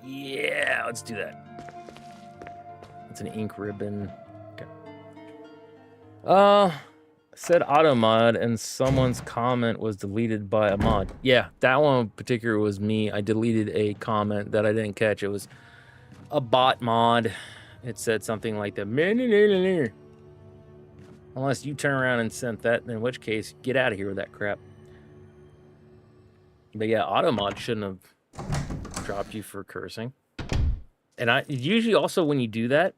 Yeah, let's do that. It's an ink ribbon. Okay. Said auto mod, and someone's comment was deleted by a mod. Yeah, that one in particular was me. I deleted a comment that I didn't catch. It was a bot mod. It said something like that. Unless you turn around and sent that, in which case, get out of here with that crap. But yeah, auto mod shouldn't have dropped you for cursing. And I usually also when you do that,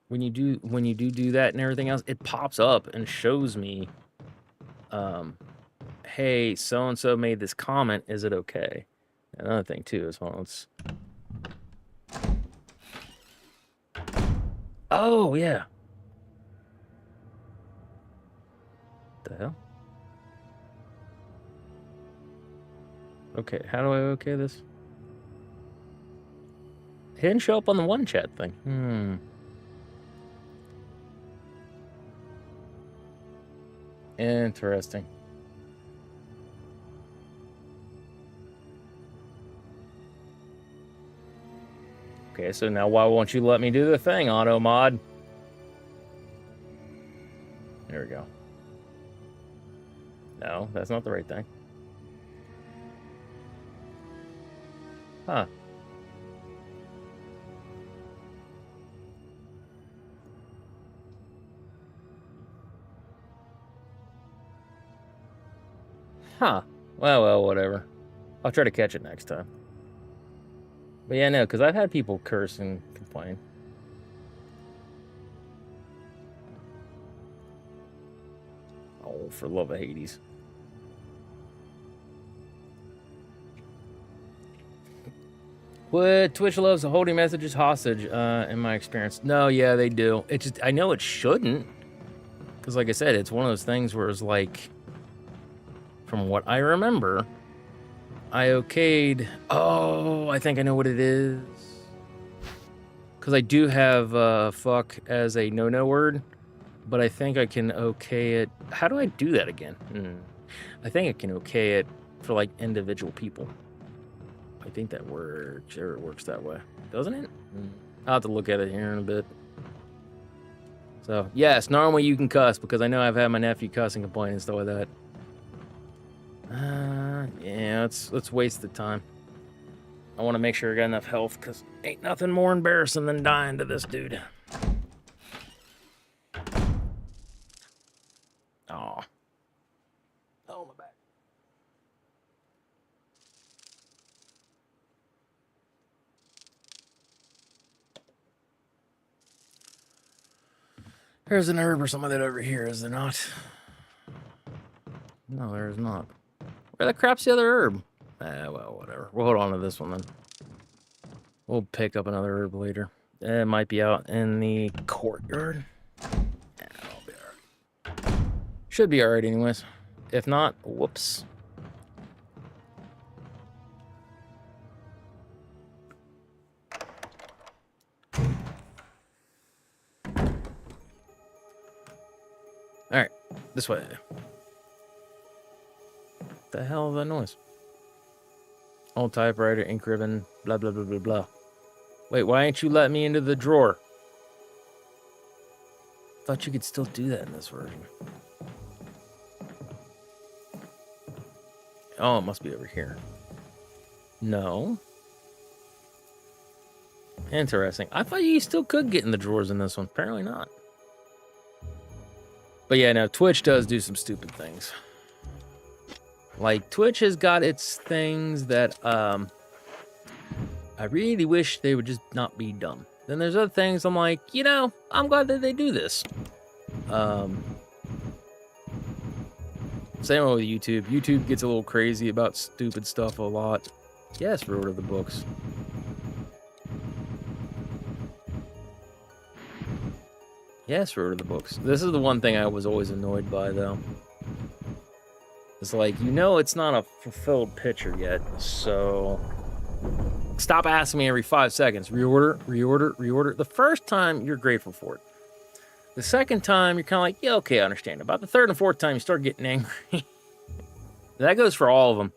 when you do that and everything else, it pops up and shows me, hey, so and so made this comment. Is it okay? Another thing too is, well, let's. Oh yeah. What the hell? Okay, how do I okay this? It didn't show up on the one chat thing. Interesting. Okay, so now why won't you let me do the thing, auto mod? There we go. No, that's not the right thing. Huh. Huh. Well, whatever. I'll try to catch it next time. But yeah, no, because I've had people curse and complain. Oh, for love of Hades. What Twitch loves holding messages hostage, in my experience. No, yeah, they do. It's just, I know it shouldn't. Because like I said, it's one of those things where it's like, from what I remember, I okayed. Oh, I think I know what it is. Because I do have fuck as a no-no word, but I think I can okay it. How do I do that again? I think I can okay it for like individual people. I think that works, or it works that way, doesn't it? I'll have to look at it here in a bit. So yes, normally you can cuss because I know I've had my nephew cuss and complain and stuff like that. Yeah, let's waste the time. I want to make sure I got enough health because ain't nothing more embarrassing than dying to this dude. Aw. Oh, my back. There's an herb or something that over here, is there not? No, there is not. Where the crap's the other herb? Well, whatever. We'll hold on to this one then. We'll pick up another herb later. It might be out in the courtyard. Yeah, I'll be alright. Should be alright anyways. If not, whoops. Alright, this way. What the hell is that noise? Old typewriter, ink ribbon, blah blah blah blah blah. Wait, why ain't you let me into the drawer? Thought you could still do that in this version. Oh, it must be over here. No. Interesting. I thought you still could get in the drawers in this one. Apparently not. But yeah, no, Twitch does do some stupid things. Like, Twitch has got its things that, I really wish they would just not be dumb. Then there's other things I'm like, you know, I'm glad that they do this. Same with YouTube. YouTube gets a little crazy about stupid stuff a lot. Yes, reorder the books. Yes, reorder the books. This is the one thing I was always annoyed by, though. It's like, you know it's not a fulfilled picture yet, so... Stop asking me every 5 seconds. Reorder, reorder, reorder. The first time, you're grateful for it. The second time, you're kind of like, yeah, okay, I understand. About the third and fourth time, you start getting angry. That goes for all of them.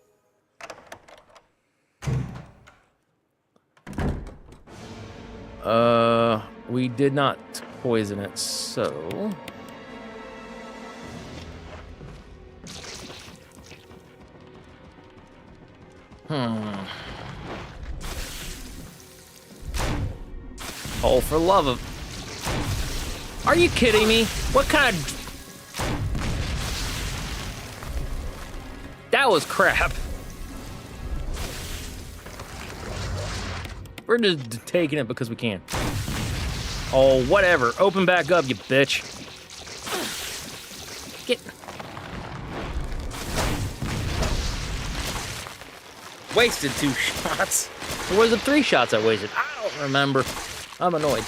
We did not poison it, so... Oh, for love of... Are you kidding me? What kind of... That was crap. We're just taking it because we can. Oh, whatever. Open back up, you bitch. Get... Wasted 2 shots. Or was it 3 shots I wasted? I don't remember. I'm annoyed.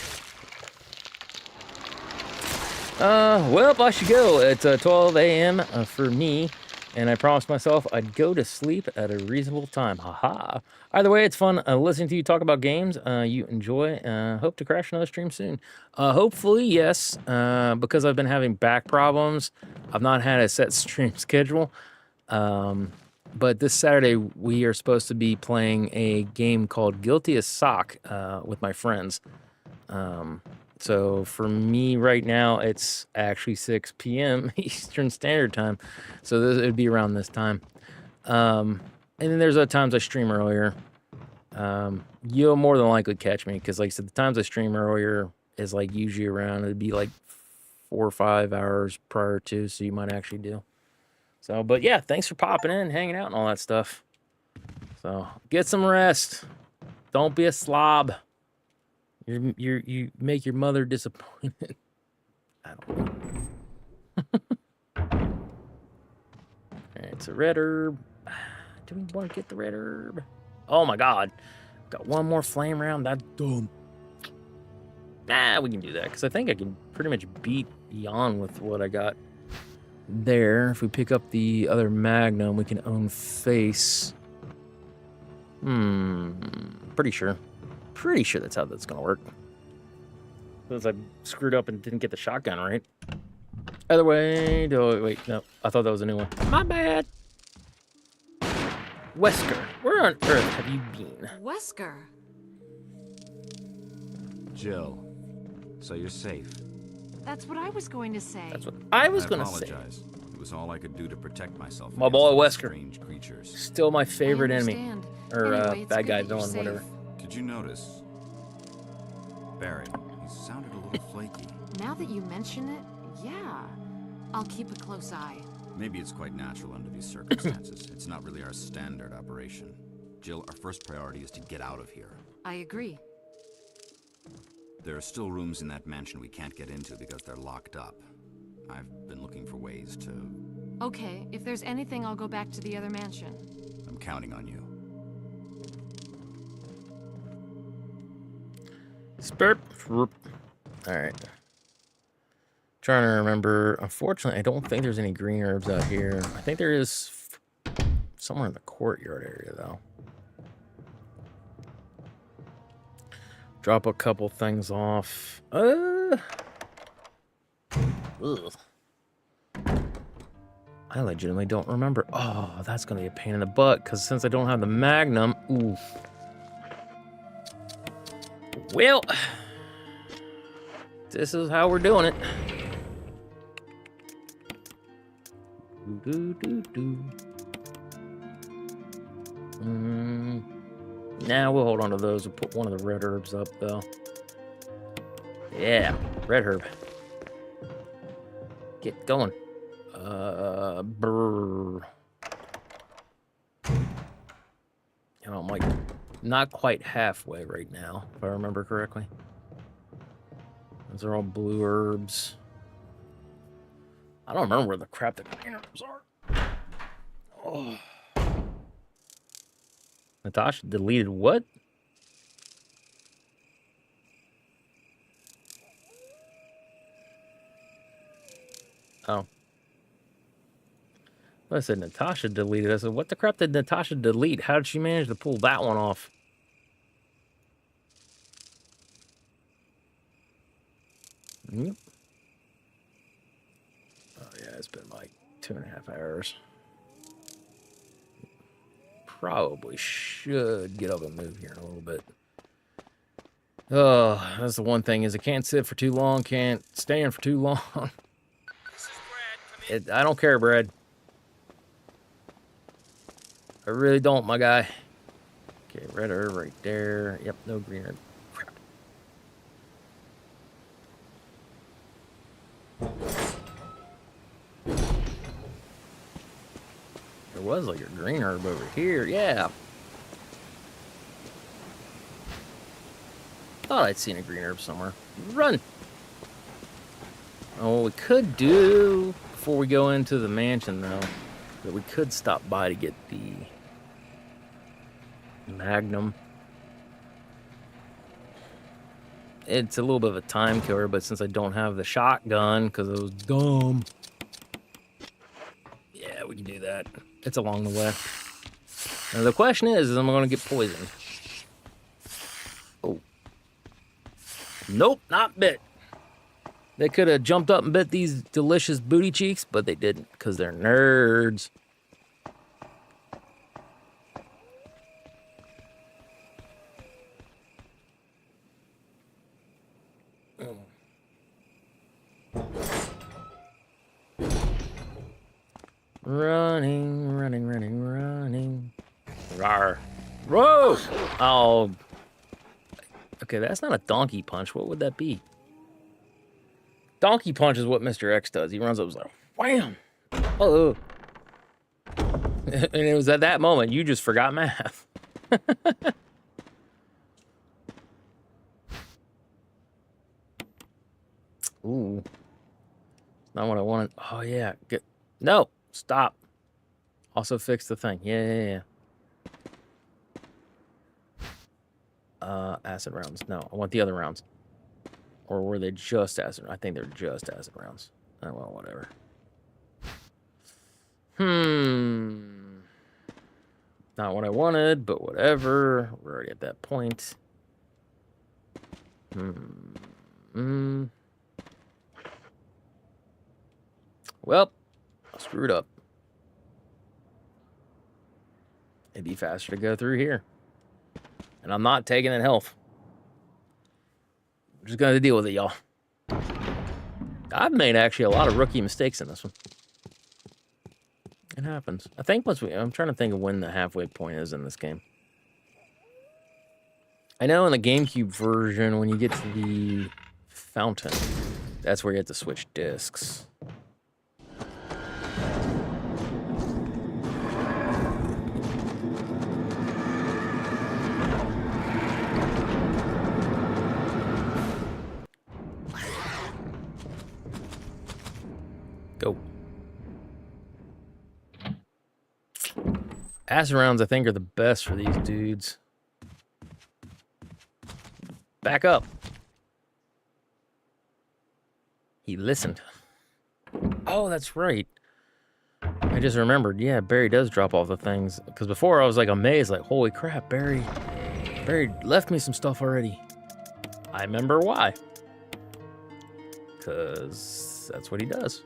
Well, I should go. It's 12 a.m. For me, and I promised myself I'd go to sleep at a reasonable time. Haha. Either way, it's fun listening to you talk about games you enjoy. Hope to crash another stream soon. Hopefully, yes, because I've been having back problems. I've not had a set stream schedule. But this Saturday, we are supposed to be playing a game called Guilty as Sock with my friends. So for me right now, it's actually 6 p.m. Eastern Standard Time. So it would be around this time. And then there's other times I stream earlier. You'll more than likely catch me because, like I said, the times I stream earlier is like usually around, it'd be like 4 or 5 hours prior to, so you might actually do. So, but yeah, thanks for popping in, hanging out, and all that stuff. So, get some rest. Don't be a slob. You make your mother disappointed. I don't know. Alright, so red herb. Do we want to get the red herb? Oh my god. Got one more flame round. That's dumb. Nah, we can do that, because I think I can pretty much beat beyond with what I got there. If we pick up the other Magnum, we can own face. Pretty sure that's how that's gonna work. Because I screwed up and didn't get the shotgun right. Either way, wait, no, I thought that was a new one. My bad. Wesker, where on earth have you been? Wesker. Jill, so you're safe. That's what I was going to say. That's what I was gonna say. Apologize. It was all I could do to protect myself. My boy against Wesker. Strange creatures. Still my favorite I enemy. understand. Or Anyway, it's bad good guy, that you're villain, whatever. safe. Did you notice? Barry, he sounded a little flaky. Now that you mention it, yeah. I'll keep a close eye. Maybe it's quite natural under these circumstances. It's not really our standard operation. Jill, our first priority is to get out of here. I agree. There are still rooms in that mansion we can't get into because they're locked up. I've been looking for ways to... Okay, if there's anything, I'll go back to the other mansion. I'm counting on you. Spurp. Alright. Trying to remember. Unfortunately, I don't think there's any green herbs out here. I think there is somewhere in the courtyard area, though. Drop a couple things off. Ugh. I legitimately don't remember. Oh, that's going to be a pain in the butt, because since I don't have the Magnum... Oof. Well, this is how we're doing it. Now we'll hold on to those. We'll put one of the red herbs up, though. Yeah, red herb. Get going. Brr. You know, I'm like not quite halfway right now, if I remember correctly. Those are all blue herbs. I don't remember where the crap the green herbs are. Oh. Natasha deleted what? Oh. I said Natasha deleted. I said, what the crap did Natasha delete? How did she manage to pull that one off? Yep. Oh, yeah, it's been like 2.5 hours. Probably should get up and move here in a little bit. Oh, that's the one thing is I can't sit for too long, can't stand for too long. This is Brad. I don't care, Brad. I really don't, my guy. Okay, red herb right there. Yep, no green herb. Crap. There was like a green herb over here. Yeah. Thought I'd seen a green herb somewhere. Run! Oh, what we could do before we go into the mansion, though, that we could stop by to get the Magnum. It's a little bit of a time killer, but since I don't have the shotgun because I was dumb, yeah, we can do that. It's along the way. Now the question is am I going to get poisoned? Oh. Nope, not bit. They could have jumped up and bit these delicious booty cheeks, but they didn't because they're nerds. Running, running, running, running. Rawr. Whoa! Oh. Okay, that's not a donkey punch. What would that be? Donkey punch is what Mr. X does. He runs up and is like, wham! Oh. And it was at that moment you just forgot math. Ooh. Not what I wanted. Oh, yeah. Get... No! Stop. Also fix the thing. Yeah. Acid rounds. No, I want the other rounds. Or were they just acid? I think they're just acid rounds. Oh, well, whatever. Not what I wanted, but whatever. We're already at that point. Well, I screwed up. It'd be faster to go through here. And I'm not taking in health. I'm just going to deal with it, y'all. I've made actually a lot of rookie mistakes in this one. It happens. I think I'm trying to think of when the halfway point is in this game. I know in the Gamecube version, when you get to the fountain, that's where you have to switch discs. Go. Acid rounds, I think, are the best for these dudes. Back up. He listened. Oh, that's right. I just remembered. Yeah, Barry does drop off the things. Because before I was like amazed, like, holy crap, Barry left me some stuff already. I remember why. Because that's what he does.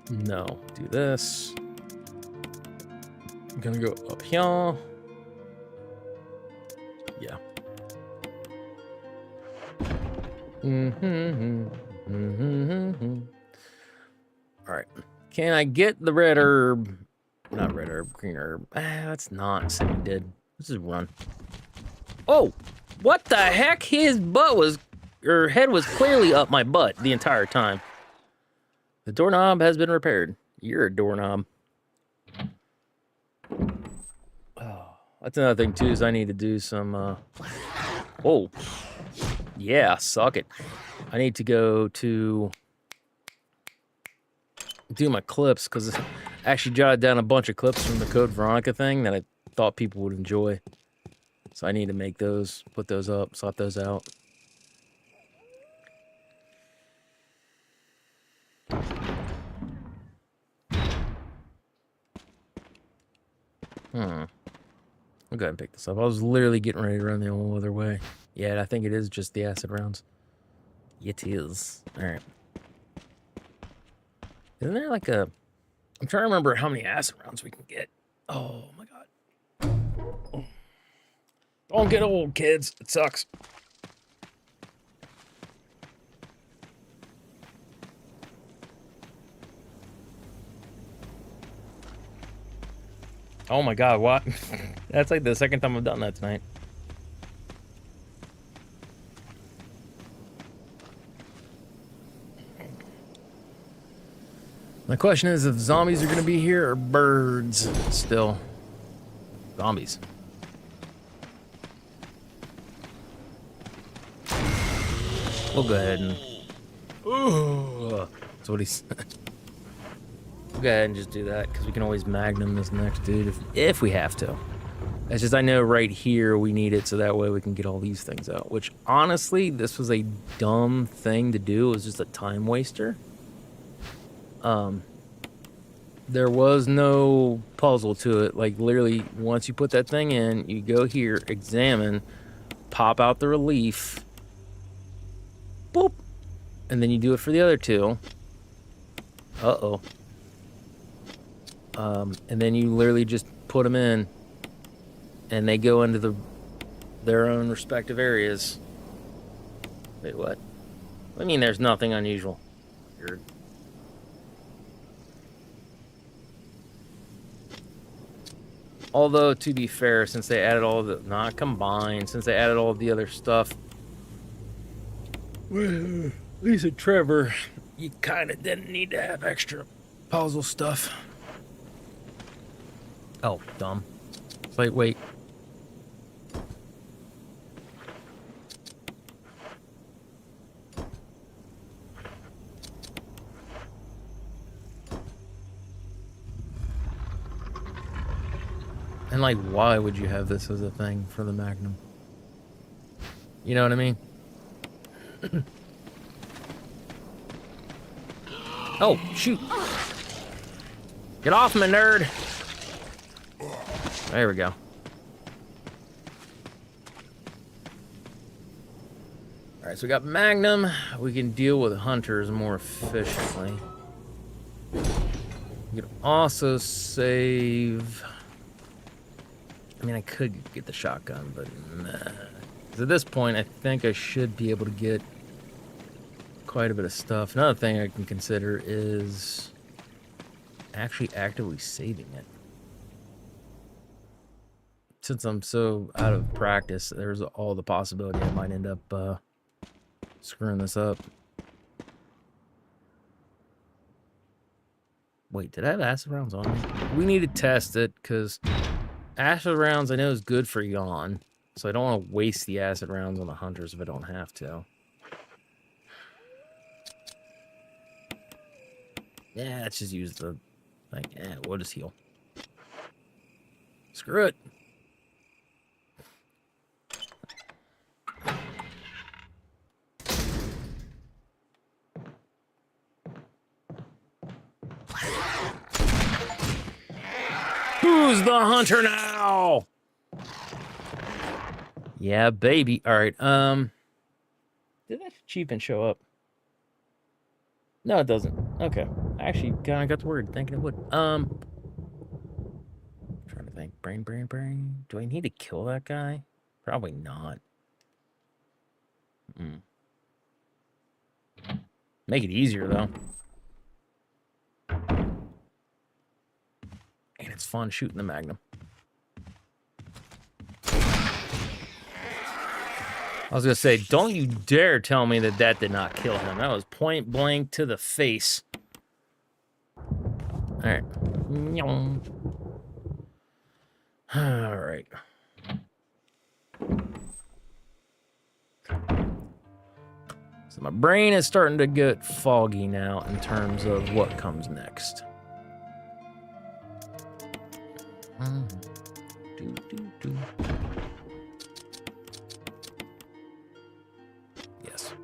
No, do this. I'm gonna go up here. Yeah. All right. Can I get the red herb? Not red herb, green herb. That's not semi-dead. Let's just run. Oh, what the heck? His butt was, or head was clearly up my butt the entire time. The doorknob has been repaired. You're a doorknob. Oh, that's another thing too, is I need to do some, oh. Yeah, suck it. I need to go to do my clips, because I actually jotted down a bunch of clips from the Code Veronica thing that I thought people would enjoy. So I need to make those, put those up, sort those out. I'll go ahead and pick this up. I was literally getting ready to run the whole other way. Yeah, I think it is just the acid rounds. It is. Alright. Isn't there like a... I'm trying to remember how many acid rounds we can get. Oh my god. Don't get old, kids. It sucks. Oh my god, what? That's like the second time I've done that tonight. My question is if zombies are gonna be here or birds still. Zombies. We'll go ahead and... Ooh, that's what he said. We'll go ahead and just do that, because we can always magnum this next dude if we have to. It's just I know right here we need it so that way we can get all these things out. Which, honestly, this was a dumb thing to do. It was just a time waster. There was no puzzle to it. Like, literally, once you put that thing in, you go here, examine, pop out the relief, boop, and then you do it for the other two. Uh-oh. And then you literally just put them in, and they go into their own respective areas. Wait, what? I mean, there's nothing unusual. You're... Although, to be fair, since they added all the... Not combined. Since they added all the other stuff... Well, Lisa Trevor, you kind of didn't need to have extra puzzle stuff. Oh, dumb. Wait. And, like, why would you have this as a thing for the Magnum? You know what I mean? Oh, shoot. Get off me, nerd. There we go. Alright, so we got Magnum. We can deal with hunters more efficiently. We can also save... I mean, I could get the shotgun, but nah. 'Cause at this point, I think I should be able to get quite a bit of stuff. Another thing I can consider is actually actively saving it. Since I'm so out of practice, there's all the possibility I might end up screwing this up. Wait, did I have acid rounds on me? We need to test it, because acid rounds I know is good for yawn, so I don't want to waste the acid rounds on the hunters if I don't have to. Yeah, let's just use the thing. Yeah, we'll just heal. Screw it. Who's the hunter now? Yeah, baby. All right. Did that achievement show up? No, it doesn't. Okay. Actually, kind of got the word thinking it would. Trying to think. Brain. Do I need to kill that guy? Probably not. Make it easier, though. And it's fun shooting the Magnum. I was going to say, don't you dare tell me that that did not kill him. That was point blank to the face. All right. All right. So my brain is starting to get foggy now in terms of what comes next. Yes.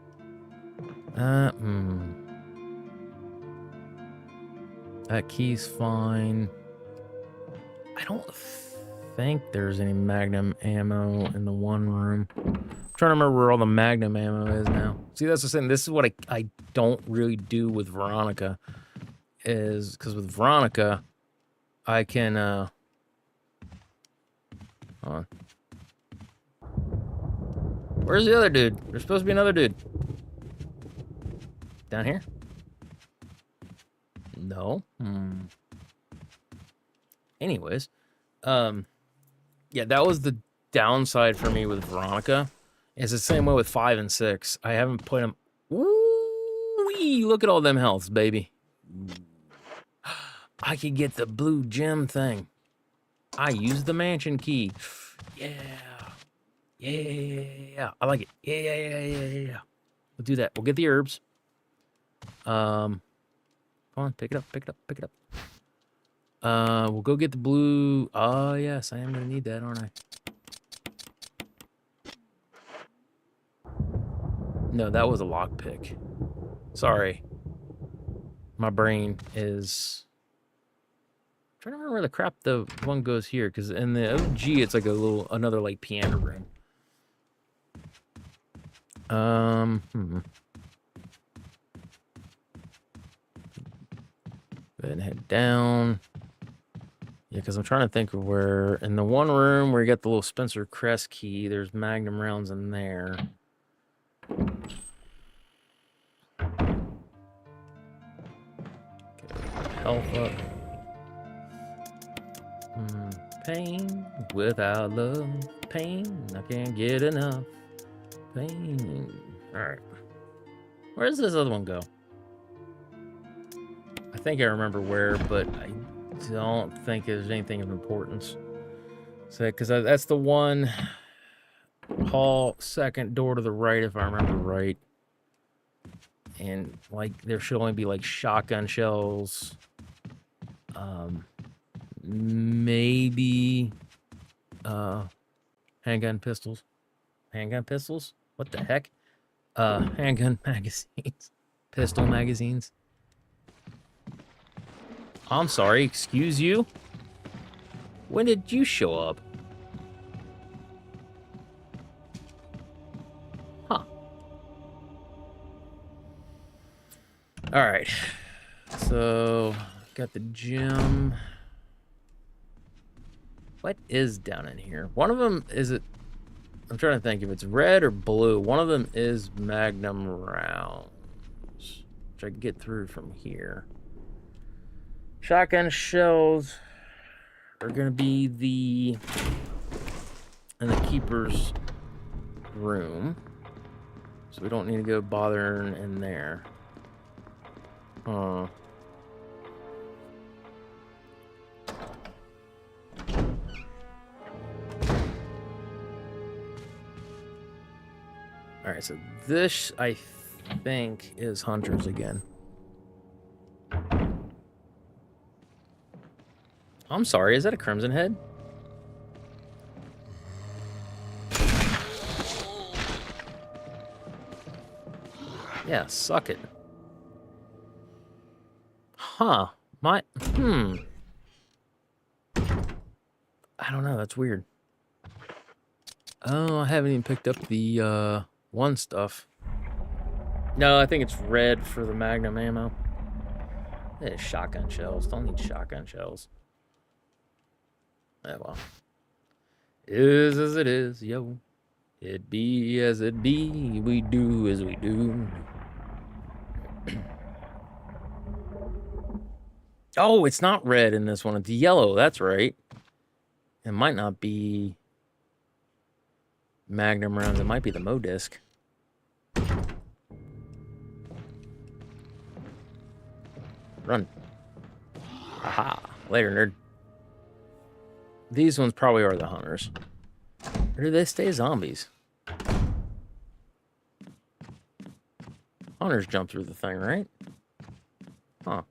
That key's fine. I don't think there's any Magnum ammo in the one room. I'm trying to remember where all the Magnum ammo is now. See, that's the thing. This is what I don't really do with Veronica. Is because with Veronica, I can, hold on. Where's the other dude? There's supposed to be another dude. Down here? No. Anyways, yeah, that was the downside for me with Veronica. It's the same way with 5 and 6. I haven't put them. Ooh-wee, look at all them healths, baby. I could get the blue gem thing. I used the mansion key. Yeah. I like it. Yeah. We'll do that. We'll get the herbs. Come on, pick it up. We'll go get the blue. Oh, yes, I am going to need that, aren't I? No, that was a lockpick. Sorry. My brain is... I'm trying to remember where the crap the one goes here, because in the OG, it's like another like piano room. Go ahead and head down. Yeah, because I'm trying to think of where in the one room where you got the little Spencer Crest key, there's Magnum rounds in there. Okay, health up. Pain without love. Pain, I can't get enough. Pain. Alright. Where does this other one go? I think I remember where, but I don't think there's anything of importance. So, because that's the one hall, second door to the right, if I remember right. And, like, there should only be, like, shotgun shells. Maybe handgun pistols. Handgun pistols? What the heck? Handgun magazines. Pistol magazines. I'm sorry, excuse you? When did you show up? Huh. Alright. So, got the gym. What is down in here? One of them, is it... I'm trying to think if it's red or blue. One of them is Magnum rounds, which I can get through from here. Shotgun shells are going to be in the keeper's room. So we don't need to go bothering in there. Alright, so this, I think, is Hunters again. I'm sorry, is that a Crimson Head? Yeah, suck it. Huh. I don't know, that's weird. Oh, I haven't even picked up the, one stuff. No, I think it's red for the Magnum ammo. It's shotgun shells. Don't need shotgun shells. Oh, well. Is as it is, yo. It be as it be. We do as we do. Oh, it's not red in this one. It's yellow. That's right. It might not be Magnum rounds. It might be the Mo disc. Run. Aha. Later, nerd. These ones probably are the hunters. Or do they stay zombies? Hunters jump through the thing, right? Huh.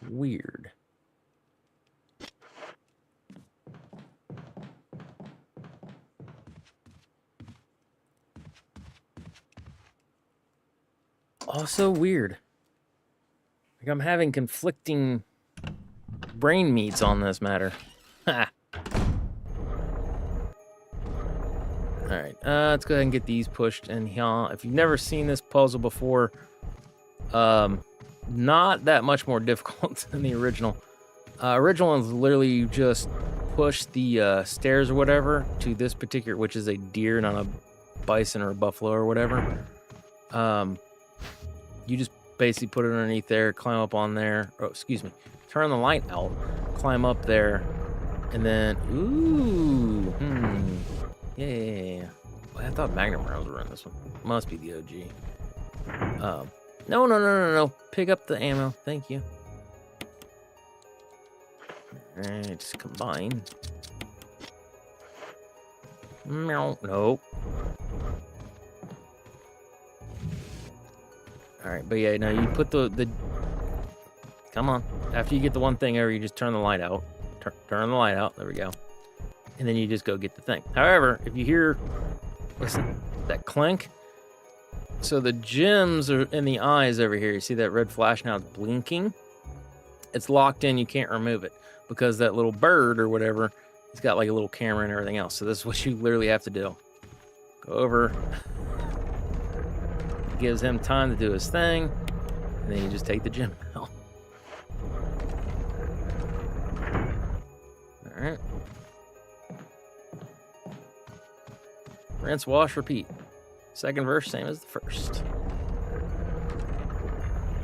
Weird. Also weird. Like I'm having conflicting brain meats on this matter. Ha. Alright, let's go ahead and get these pushed in here. If you've never seen this puzzle before, not that much more difficult than the original. Original one's literally you just push the stairs or whatever to this particular, which is a deer, not a bison or a buffalo or whatever. You just basically put it underneath there, climb up on there. Oh, excuse me. Turn the light out, climb up there, and then, ooh, yeah. Well, I thought Magnum rounds were in this one. Must be the OG. No. Pick up the ammo. Thank you. Alright, just combine. Nope. Alright, but yeah, now you put the... Come on. After you get the one thing over, you just turn the light out. Turn the light out. There we go. And then you just go get the thing. However, if you hear... Listen, that clink... So the gems are in the eyes over here. You see that red flash now? It's blinking. It's locked in. You can't remove it. Because that little bird or whatever, it's got like a little camera and everything else. So this is what you literally have to do. Go over... Gives him time to do his thing, and then you just take the gem out. Alright. Rinse, wash, repeat. Second verse, same as the first.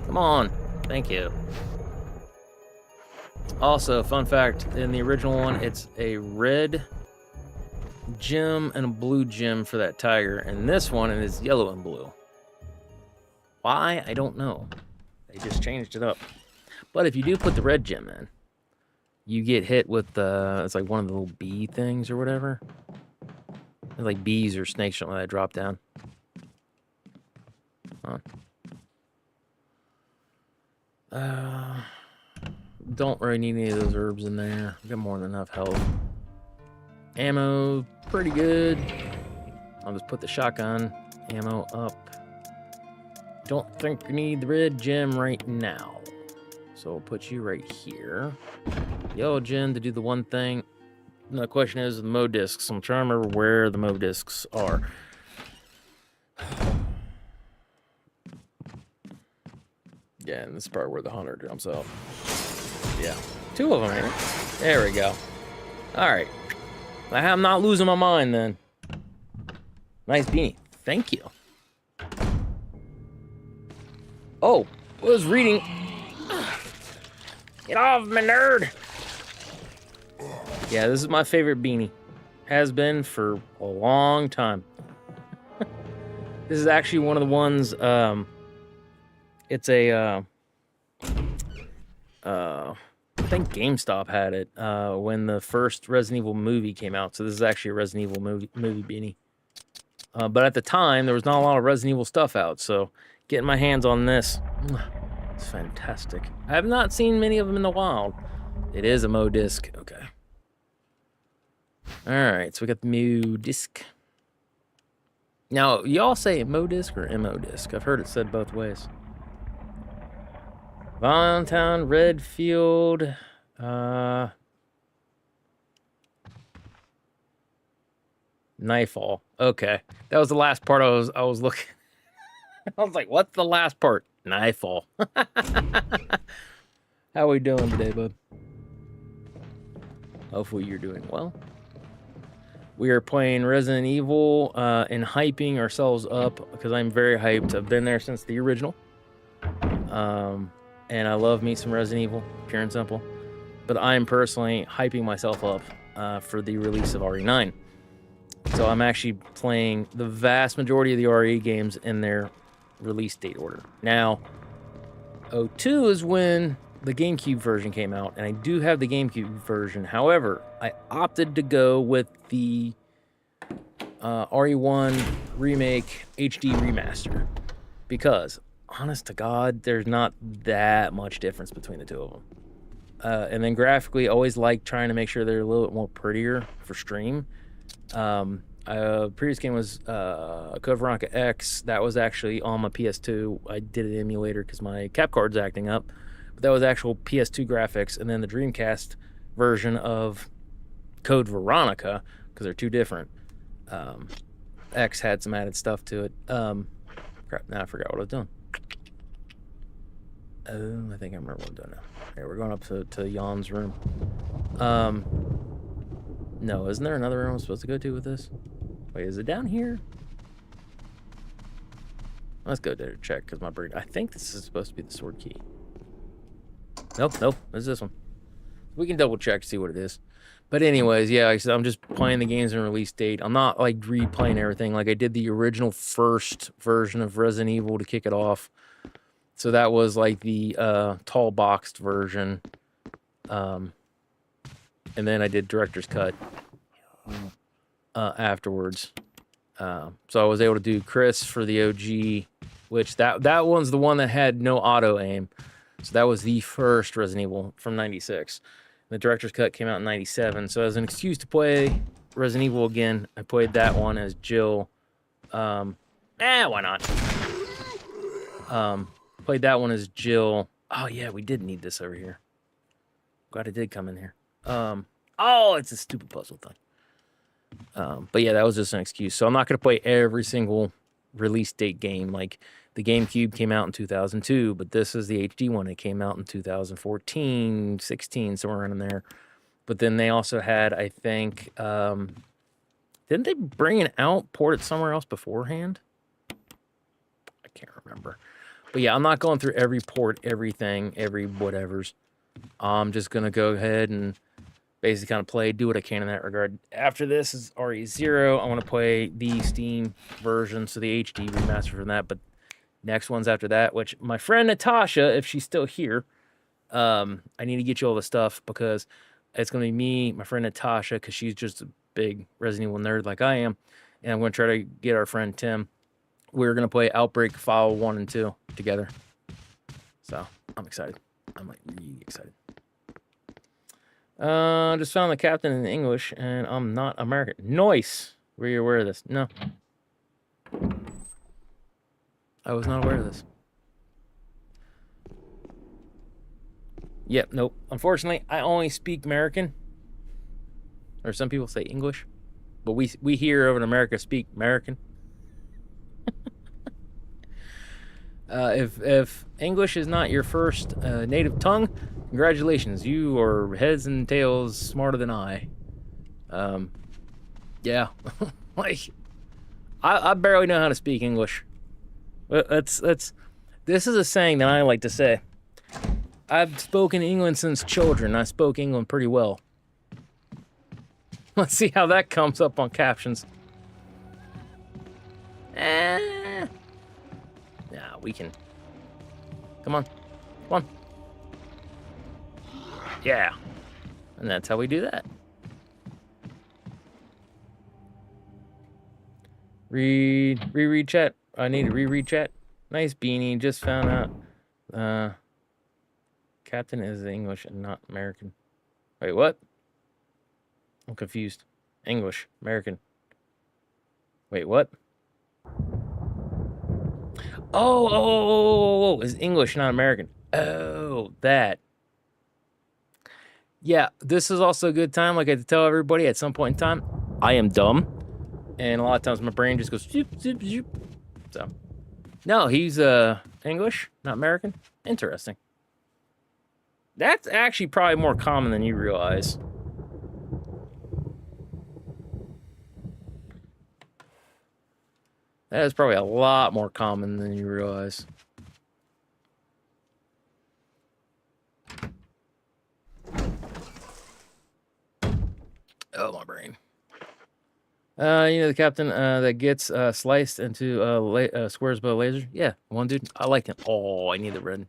Come on. Thank you. Also, fun fact, in the original one, it's a red gem and a blue gem for that tiger. And this one, it is yellow and blue. Why? I don't know. They just changed it up. But if you do put the red gem in, you get hit with the... It's like one of the little bee things or whatever. They're like bees or snakes, something like that drop down. Huh. Don't really need any of those herbs in there. I've got more than enough health. Ammo, pretty good. I'll just put the shotgun ammo up. Don't think we need the red gem right now. So we'll put you right here. Yellow gem to do the one thing. And the question is the Mo discs. I'm trying to remember where the Mo discs are. Yeah, and this is part where the hunter jumps out. Yeah. Two of them, ain't it? There we go. Alright. I'm not losing my mind then. Nice beanie. Thank you. Oh, I was reading. Get off me, nerd. Yeah, this is my favorite beanie. Has been for a long time. This is actually one of the ones, it's a, I think GameStop had it when the first Resident Evil movie came out. So this is actually a Resident Evil movie beanie. But at the time, there was not a lot of Resident Evil stuff out, so getting my hands on this, it's fantastic. I have not seen many of them in the wild, It is a Mo disc. Okay. All right, so we got the Mo disc. Now, y'all say Mo disc or MO disc? I've heard it said both ways. Valentine, Redfield, Nightfall. Okay, that was the last part I was looking. I was like, what's the last part? Nightfall. How we doing today, bud? Hopefully you're doing well. We are playing Resident Evil and hyping ourselves up because I'm very hyped. I've been there since the original. And I love me some Resident Evil, pure and simple. But I'm personally hyping myself up for the release of RE9. So I'm actually playing the vast majority of the RE games in their release date order. Now, 02 is when the Gamecube version came out, and I do have the Gamecube version. However, I opted to go with the RE1 Remake HD Remaster because, honest to God, there's not that much difference between the two of them. And then graphically, I always like trying to make sure they're a little bit more prettier for stream. Previous game was Code Veronica X. That was actually on my PS2. I did an emulator because my capcard's acting up. But that was actual PS2 graphics. And then the Dreamcast version of Code Veronica, because they're two different. X had some added stuff to it. Crap, now I forgot what I was doing. Oh, I think I remember what I'm doing now. Okay, we're going up to Jan's room. No, isn't there another room I'm supposed to go to with this? Wait, is it down here? Let's go there to check, because my brain... I think this is supposed to be the sword key. Nope, it's this one. We can double check to see what it is. But anyways, yeah, like I said, I'm just playing the games in release date. I'm not, like, replaying everything. Like, I did the original first version of Resident Evil to kick it off. So that was, like, the tall boxed version. And then I did Director's Cut afterwards. So I was able to do Chris for the OG, which that one's the one that had no auto aim. So that was the first Resident Evil from 96. The Director's Cut came out in 97. So as an excuse to play Resident Evil again, I played that one as Jill. Why not? Played that one as Jill. Oh yeah, we did need this over here. Glad it did come in here. Oh, it's a stupid puzzle thing. But yeah, that was just an excuse. So I'm not going to play every single release date game. Like, the GameCube came out in 2002, but this is the HD one. It came out in 2014, 16, somewhere in there. But then they also had, I think, didn't they bring it out, port it somewhere else beforehand? I can't remember. But yeah, I'm not going through every port, everything, every whatevers. I'm just going to go ahead and basically kind of do what I can in that regard. After this is RE0. I want to play the Steam version, so the HD remaster from that. But next one's after that, which my friend Natasha, if she's still here, I need to get you all the stuff because it's going to be me, my friend Natasha, because she's just a big Resident Evil nerd like I am. And I'm going to try to get our friend Tim. We're going to play Outbreak File 1 and 2 together. So I'm excited. I'm like really excited. Just found the captain in English, and I'm not American. Nice. Were you aware of this? No. I was not aware of this. Yep, nope. Unfortunately, I only speak American. Or some people say English. But we here over in America speak American. If English is not your first native tongue, congratulations. You are heads and tails smarter than I. Yeah. Like, I barely know how to speak English. This is a saying that I like to say. I've spoken England since children. I spoke England pretty well. Let's see how that comes up on captions. Yeah, we can. Come on. Come on. Yeah. And that's how we do that. Reread chat. I need to reread chat. Nice beanie. Just found out. Captain is English and not American. Wait, what? I'm confused. English, American. Wait, what? Oh, it's English, not American. Oh, that. Yeah, this is also a good time. Like I had to tell everybody at some point in time, I am dumb. And a lot of times my brain just goes zoop, zoop, zoop. So, no, he's English, not American. Interesting. That's actually probably more common than you realize. That is probably a lot more common than you realize. Oh, my brain. You know the captain that gets sliced into squares by a laser? Yeah, one dude. I like him. Oh, I need the red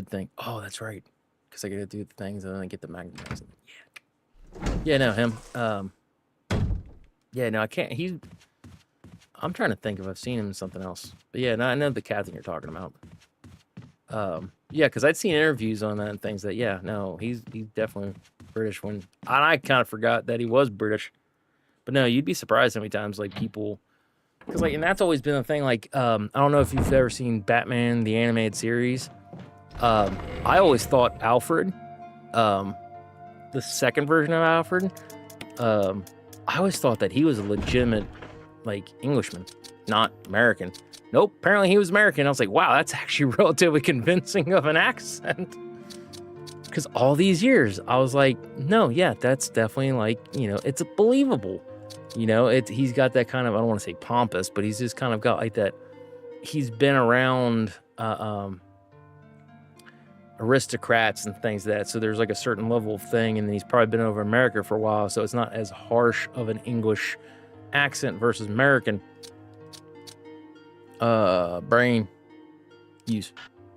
thing. Oh, that's right. Because I gotta do the things and then I get the magnetizing. Yeah. Yeah, no, him. Yeah, no, I can't. I'm trying to think if I've seen him in something else. But yeah, no, I know the captain you're talking about. Yeah, because I'd seen interviews on that and things that, yeah, no, he's definitely British. And I kind of forgot that he was British. But no, you'd be surprised how many times, like, people... Because, like, and that's always been a thing, like, I don't know if you've ever seen Batman, the animated series. I always thought Alfred, the second version of Alfred, I always thought that he was a legitimate, like, Englishman, not American. Nope, apparently he was American. I was like, wow, that's actually relatively convincing of an accent. Because all these years, I was like, no, yeah, that's definitely, like, you know, it's believable. You know, he's got that kind of, I don't want to say pompous, but he's just kind of got like that, he's been around aristocrats and things like that. So there's like a certain level of thing, and then he's probably been over America for a while, so it's not as harsh of an English accent versus American. Brain. Use.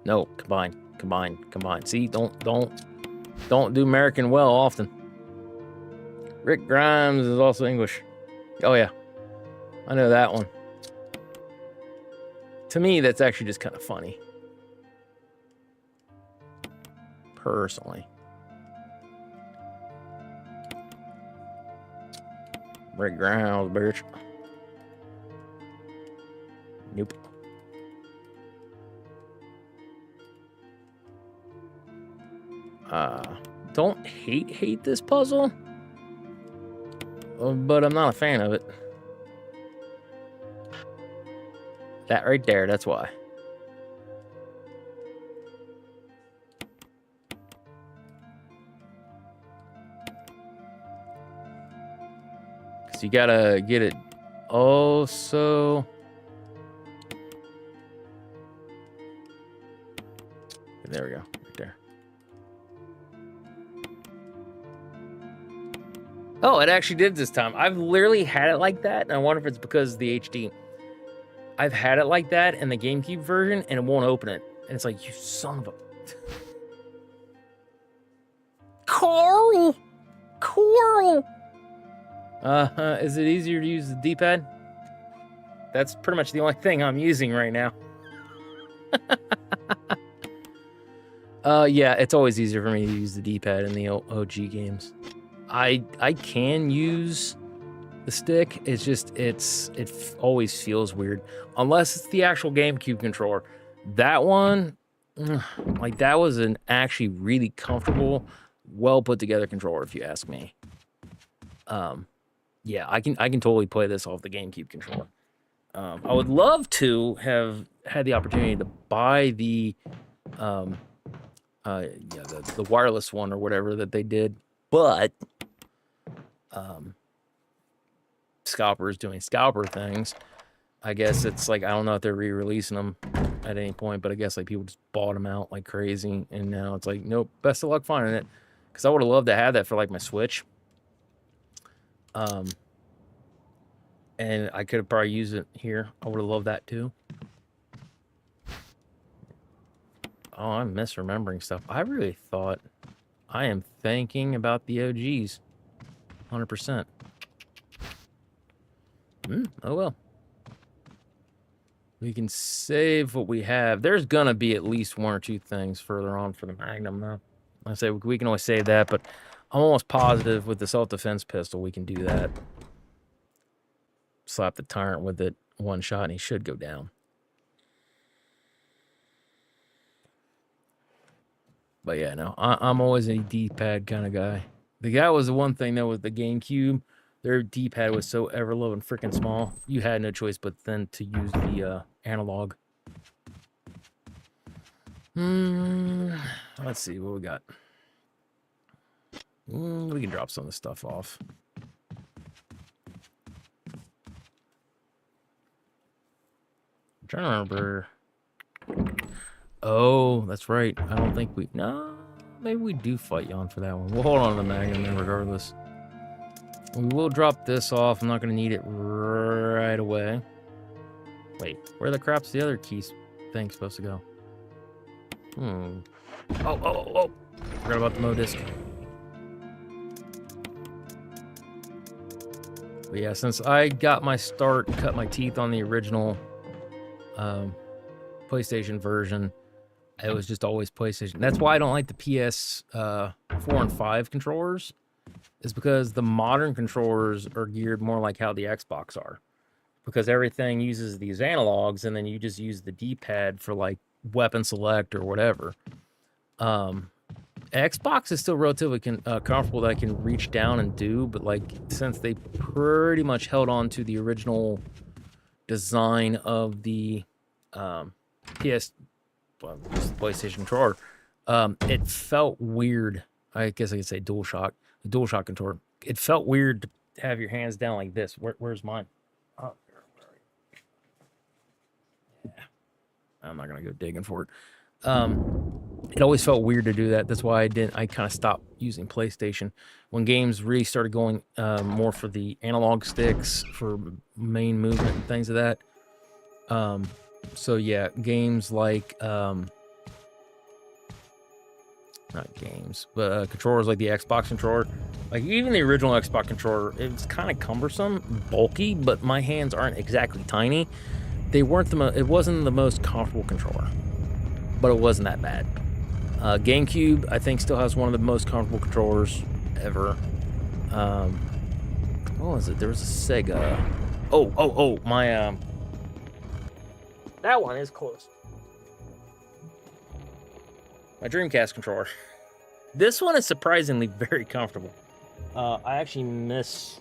No, combine. See, don't do American well often. Rick Grimes is also English. Oh yeah, I know that one. To me, that's actually just kind of funny. Personally. Rick Grimes, bitch. Nope. Don't hate this puzzle, but I'm not a fan of it. That right there, that's why. Because you gotta get it also. There we go, right there. Oh, it actually did this time. I've literally had it like that, and I wonder if it's because of the HD. I've had it like that in the GameCube version, and it won't open it. And it's like, you son of a... Coral! Is it easier to use the D-pad? That's pretty much the only thing I'm using right now. Yeah, it's always easier for me to use the D-pad in the OG games. I can use the stick. It's just it always feels weird unless it's the actual GameCube controller. That one, like that was an actually really comfortable, well put together controller, if you ask me. Yeah, I can totally play this off the GameCube controller. I would love to have had the opportunity to buy the the wireless one or whatever that they did, but Scalper's doing Scalper things. I guess it's like, I don't know if they're re-releasing them at any point, but I guess like people just bought them out like crazy, and now it's like, nope, best of luck finding it, because I would have loved to have that for like my Switch. And I could have probably used it here. I would have loved that too. Oh, I'm misremembering stuff. I really thought I am thinking about the OGs 100%. Oh well. We can save what we have. There's gonna be at least one or two things further on for the Magnum, though. I say we can always save that, but I'm almost positive with the self-defense pistol we can do that. Slap the tyrant with it, one shot, and he should go down. But yeah, no, I'm always a D-pad kind of guy. That was the one thing, though, with the GameCube. Their D-pad was so ever low and freaking small. You had no choice but then to use the analog. Let's see what we got. We can drop some of the stuff off. I'm trying to remember. Oh, that's right. I don't think we... No, maybe we do fight Jan for that one. We'll hold on to the Magnum then regardless. We will drop this off. I'm not going to need it right away. Wait, where the crap's the other keys thing supposed to go? Oh. Forgot about the Mo disc. But yeah, since I got my start and cut my teeth on the original PlayStation version, it was just always PlayStation. That's why I don't like the PS 4 and 5 controllers, is because the modern controllers are geared more like how the Xbox are. Because everything uses these analogs, and then you just use the D-pad for like weapon select or whatever. Xbox is still relatively comfortable that I can reach down and do, but like since they pretty much held on to the original design of the PlayStation controller, it felt weird. I guess I could say DualShock, the DualShock controller. It felt weird to have your hands down like this. Where's mine? Oh, yeah. I'm not gonna go digging for it. It always felt weird to do that. That's why I kind of stopped using PlayStation when games really started going more for the analog sticks for main movement and things of that. So yeah, games like not games, but controllers like the Xbox controller, like even the original Xbox controller, it was kind of cumbersome, bulky, but my hands aren't exactly tiny. They weren't it wasn't the most comfortable controller, but it wasn't that bad. GameCube, I think, still has one of the most comfortable controllers ever. What was it? There was a Sega. Oh, my that one is close. My Dreamcast controller. This one is surprisingly very comfortable. I actually miss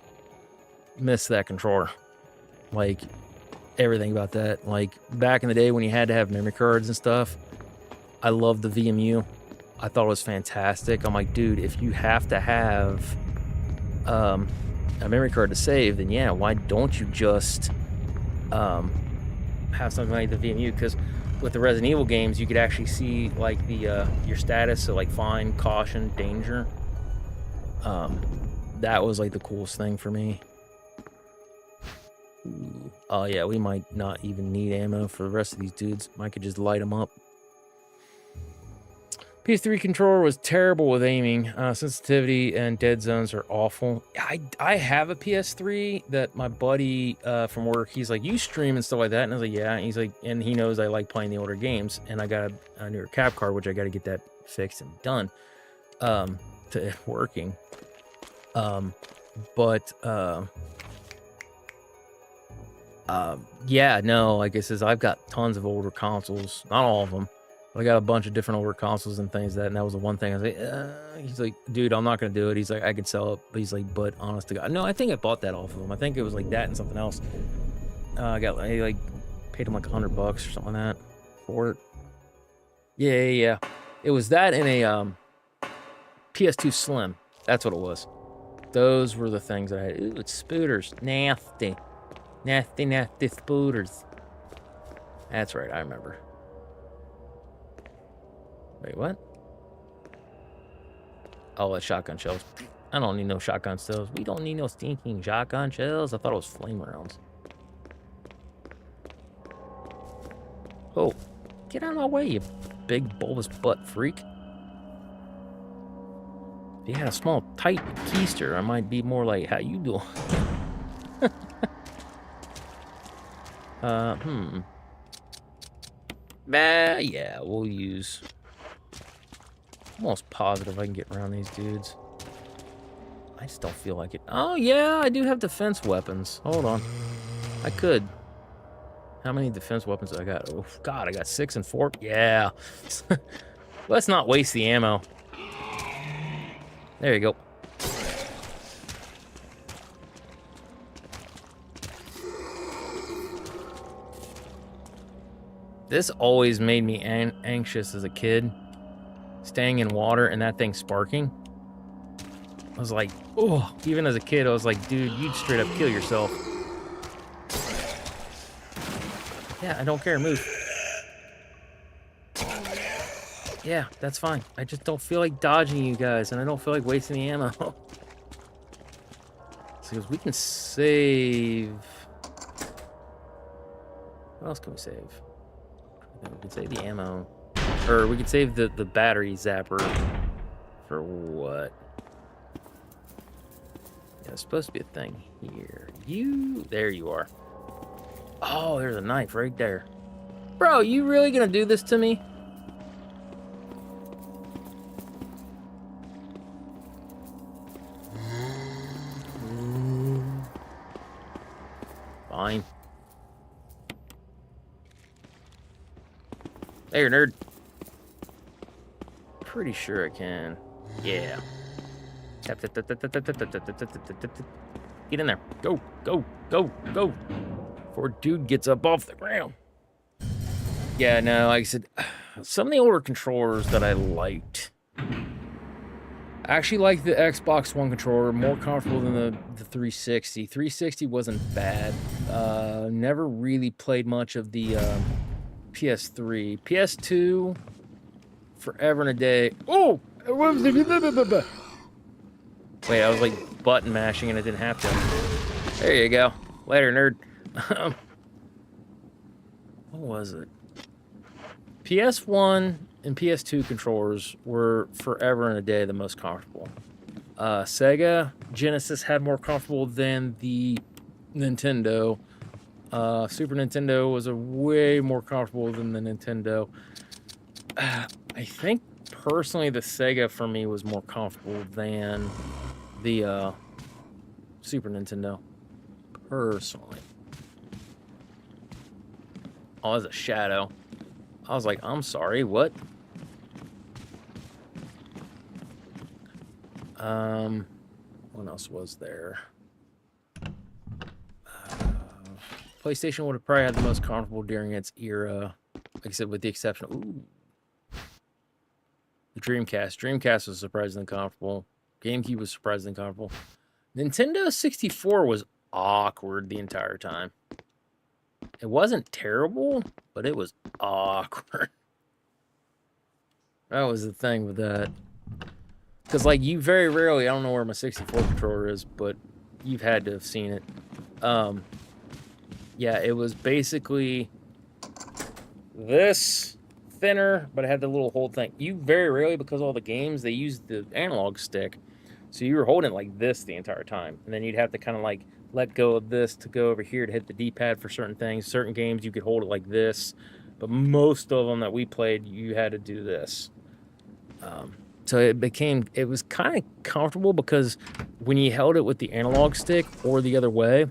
that controller. Like everything about that. Like back in the day when you had to have memory cards and stuff. I loved the VMU. I thought it was fantastic. I'm like, dude, if you have to have a memory card to save, then yeah, why don't you just have something like the VMU? Because with the Resident Evil games, you could actually see like the your status, so like fine, caution, danger. That was like the coolest thing for me. Ooh. Oh yeah, we might not even need ammo for the rest of these dudes. I could just light them up. PS3 controller was terrible with aiming. Sensitivity and dead zones are awful. I have a PS3 that my buddy from work, he's like, you stream and stuff like that? And I was like, yeah. And he's like, and he knows I like playing the older games. And I got a newer capcard, which I got to get that fixed and done to working. Yeah, no, like I says, I've got tons of older consoles. Not all of them. I got a bunch of different older consoles and things that, and that was the one thing I was like, he's like, dude, I'm not going to do it. He's like, I could sell it. But he's like, but honest to God, no, I think I bought that off of him. I think it was like that and something else. I paid him like $100 or something like that for it. Yeah. It was that and a PS2 Slim. That's what it was. Those were the things that I had. Ooh, it's spooters. Nasty spooters. That's right, I remember. Wait, what? Oh, that's shotgun shells. I don't need no shotgun shells. We don't need no stinking shotgun shells. I thought it was flame rounds. Oh, get out of my way, you big bulbous butt freak. If you had a small, tight keister, I might be more like, how you doing? Yeah, we'll use... I'm almost positive I can get around these dudes. I just don't feel like it. Oh, yeah, I do have defense weapons. Hold on. I could. How many defense weapons do I got? Oh, God, I got 6 and 4. Yeah. Let's not waste the ammo. There you go. This always made me anxious as a kid. Staying in water and that thing sparking. I was like, oh, even as a kid, I was like, dude, you'd straight up kill yourself. Yeah, I don't care, move. Yeah, that's fine. I just don't feel like dodging you guys, and I don't feel like wasting the ammo. Because we can save... What else can we save? We can save the ammo. Or we could save the battery zapper. For what? Yeah, there's supposed to be a thing here. There you are. Oh, there's a knife right there. Bro, you really gonna do this to me? Fine. There, nerd. Pretty sure I can. Yeah. Get in there. Go, go, go, go. Before dude gets up off the ground. Yeah, no, like I said, some of the older controllers that I liked. I actually like the Xbox One controller, more comfortable than the 360. 360 wasn't bad. Never really played much of the PS3. PS2, forever and a day. Oh! Wait, I was like button mashing and I didn't have to. There you go. Later, nerd. What was it? PS1 and PS2 controllers were forever and a day the most comfortable. Sega Genesis had more comfortable than the Nintendo. Super Nintendo was a way more comfortable than the Nintendo. I think personally the Sega for me was more comfortable than the Super Nintendo. Personally. Oh, there's a shadow. I was like, I'm sorry, what? What else was there? PlayStation would have probably had the most comfortable during its era. Like I said, with the exception of... Ooh. The Dreamcast. Dreamcast was surprisingly comfortable. Gamecube was surprisingly comfortable. Nintendo 64 was awkward the entire time. It wasn't terrible, but it was awkward. That was the thing with that. Because, like, you very rarely... I don't know where my 64 controller is, but you've had to have seen it. Yeah, it was basically this thinner, but it had the little hold thing. You very rarely, because all the games, they used the analog stick. So you were holding it like this the entire time. And then you'd have to kind of like let go of this to go over here to hit the D-pad for certain things. Certain games, you could hold it like this. But most of them that we played, you had to do this. So it was kind of comfortable because when you held it with the analog stick or the other way,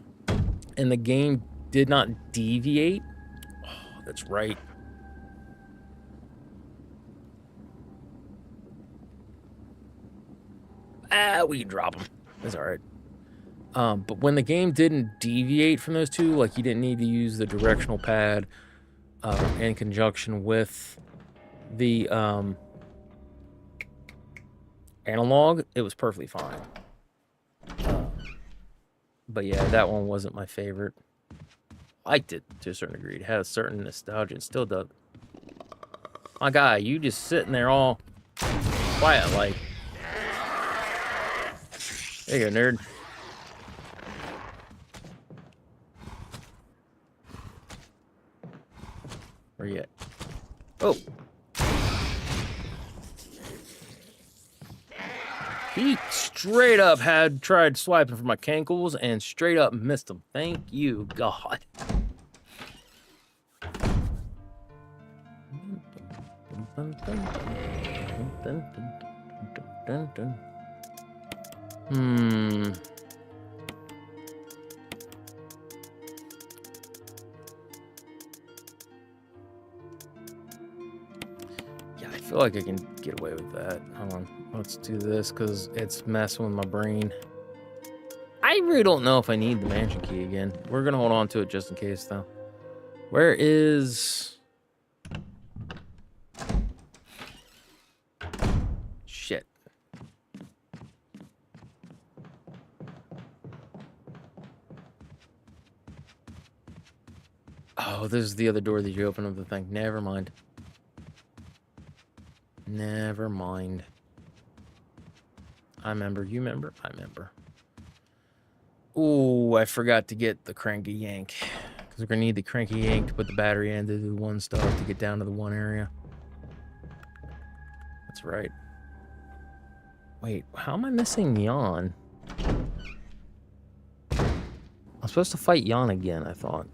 and the game did not deviate. Oh, that's right. We can drop them. That's all right. But when the game didn't deviate from those two, like you didn't need to use the directional pad in conjunction with the analog, it was perfectly fine. But yeah, that one wasn't my favorite. Liked it to a certain degree. It had a certain nostalgia and still does. My guy, you just sitting there all quiet like. There you go, nerd. Where you at? Oh. He straight up had tried swiping for my cankles and straight up missed him. Thank you, God. Hmm. Yeah, I feel like I can get away with that. Hold on. Let's do this because it's messing with my brain. I really don't know if I need the mansion key again. We're going to hold on to it just in case, though. Where is... Shit. Oh, this is the other door that you open up the thing. Never mind. Never mind. I remember. You remember? I remember. Ooh, I forgot to get the cranky yank. Because we're going to need the cranky yank to put the battery into the one stuff to get down to the one area. That's right. Wait, how am I missing Jan? I'm supposed to fight Jan again, I thought.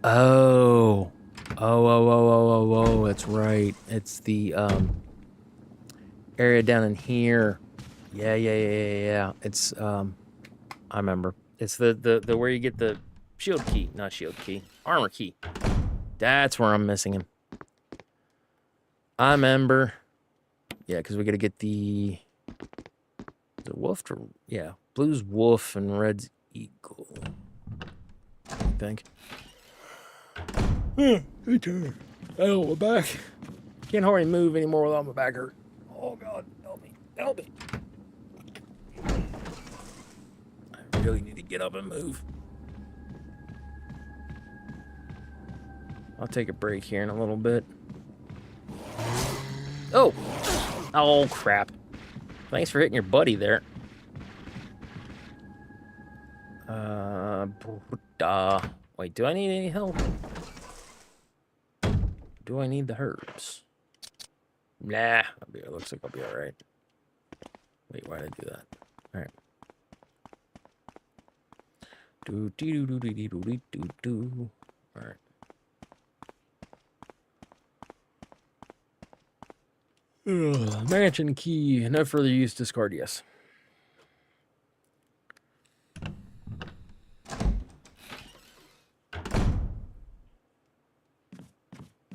Oh. Oh, that's right. It's the area down in here. Yeah. It's I remember. It's the where you get the shield key, not shield key, armor key. That's where I'm missing him. I remember. Yeah, because we got to get the wolf. Yeah, blue's wolf and red's eagle. I think. Hey, turn. Oh, my back. Can't hardly move anymore without my back hurt. Oh God, help me! Help me! I really need to get up and move. I'll take a break here in a little bit. Oh! Oh, crap. Thanks for hitting your buddy there. Wait, do I need any help? Do I need the herbs? Nah, it looks like I'll be alright. Wait, why did I do that? Alright. Do. Alright. Mansion key. No further use. Discard, yes.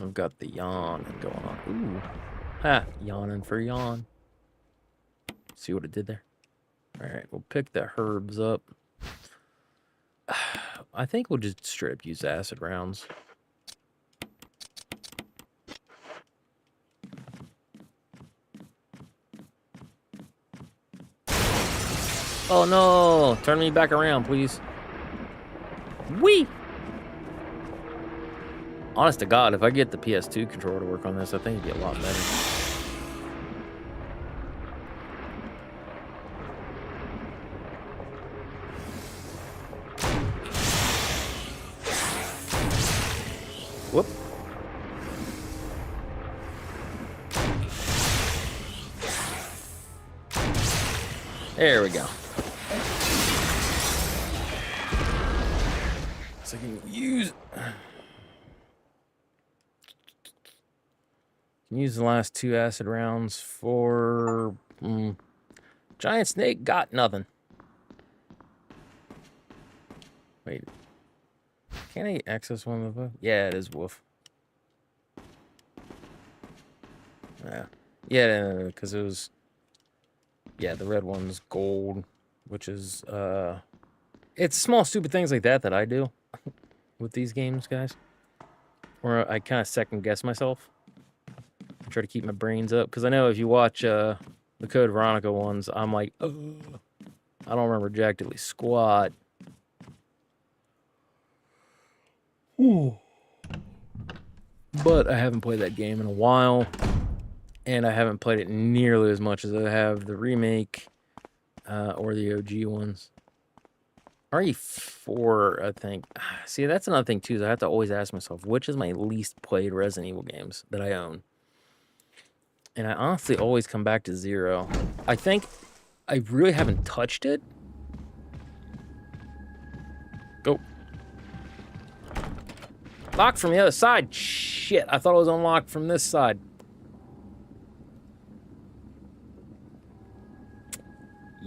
I've got the yawn going on. Ooh. Ha! Yawning for yawn. See what it did there? Alright, we'll pick the herbs up. I think we'll just straight up use acid rounds. Oh no! Turn me back around, please. Whee! Honest to God, if I get the PS2 controller to work on this, I think it'd be a lot better. Whoop. There we go. So I can use the last 2 acid rounds for giant snake. Got nothing. Wait, can I access one of them? Yeah, it is wolf. Yeah, because it was. Yeah, the red one's gold, which is it's small stupid things like that I do with these games, guys. Where I kind of second guess myself. I try to keep my brains up because I know if you watch the Code Veronica ones, I'm like, I don't remember jack diddly squat. Ooh. But I haven't played that game in a while. And I haven't played it nearly as much as I have the remake or the OG ones. RE4, I think. See, that's another thing, too, is I have to always ask myself, which is my least played Resident Evil games that I own? And I honestly always come back to 0. I think I really haven't touched it. Go. Locked from the other side. Shit, I thought it was unlocked from this side.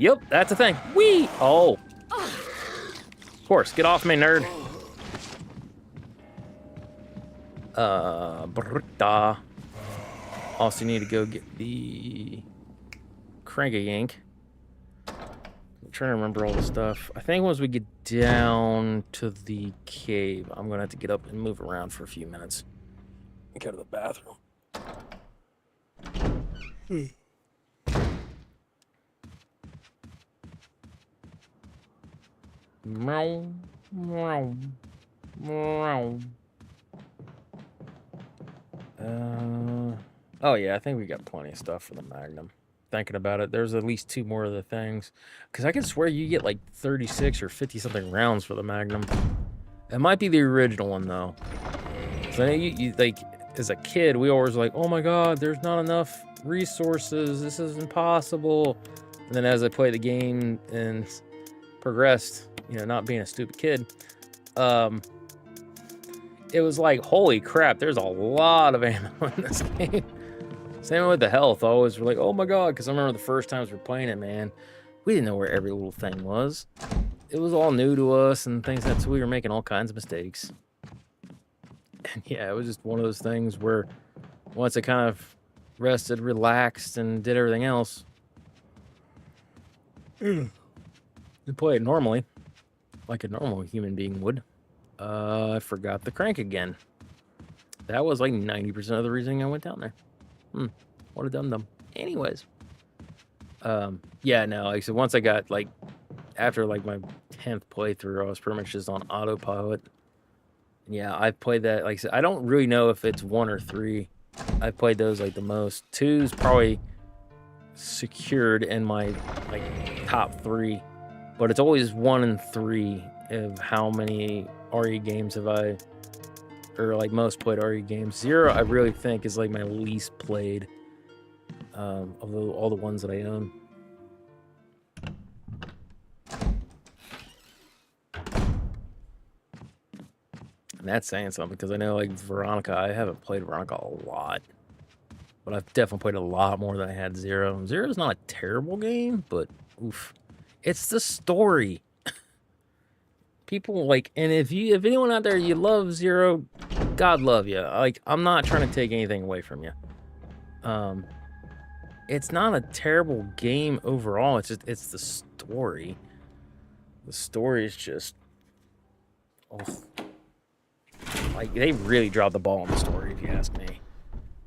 Yep, that's a thing. Whee! Oh. Of course, get off me, nerd. Brutta. Also need to go get the crank-a-yank. I'm trying to remember all the stuff. I think once we get down to the cave, I'm gonna have to get up and move around for a few minutes. Go to the bathroom. Meow, meow, meow. Oh yeah, I think we got plenty of stuff for the Magnum. Thinking about it, there's at least 2 more of the things. Because I can swear you get like 36 or 50 something rounds for the Magnum. It might be the original one though. So I know you like, as a kid, we always like, oh my god, there's not enough resources, this is impossible. And then as I played the game and progressed, you know, not being a stupid kid, it was like, holy crap, there's a lot of ammo in this game. Same with the health. I always were like, oh my god, because I remember the first times we were playing it, man, we didn't know where every little thing was. It was all new to us and things, so we were making all kinds of mistakes. And yeah, it was just one of those things where once I kind of rested, relaxed, and did everything else, you play it normally, like a normal human being would. I forgot the crank again. That was like 90% of the reason I went down there. What a dum-dum. Anyways. Yeah, no, like, so once I got, like, after, like, my 10th playthrough, I was pretty much just on autopilot. Yeah, I played that, like I said, I don't really know if it's 1 or 3. I played those, like, the most. 2's probably secured in my, like, top 3. But it's always 1 and 3 of how many RE games have I, or like most played RE games. 0, I really think, is like my least played of all the ones that I own. And that's saying something, because I know, like, Veronica, I haven't played Veronica a lot, but I've definitely played a lot more than I had 0. 0 is not a terrible game, but oof, it's the story. People like, and if anyone out there, you love 0, God love you. Like, I'm not trying to take anything away from you. It's not a terrible game overall. It's just, it's the story. The story is just, oh, like, they really dropped the ball on the story, if you ask me.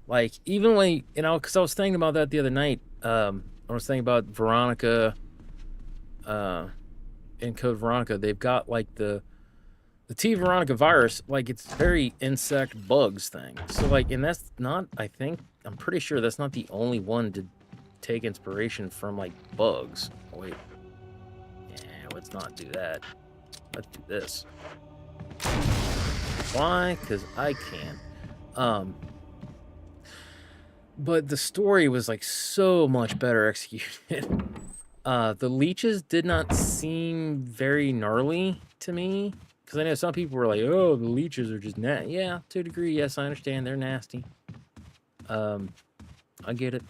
Like, even when, you know, because I was thinking about that the other night. I was thinking about Veronica, in Code Veronica, they've got like the T Veronica virus, like, it's very insect bugs thing. So like, and that's not, I think, I'm pretty sure that's not the only one to take inspiration from, like, bugs. Wait, yeah, let's not do that. Let's do this. Why? Because I can. But the story was, like, so much better executed. The leeches did not seem very gnarly to me, because I know some people were like, oh, the leeches are just nasty. Yeah, to a degree, yes, I understand they're nasty. I get it.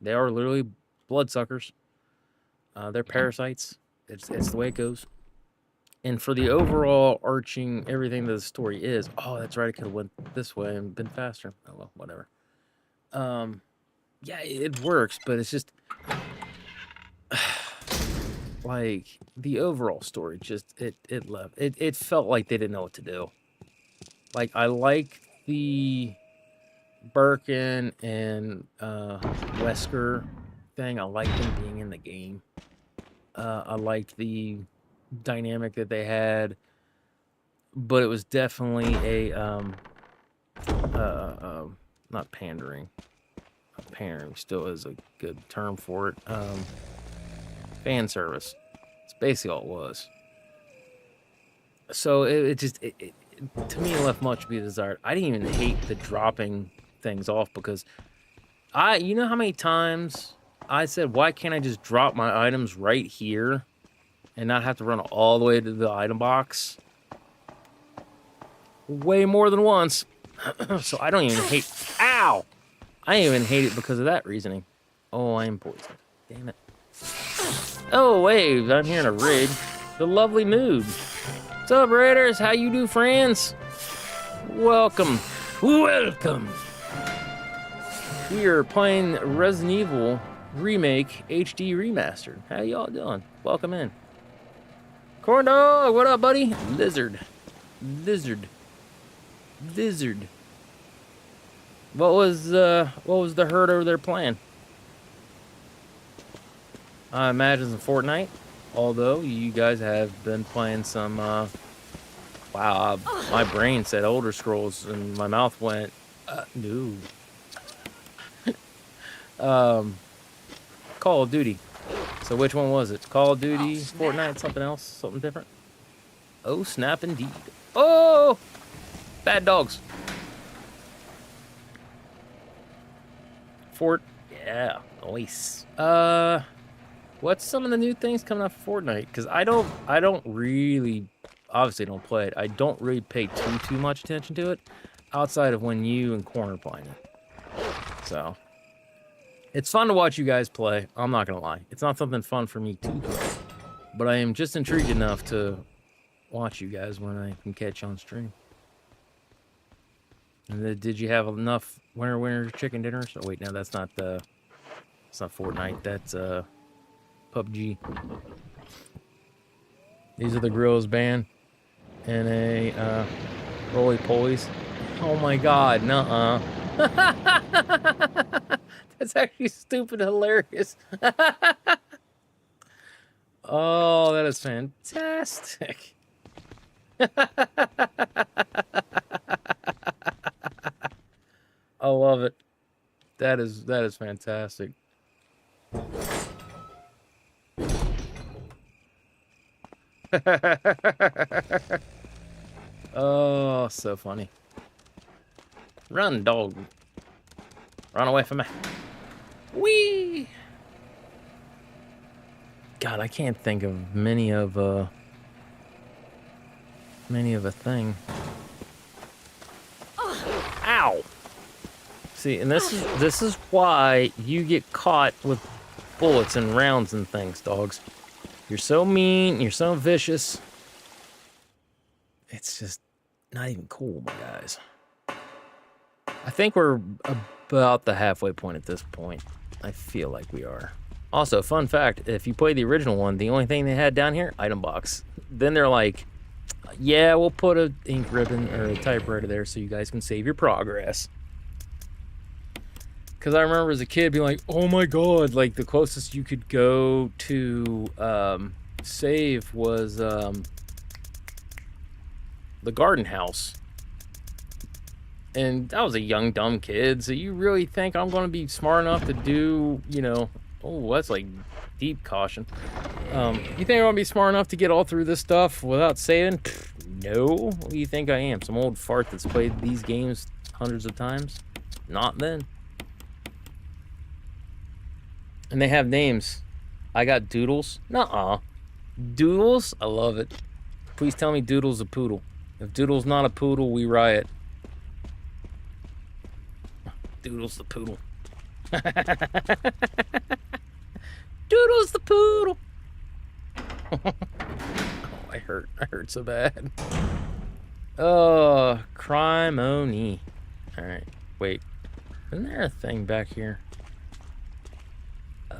They are literally bloodsuckers. They're parasites. It's the way it goes. And for the overall arching everything that the story is, oh, that's right, I could have went this way and been faster. Oh, well, whatever. Yeah, it works, but it's just... like, the overall story just, it felt like they didn't know what to do. Like, I like the Birkin and Wesker thing. I like them being in the game. I liked the dynamic that they had, but it was definitely a not pandering. Pandering still is a good term for it. Fan service. It's basically all it was. So it just to me, it left much to be desired. I didn't even hate the dropping things off, because you know how many times I said, why can't I just drop my items right here and not have to run all the way to the item box? Way more than once. So I don't even hate... Ow! I didn't even hate it because of that reasoning. Oh, I am poisoned. Damn it. Oh, wait, I'm hearing a raid. The lovely mood. What's up, Raiders? How you do, friends? Welcome. Welcome. We are playing Resident Evil Remake HD Remastered. How y'all doing? Welcome in. Corn Dog, what up, buddy? Lizard. What was the herd over there playing? I imagine some Fortnite. Although you guys have been playing some. Wow, my brain said Elder Scrolls, and my mouth went, no. Call of Duty. So which one was it? Call of Duty, Fortnite, something else, something different? Oh, snap indeed. Oh! Bad dogs. Yeah, nice. What's some of the new things coming up for Fortnite? Because I don't really, obviously don't play it. I don't really pay too much attention to it, outside of when you and Corn are playing it. So, it's fun to watch you guys play. I'm not gonna lie. It's not something fun for me to play, but I am just intrigued enough to watch you guys when I can catch on stream. And did you have enough winner chicken dinners? Oh wait, no, that's not it's not Fortnite. That's PUBG. These are the Grills band and a roly polies. Oh my God, nuh-uh. That's actually stupid hilarious. Oh, that is fantastic. I love it. That is fantastic. Oh, so funny. Run, dog. Run away from me. Whee! God, I can't think of many of a thing. Ow! See, and this is why you get caught with bullets and rounds and things, dogs. You're so mean, you're so vicious. It's just not even cool, my guys. I think we're about the halfway point at this point. I feel like we are. Also, fun fact, if you play the original one, the only thing they had down here, item box. Then they're like, yeah, we'll put an ink ribbon or a typewriter there so you guys can save your progress. Because I remember as a kid being like, oh my God, like the closest you could go to save was the garden house. And I was a young, dumb kid, so you really think I'm going to be smart enough to do, you know, oh, that's like deep caution. You think I'm going to be smart enough to get all through this stuff without saving? Pfft, no. What do you think I am? Some old fart that's played these games hundreds of times? Not then. And they have names. I got Doodles. Nuh-uh. Doodles? I love it. Please tell me Doodle's a poodle. If Doodle's not a poodle, we riot. Doodle's the poodle. Doodle's the poodle. Oh, I hurt so bad. Oh, crime-o-nie. Alright, wait. Isn't there a thing back here?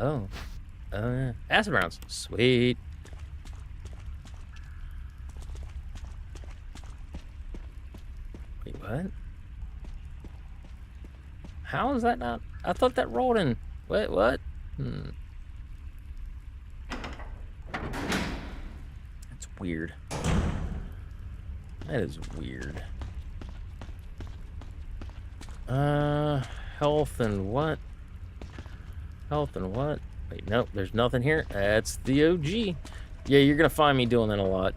Oh. Yeah. Acid rounds. Sweet. Wait, what? How is that not? I thought that rolled in. Wait, what? That's weird. That is weird. Health and what? Health and what? Wait, nope, there's nothing here. That's the OG. Yeah, you're gonna find me doing that a lot.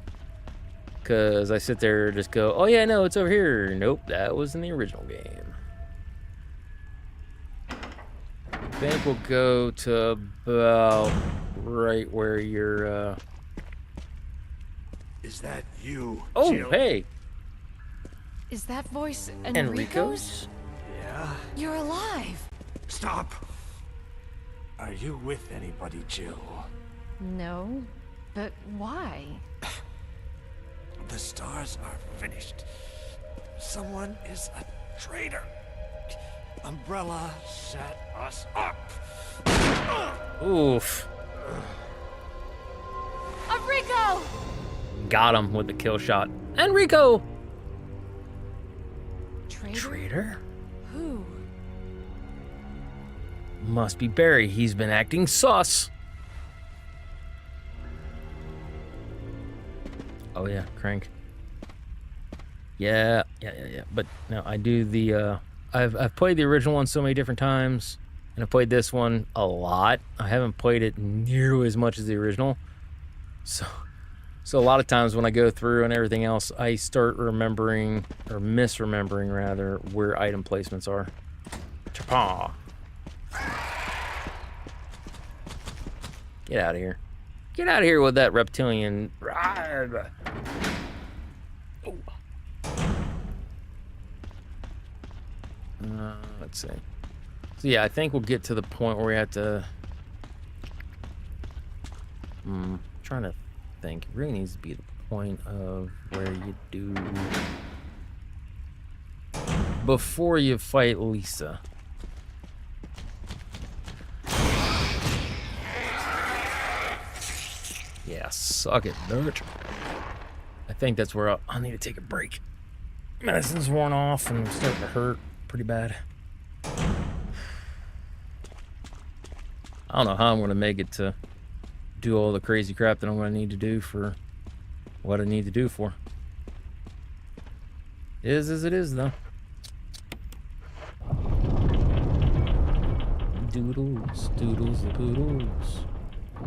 Cause I sit there and just go, oh yeah, no, it's over here. Nope, that was in the original game. I think we'll go to about right where you're, Is that you, Oh, Jill? hey! Is that voice Enrico's? Enrico's? Yeah? You're alive. Stop! Are you with anybody, Jill? No, but why? The stars are finished. Someone is a traitor. Umbrella set us up. Oof. Enrico! Got him with the kill shot. Enrico! Traitor? Traitor? Who? Must be Barry. He's been acting sus. Oh yeah, Crank. Yeah. But no, I do the I've played the original one so many different times, and I've played this one a lot. I haven't played it nearly as much as the original. So a lot of times when I go through and everything else, I start remembering, or misremembering rather, where item placements are. Cha-paw. Get out of here. Get out of here with that reptilian. Oh. Let's see. So yeah, I think we'll get to the point where we have to... trying to think. It really needs to be the point of where you do... before you fight Lisa. Yeah, suck it, dirt. I think that's where I'll need to take a break. Medicine's worn off and starting to hurt pretty bad. I don't know how I'm going to make it to do all the crazy crap that I'm going to need to do for what I need to do for. It is as it is, though. Doodles, doodles, the poodles.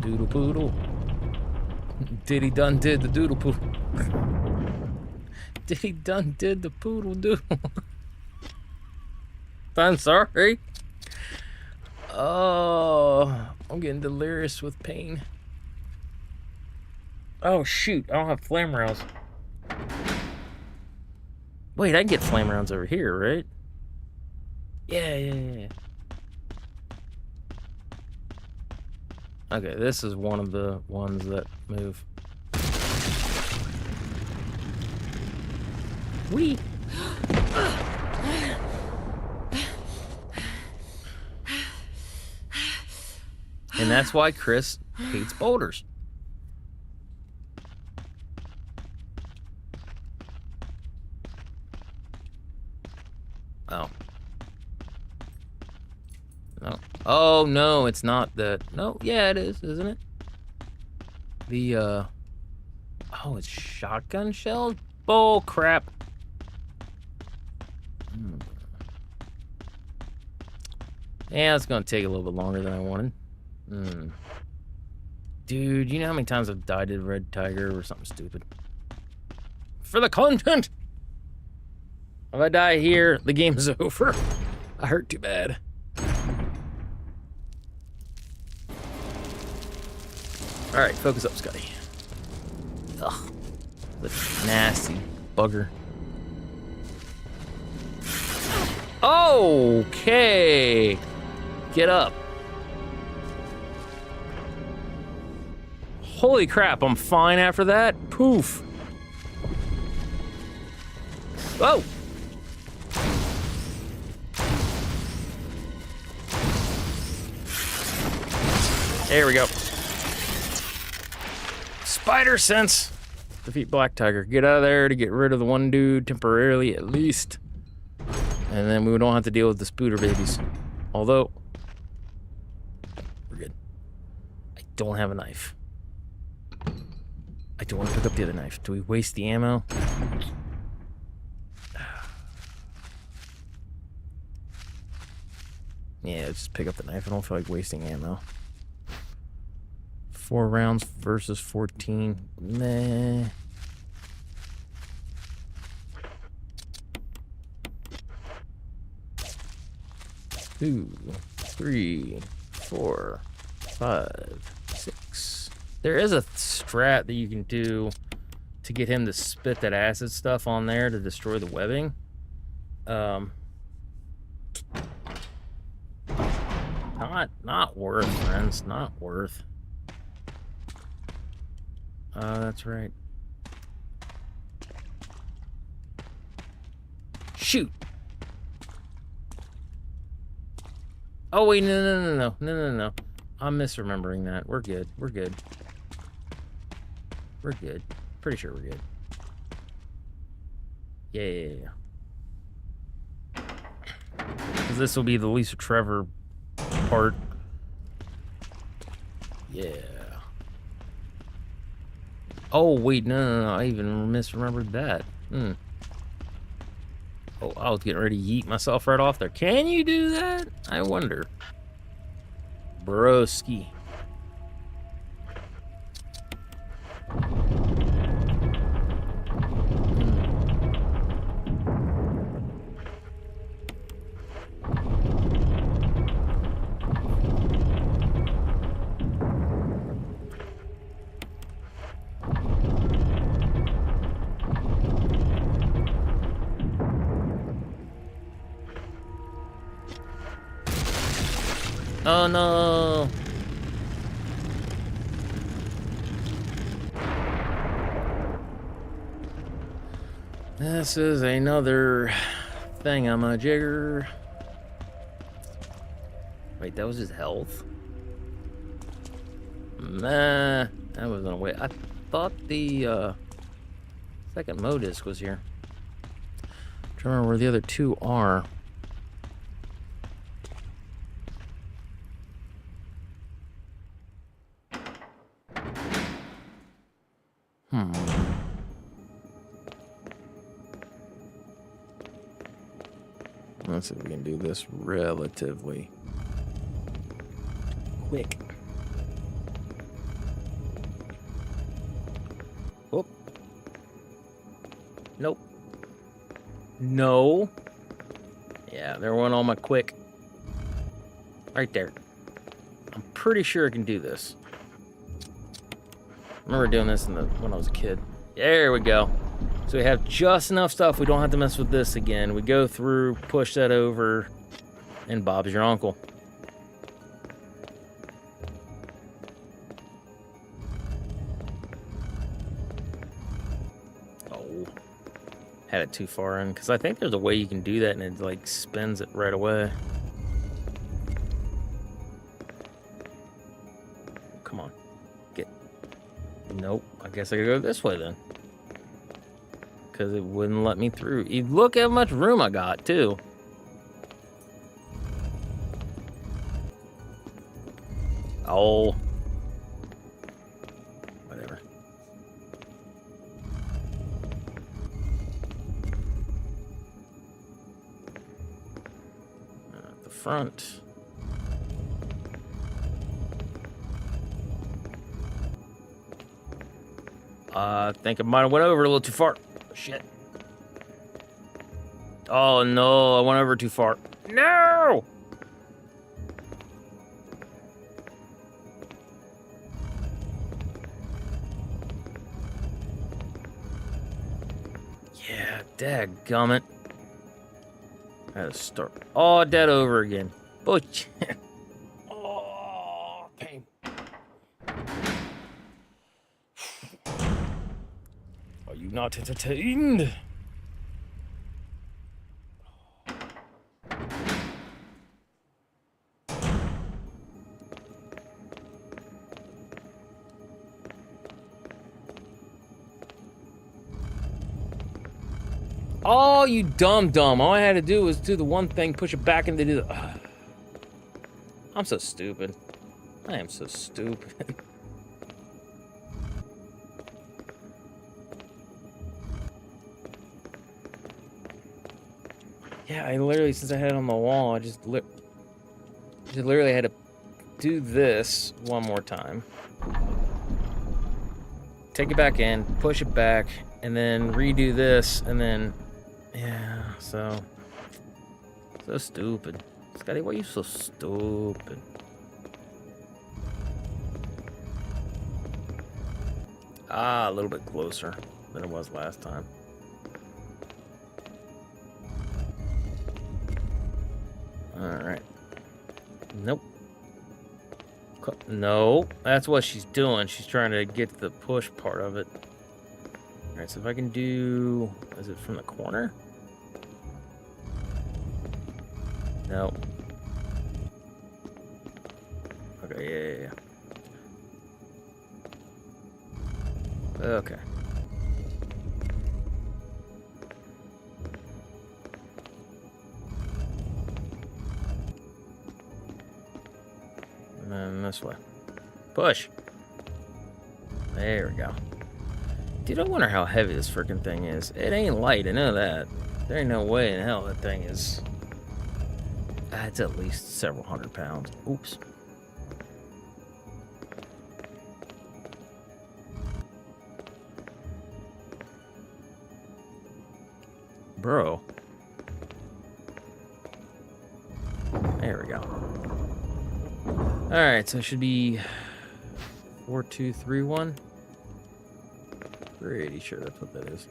Doodle poodle. Diddy done did the doodle poodle. Diddy done did the poodle doodle. I'm sorry. Oh, I'm getting delirious with pain. Oh shoot, I don't have flame rounds. Wait, I can get flame rounds over here, right? Yeah. Okay, this is one of the ones that move. Whee! And that's why Chris hates boulders. Oh. No. Oh, no, it's not that. No, yeah, it is, isn't it? The, oh, it's shotgun shells? Bull crap. Yeah, it's gonna take a little bit longer than I wanted. Dude, you know how many times I've died to Red Tiger or something stupid? For the content! If I die here, the game's over. I hurt too bad. Alright, focus up, Scotty. Ugh. The nasty bugger. Okay! Get up. Holy crap, I'm fine after that? Poof. Oh! There we go. Spider sense. Defeat Black Tiger. Get out of there to get rid of the one dude temporarily at least. And then we don't have to deal with the spooter babies. Although, we're good. I don't have a knife. I don't want to pick up the other knife. Do we waste the ammo? Yeah, just pick up the knife. I don't feel like wasting ammo. 4 rounds versus 14. Meh. Two, 3, 4, 5, 6. There is a strat that you can do to get him to spit that acid stuff on there to destroy the webbing. Not worth, friends. Not worth. That's right. Shoot! Oh, wait, no. I'm misremembering that. We're good. We're good. We're good. Pretty sure we're good. Yeah. Because this will be the Lisa Trevor part. Yeah. Oh, wait, no. I even misremembered that. Oh, I was getting ready to yeet myself right off there. Can you do that? I wonder. Broski. Oh no! This is another thing I'm a jigger. Wait, that was his health? Nah, that wasn't a way. I thought the second Modisc was here. I'm trying to remember where the other two are. Let's see if we can do this relatively quick. Whoop. Nope. No. Yeah, there went all my quick. Right there. I'm pretty sure I can do this. I remember doing this when I was a kid. There we go. So we have just enough stuff. We don't have to mess with this again. We go through, push that over, and Bob's your uncle. Oh. Had it too far in. Because I think there's a way you can do that and it like spins it right away. Come on. Get. Nope. I guess I gotta go this way then. Because it wouldn't let me through. Look how much room I got, too. Oh. Whatever. At the front. I think I might have went over a little too far. Shit. Oh no, I went over too far. No! Yeah, dadgummit. I had to start. Oh, dead over again. Butch. Oh, pain. Are you not entertained? Oh, you dumb. All I had to do was do the one thing, push it back, and they do the... I'm so stupid. I am so stupid. Yeah, I literally, since I had it on the wall, I just literally had to do this one more time. Take it back in, push it back, and then redo this, and then... Yeah, so stupid. Scotty, why are you so stupid? Ah, a little bit closer than it was last time. Alright. Nope. No, that's what she's doing. She's trying to get the push part of it. All right, so if I can do, is it from the corner? No. Okay, yeah. Okay. And then this way. Push. There we go. Dude, I wonder how heavy this freaking thing is. It ain't light, I know that. There ain't no way in hell that thing is... It's at least several hundred pounds. Oops. Bro. There we go. Alright, so it should be 4, 2, 3, 1. Pretty sure that's what that is.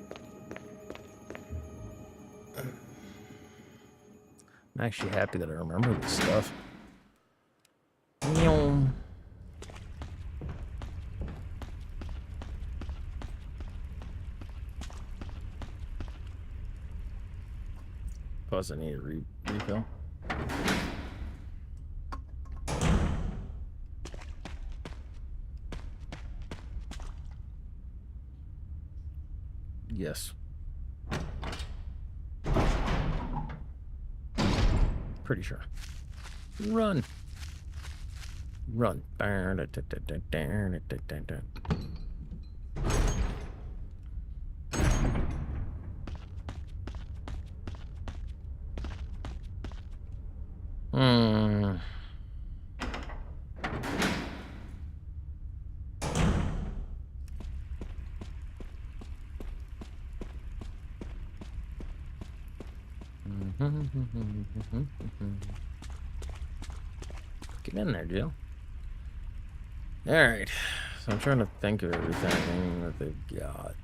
I'm actually happy that I remember this stuff. Plus, I need a refill. Yes. Pretty sure. Run. Run. Get in there, Jill. Alright. So I'm trying to think of everything that they've got.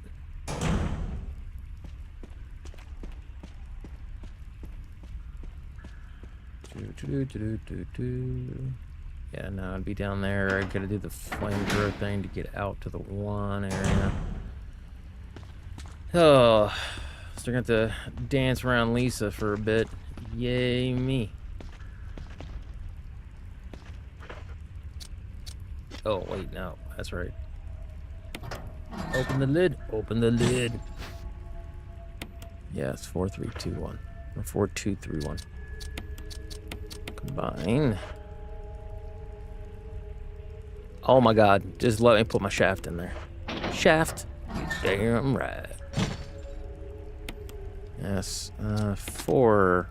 Yeah, no, I'd be down there. I gotta do the flamethrower thing to get out to the one area. Oh, still got to dance around Lisa for a bit. Yay me. Oh, wait, no, that's right. Open the lid. Open the lid. Yeah, it's 4, 3, 2, 1. Or 4, 2, 3, 1. Combine. Oh my god, just let me put my shaft in there. Shaft. Damn right. Yes, 4,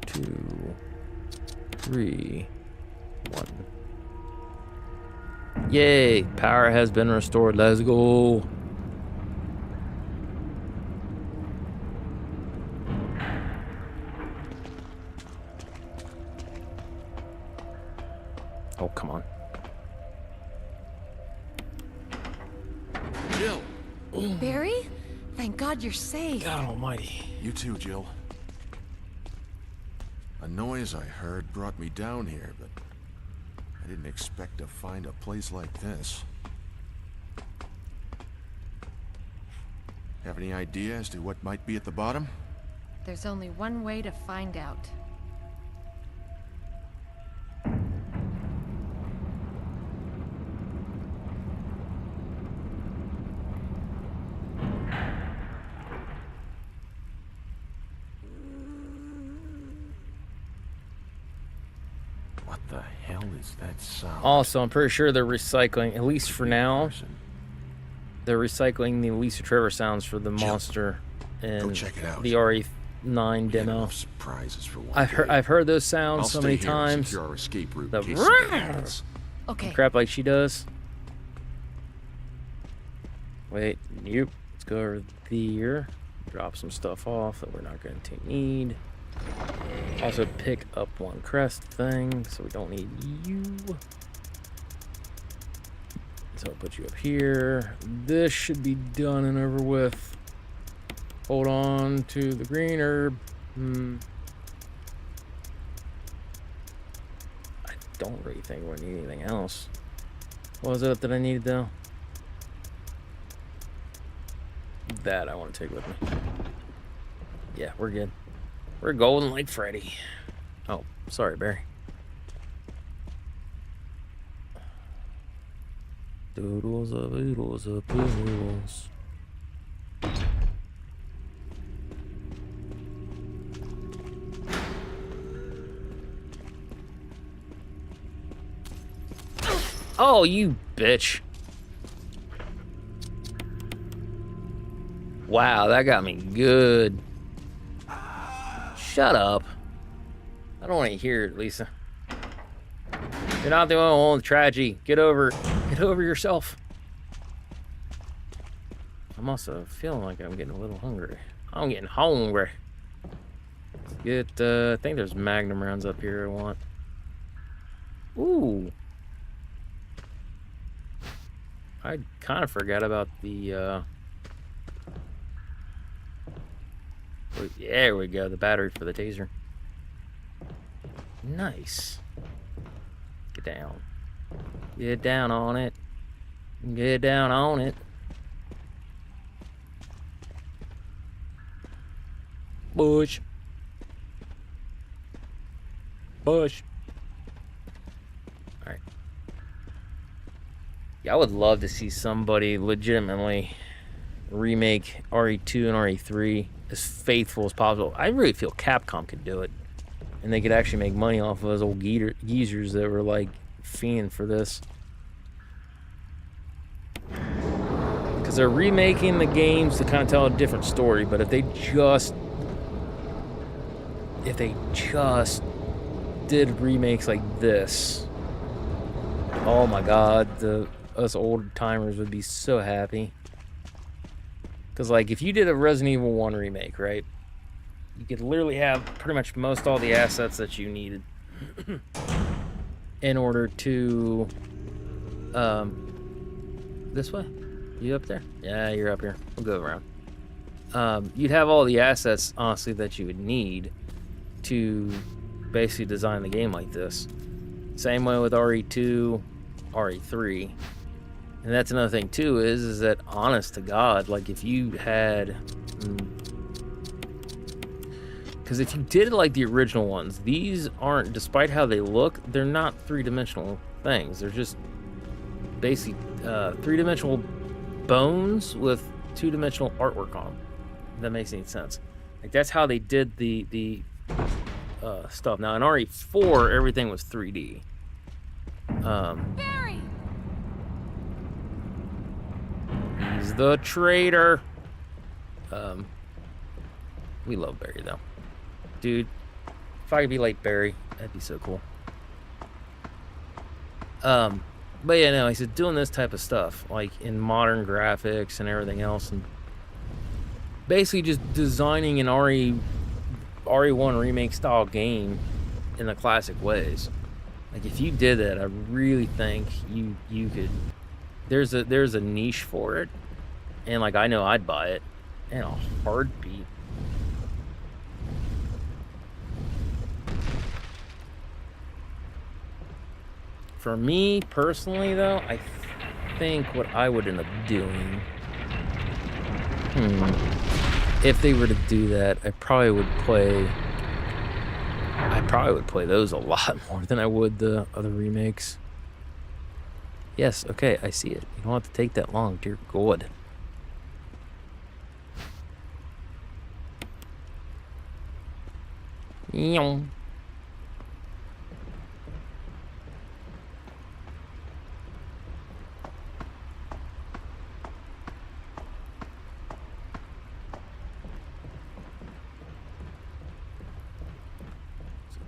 2, 3, 1. Yay! Power has been restored. Let's go. Oh, come on. Jill! Barry? Thank God you're safe. God almighty. You too, Jill. A noise I heard brought me down here, but I didn't expect to find a place like this. Have any idea as to what might be at the bottom? There's only one way to find out. What the hell is that sound? Also, I'm pretty sure they're recycling, at least for now, they're recycling the Lisa Trevor sounds for the monster and check it out. the RE9 demo. Surprises for one I've heard those sounds so many times. Our escape route The in case something happens. Okay. crap like she does. Wait, nope. Let's go over there. Drop some stuff off that we're not going to need. Also pick up one crest thing, so we don't need you. So I'll put you up here. This should be done and over with. Hold on to the green herb. I don't really think we need anything else. What was it that I needed though? That I want to take with me. Yeah, we're good. We're golden like Freddy. Oh, sorry, Barry. Doodles of oodles of poodles. Oh, you bitch. Wow, that got me good. Shut up. I don't want to hear it, Lisa. You're not the only one with tragedy. Get over yourself. I'm also feeling like I'm getting a little hungry. I'm getting hungry. Get, I think there's Magnum rounds up here I want. Ooh. I kind of forgot about the, there we go, the battery for the taser. Nice. Get down. Get down on it. Get down on it. Push. Push. Alright. Yeah, I would love to see somebody legitimately remake RE2 and RE3 as faithful as possible. I really feel Capcom could do it. And they could actually make money off of those old geezers that were like fiending for this. Because they're remaking the games to kind of tell a different story, but if they just did remakes like this, oh my god, us old timers would be so happy. Because like if you did a Resident Evil 1 remake, right, you could literally have pretty much most all the assets that you needed in order to this way. You up there? Yeah, you're up here. We'll go around. You'd have all the assets, honestly, that you would need to basically design the game like this. Same way with RE2, RE3. And that's another thing too, is that honest to God, like if you had, because if you did like the original ones, these aren't, despite how they look, they're not three-dimensional things. They're just basically three-dimensional bones with two-dimensional artwork on them. If that makes any sense. Like that's how they did the stuff. Now in RE4, everything was 3D. Barry! He's the traitor. We love Barry though. Dude, if I could be like Barry, that'd be so cool. But yeah, no, he said doing this type of stuff, like in modern graphics and everything else, and basically just designing an RE1 remake style game in the classic ways. Like if you did that, I really think you could. There's a niche for it, and like I know I'd buy it in a heartbeat. For me personally, though, I think what I would end up doing, if they were to do that, I probably would play those a lot more than I would the other remakes. Yes, okay, I see it. You don't have to take that long, dear God. Yum.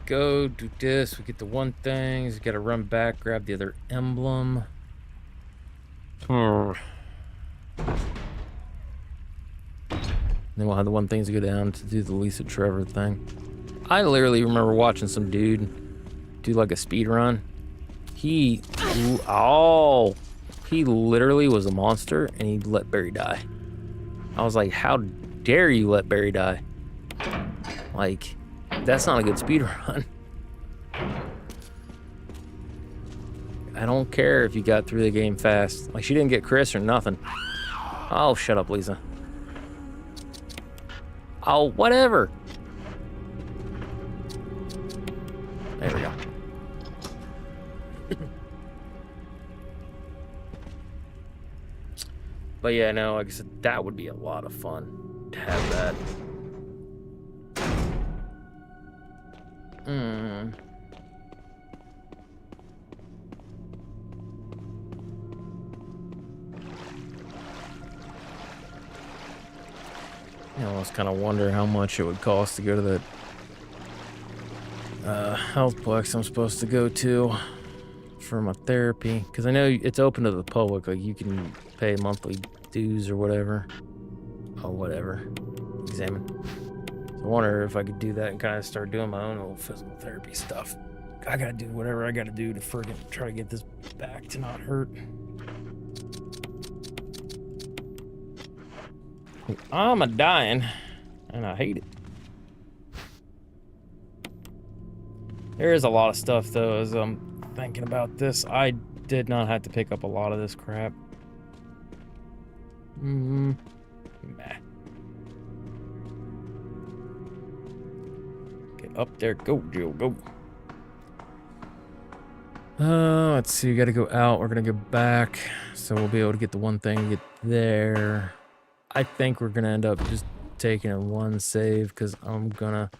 Go do this. We get the one thing. We gotta run back, grab the other emblem. Then we'll have the one things to go down to do the Lisa Trevor thing. I literally remember watching some dude do like a speed run. He literally was a monster and he let Barry die. I was like, how dare you let Barry die? Like, that's not a good speed run. I don't care if you got through the game fast. Like, she didn't get Chris or nothing. Oh, shut up, Lisa. Oh, whatever. There we go. But yeah, no, like I said, that would be a lot of fun to have that. I almost kind of wonder how much it would cost to go to that healthplex I'm supposed to go to for my therapy, because I know it's open to the public. Like, you can pay monthly dues or whatever. Oh, whatever. Examine. So I wonder if I could do that and kind of start doing my own little physical therapy stuff. I gotta do whatever I gotta do to friggin' try to get this back to not hurt. I'm a dying, and I hate it. There is a lot of stuff, though, as I'm thinking about this. I did not have to pick up a lot of this crap. Meh. Get up there. Go, Jill, go. Let's see. We gotta go out. We're gonna go back, so we'll be able to get the one thing and get there. I think we're gonna end up just taking a one save, because I'm gonna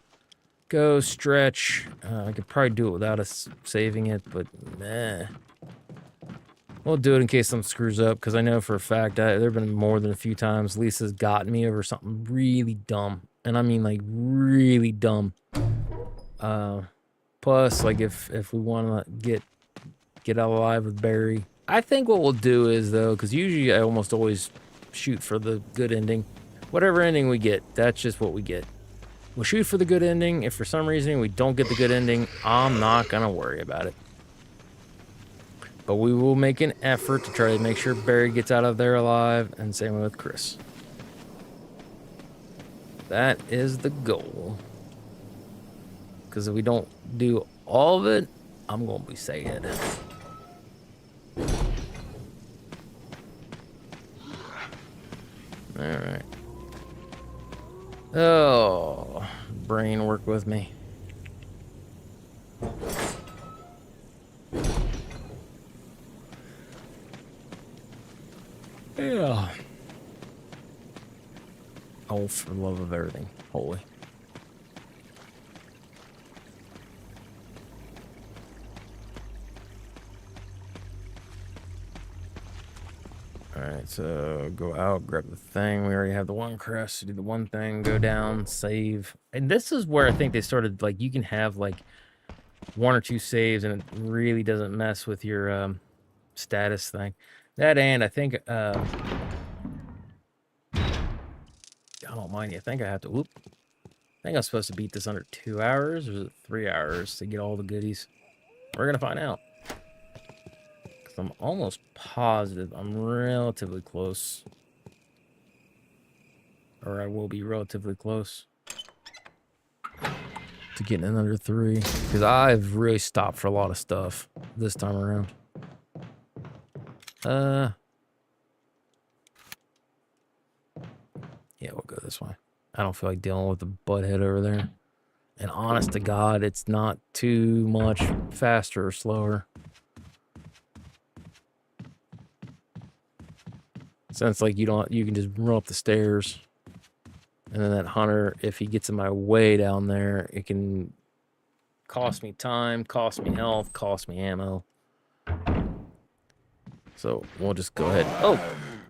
go stretch. I could probably do it without us saving it, but meh. We'll do it in case something screws up, because I know for a fact there have been more than a few times Lisa's gotten me over something really dumb, and I mean like really dumb. Plus, like if we want to get out alive with Barry, I think what we'll do is, though, because usually I almost always shoot for the good ending. Whatever ending we get, that's just what we get. We'll shoot for the good ending. If for some reason we don't get the good ending, I'm not gonna worry about it. But we will make an effort to try to make sure Barry gets out of there alive, and same with Chris. That is the goal. Because if we don't do all of it, I'm gonna be sad. Alright. Oh, brain, work with me. Yeah. Oh, for the love of everything holy. Alright, so go out, grab the thing. We already have the one crest, do the one thing, go down, save. And this is where I think they started, like, you can have, like, one or two saves, and it really doesn't mess with your status thing. That, and I think, I don't mind you. I think I have to, whoop. I think I'm supposed to beat this under 2 hours, or is it 3 hours to get all the goodies? We're going to find out. I'm almost positive I'm relatively close. Or I will be relatively close to getting in under 3. Because I've really stopped for a lot of stuff this time around. Yeah, we'll go this way. I don't feel like dealing with the butthead over there. And honest to God, it's not too much faster or slower. Sounds like you can just run up the stairs, and then that hunter, if he gets in my way down there, it can cost me time, cost me health, cost me ammo. So we'll just go ahead. Oh,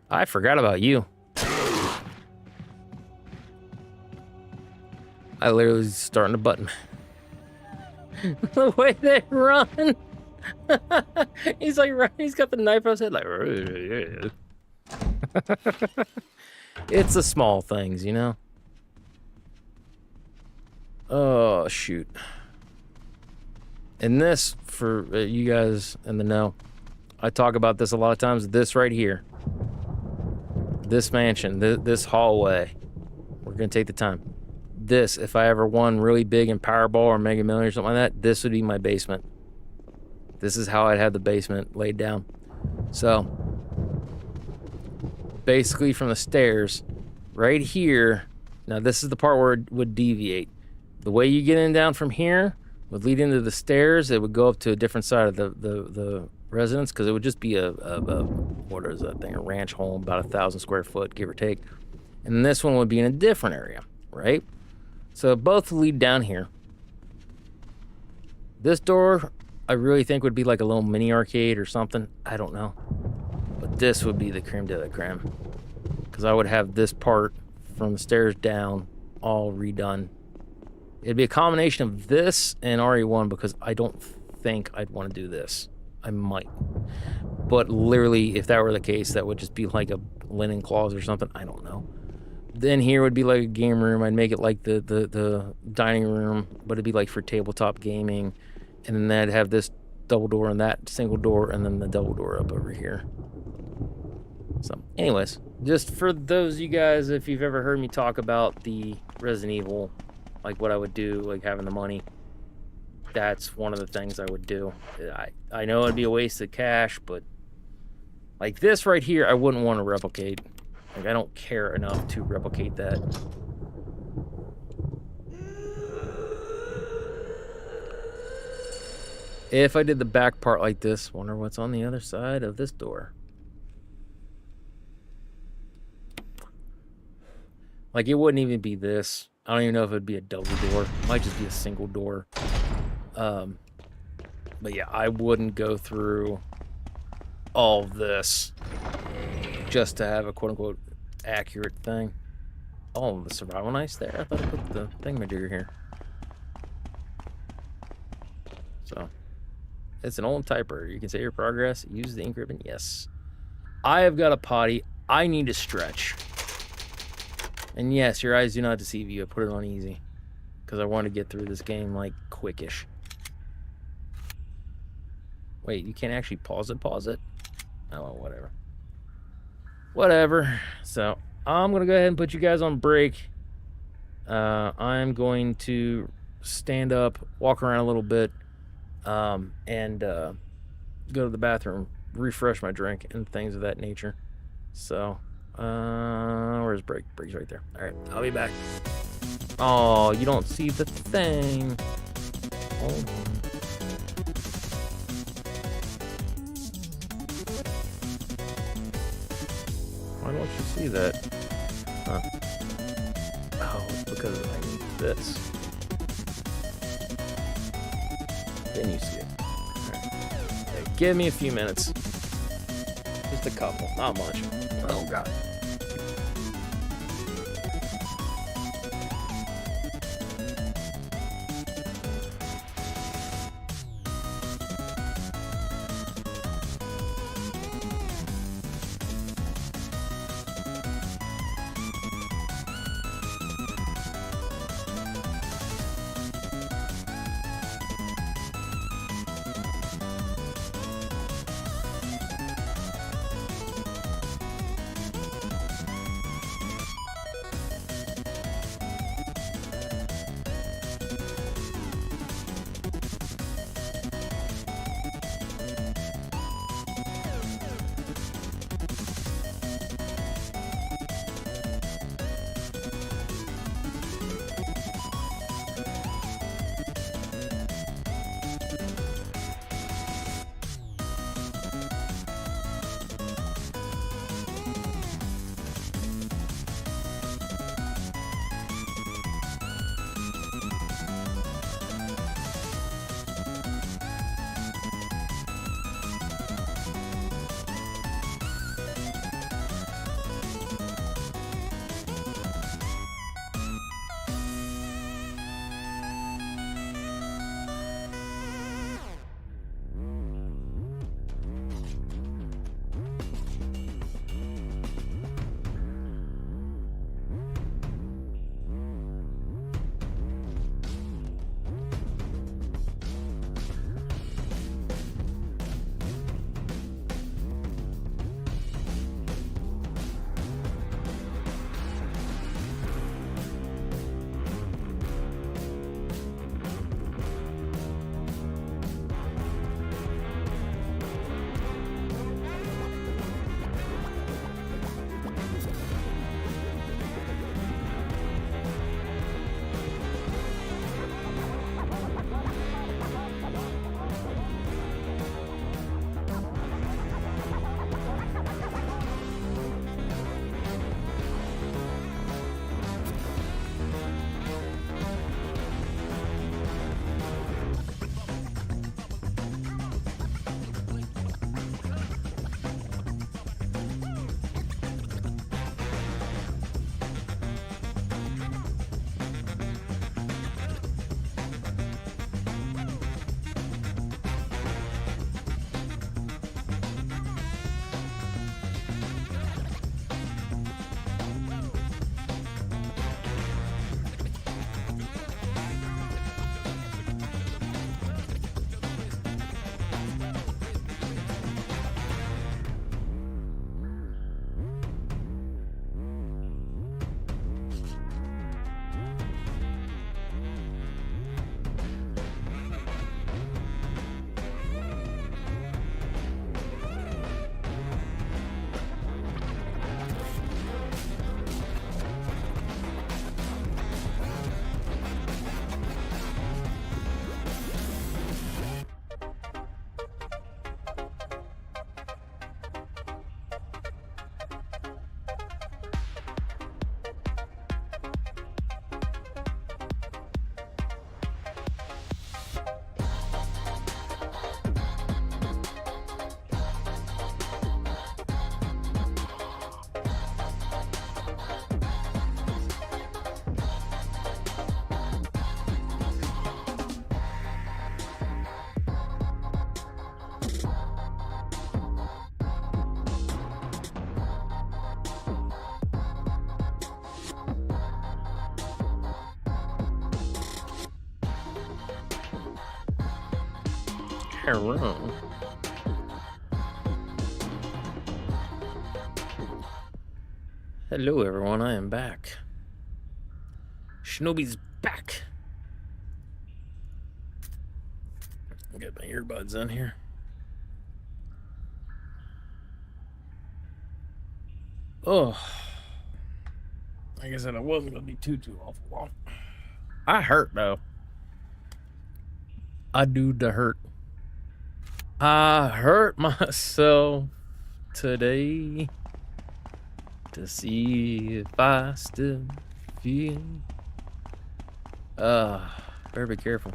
I forgot about you. I literally was starting to button. The way they run. He's like, he's got the knife on his head, like. It's the small things, you know? Oh, shoot. And this, for you guys in the know, I talk about this a lot of times. This right here. This mansion, this hallway. We're going to take the time. This, if I ever won really big in Powerball or Mega Million or something like that, this would be my basement. This is how I'd have the basement laid down. So, basically from the stairs, right here, now this is the part where it would deviate. The way you get in down from here would lead into the stairs. It would go up to a different side of the residence, because it would just be a what is that thing, a ranch home, about 1,000 square foot, give or take. And this one would be in a different area, right? So both lead down here. This door, I really think would be like a little mini arcade or something. I don't know. But this would be the creme de la creme, because I would have this part from the stairs down all redone. It'd be a combination of this and RE1, because I don't think I'd want to do this. I might. But literally, if that were the case, that would just be like a linen closet or something. I don't know. Then here would be like a game room. I'd make it like the dining room, but it'd be like for tabletop gaming. And then I'd have this double door and that single door, and then the double door up over here. So, anyways, just for those of you guys, if you've ever heard me talk about the Resident Evil, like what I would do, like having the money, that's one of the things I would do. I know it'd be a waste of cash, but like this right here, I wouldn't want to replicate. Like, I don't care enough to replicate that. If I did the back part like this, wonder what's on the other side of this door. Like, it wouldn't even be this. I don't even know if it'd be a double door. It might just be a single door. But yeah, I wouldn't go through all this just to have a quote-unquote accurate thing. Oh, the survival knife there? I thought I put the thingamajigger here. So, it's an old typer. You can save your progress. Use the ink ribbon. Yes. I have got a potty. I need to stretch. And yes, your eyes do not deceive you. I put it on easy, because I want to get through this game, like, quickish. Wait, you can't actually pause it? Oh, well, whatever. Whatever. So, I'm going to go ahead and put you guys on break. I'm going to stand up, walk around a little bit, and go to the bathroom, refresh my drink, and things of that nature. So, where's break? Break's right there. All right, I'll be back. Oh, you don't see the thing. Hold on. Why don't you see that? Huh. Oh, it's because I need this. Then you see it. Alright. Okay, give me a few minutes. Just a couple, not much. Oh, God. Hello. Hello, everyone. I am back. Shinobi's back. Get my earbuds in here. Oh, like I said, I wasn't gonna be too awful long. I hurt though. I do the hurt. I hurt myself today to see if I still feel. Better be careful.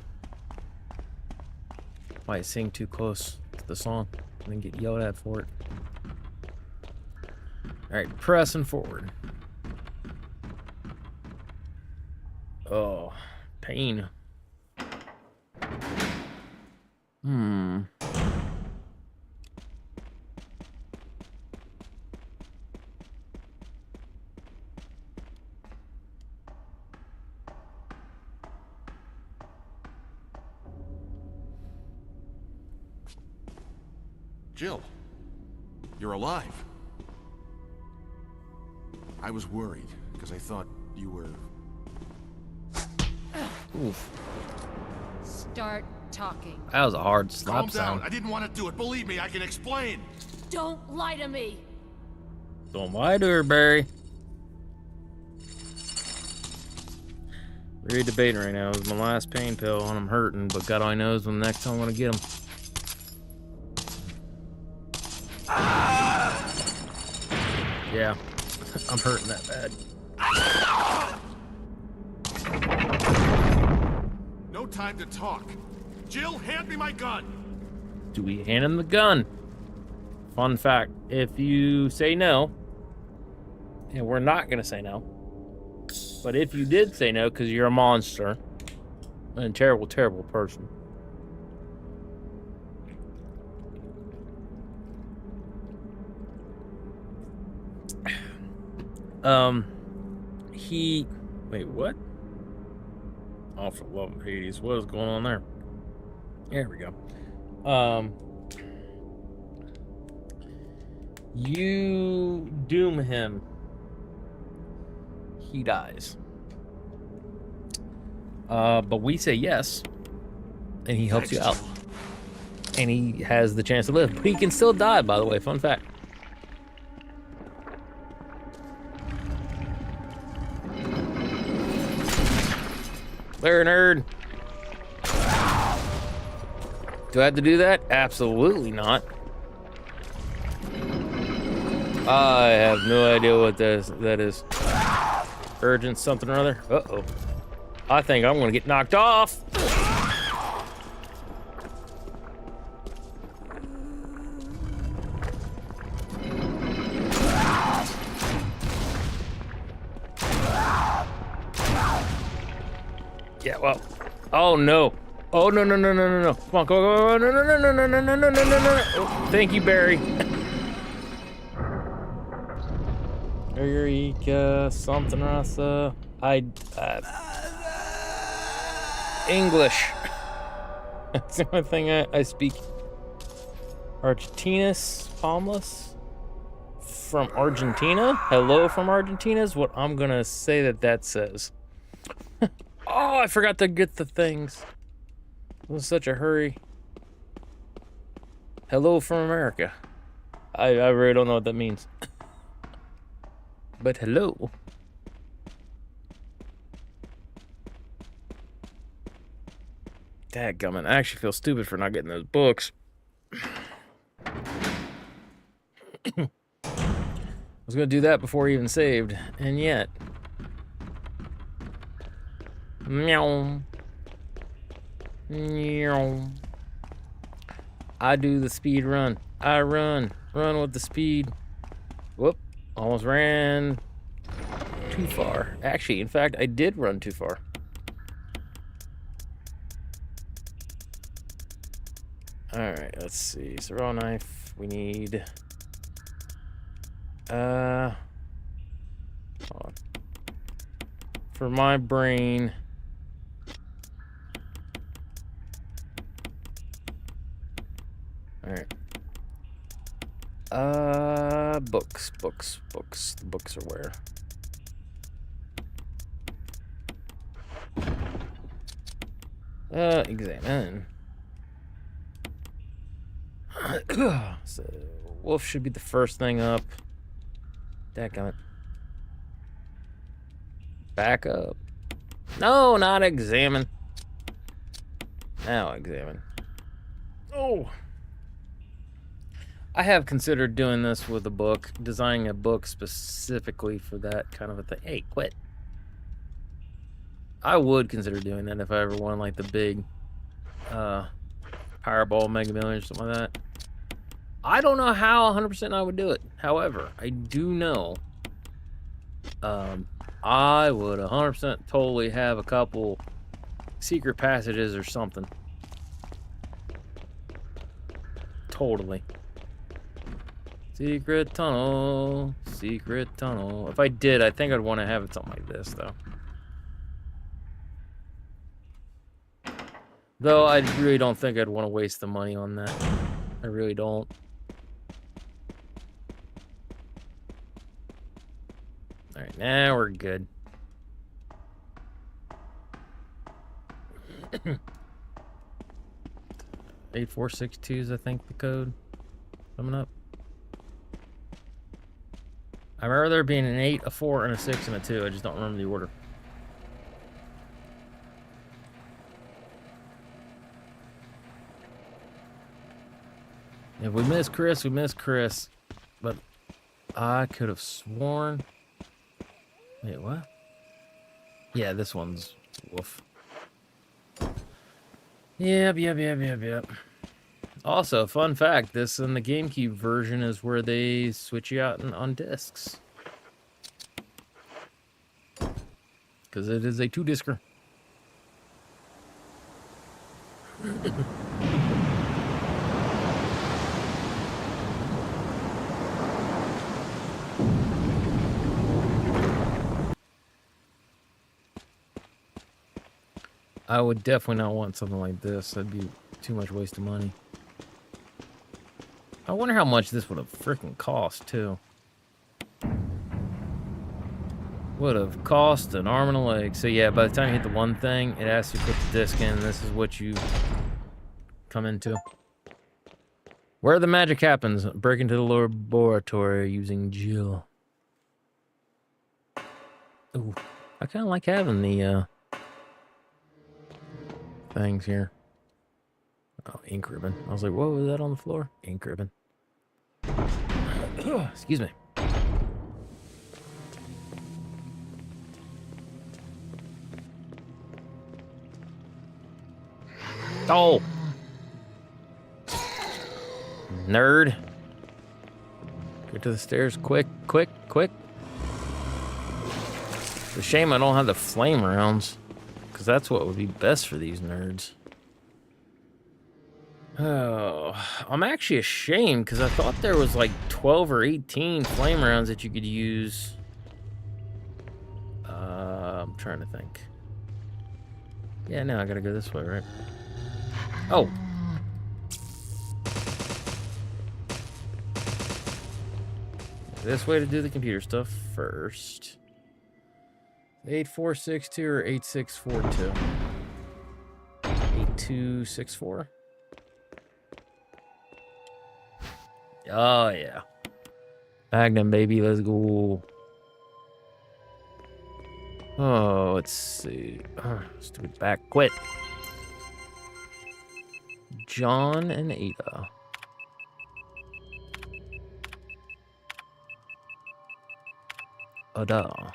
Might sing too close to the song and then get yelled at for it. Alright, pressing forward. Oh, pain. Jill, you're alive. I was worried because I thought you were... Oof. Start talking. That was a hard slap Calm sound. down. I didn't want to do it. Believe me, I can explain. Don't lie to me. Don't lie to her, Barry. Really debating right now. It was my last pain pill and I'm hurting, but God only knows when the next time I'm gonna get them. Yeah, I'm hurting that bad. No time to talk. Jill, hand me my gun. Do we hand him the gun? Fun fact, if you say no, and we're not gonna say no, but if you did say no because you're a monster and a terrible, terrible person, wait, what? Oh, for love of Hades, what is going on there? There we go. You doom him. He dies. But we say yes, and he helps you out. And he has the chance to live. But he can still die, by the way, fun fact. There, nerd. Do I have to do that? Absolutely not. I have no idea what that is. Urgent something or other. Uh-oh. I think I'm gonna get knocked off. Yeah, well. Oh no. Oh no. Come on, go. No. Oh, thank you, Barry. Eureka, something Rasa. English. That's the only thing I speak. Argentinus Palmas from Argentina. Hello from Argentina is what I'm gonna say that says. Oh, I forgot to get the things. I was in such a hurry. Hello from America. I really don't know what that means. But hello. Dadgummit, I actually feel stupid for not getting those books. I was gonna do that before he even saved, and yet. Meow. Meow. I do the speed run. I run with the speed. Whoop. Almost ran too far. Actually, in fact, I did run too far. Alright, let's see. So raw knife. We need... hold on. For my brain... Books. The books are where? Examine. So, wolf should be the first thing up. Dadgummit. Back up. No, not examine. Now examine. Oh. I have considered doing this with a book, designing a book specifically for that kind of a thing. Hey, quit. I would consider doing that if I ever won like the big Powerball Mega Million or something like that. I don't know how 100% I would do it. However, I do know I would 100% totally have a couple secret passages or something. Totally. Secret tunnel. Secret tunnel. If I did, I think I'd want to have it something like this, though. Though I really don't think I'd want to waste the money on that. I really don't. Alright, now we're good. 8462 is, I think, the code coming up. I remember there being an 8, a 4, and a 6, and a 2. I just don't remember the order. If we miss Chris, we miss Chris. But I could have sworn... Wait, what? Yeah, this one's woof. Yep. Also, fun fact, this in the Gamecube version is where they switch you out on discs. Because it is a 2-discer. I would definitely not want something like this. That'd be too much waste of money. I wonder how much this would have freaking cost, too. Would have cost an arm and a leg. So yeah, by the time you hit the one thing, it asks you to put the disc in. This is what you come into. Where the magic happens. Break into the laboratory using Jill. Ooh, I kind of like having the things here. Oh, ink ribbon. I was like, whoa, was that on the floor? Ink ribbon. Excuse me. Oh! Nerd. Get to the stairs quick. It's a shame I don't have the flame rounds. Because that's what would be best for these nerds. Oh, I'm actually ashamed because I thought there was like 12 or 18 flame rounds that you could use. I'm trying to think. Yeah, now I gotta go this way, right? Oh. This way to do the computer stuff first. 8462 or 8642? 8264? Oh, yeah. Magnum, baby, let's go. Oh, let's see. Stupid back. Quit. John and Ada. Ada.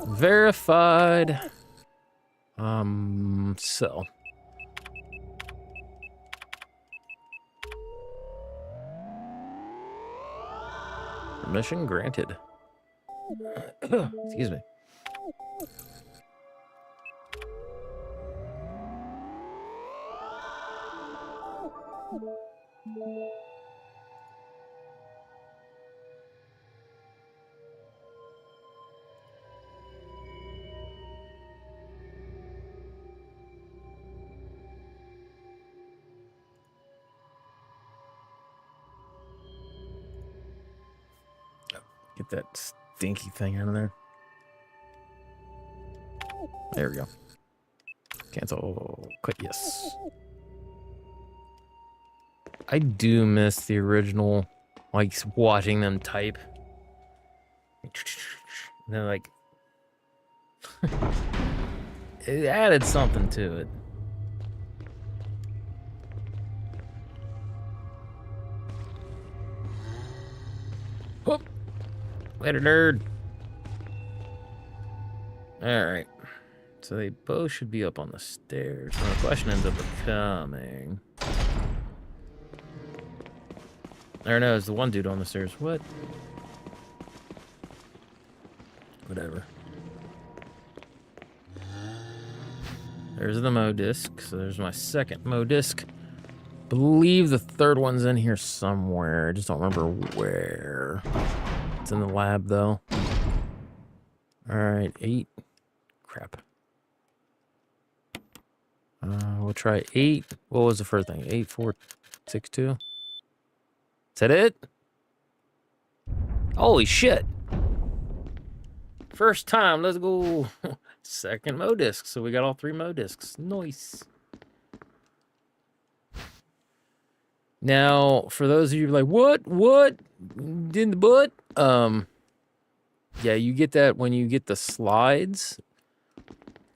Verified. So. Permission granted. Excuse me. Get that stinky thing out of there. There we go. Cancel. Click yes. I do miss the original, like watching them type. And then like, it added something to it. Whoop. Later, nerd. All right. So they both should be up on the stairs. So the question ends up becoming... Or no, it's the one dude on the stairs. What? Whatever. There's the Mo disc. So there's my second Mo disc. Believe the third one's in here somewhere. I just don't remember where. It's in the lab though. Alright, 8. Crap. We'll try 8. What was the first thing? 8, 4, 6, 2. Is that it? Holy shit. First time, let's go. Second Mo disc. So we got all 3 Mo discs. Nice. Now, for those of you like, what? In the butt? Yeah, you get that when you get the slides.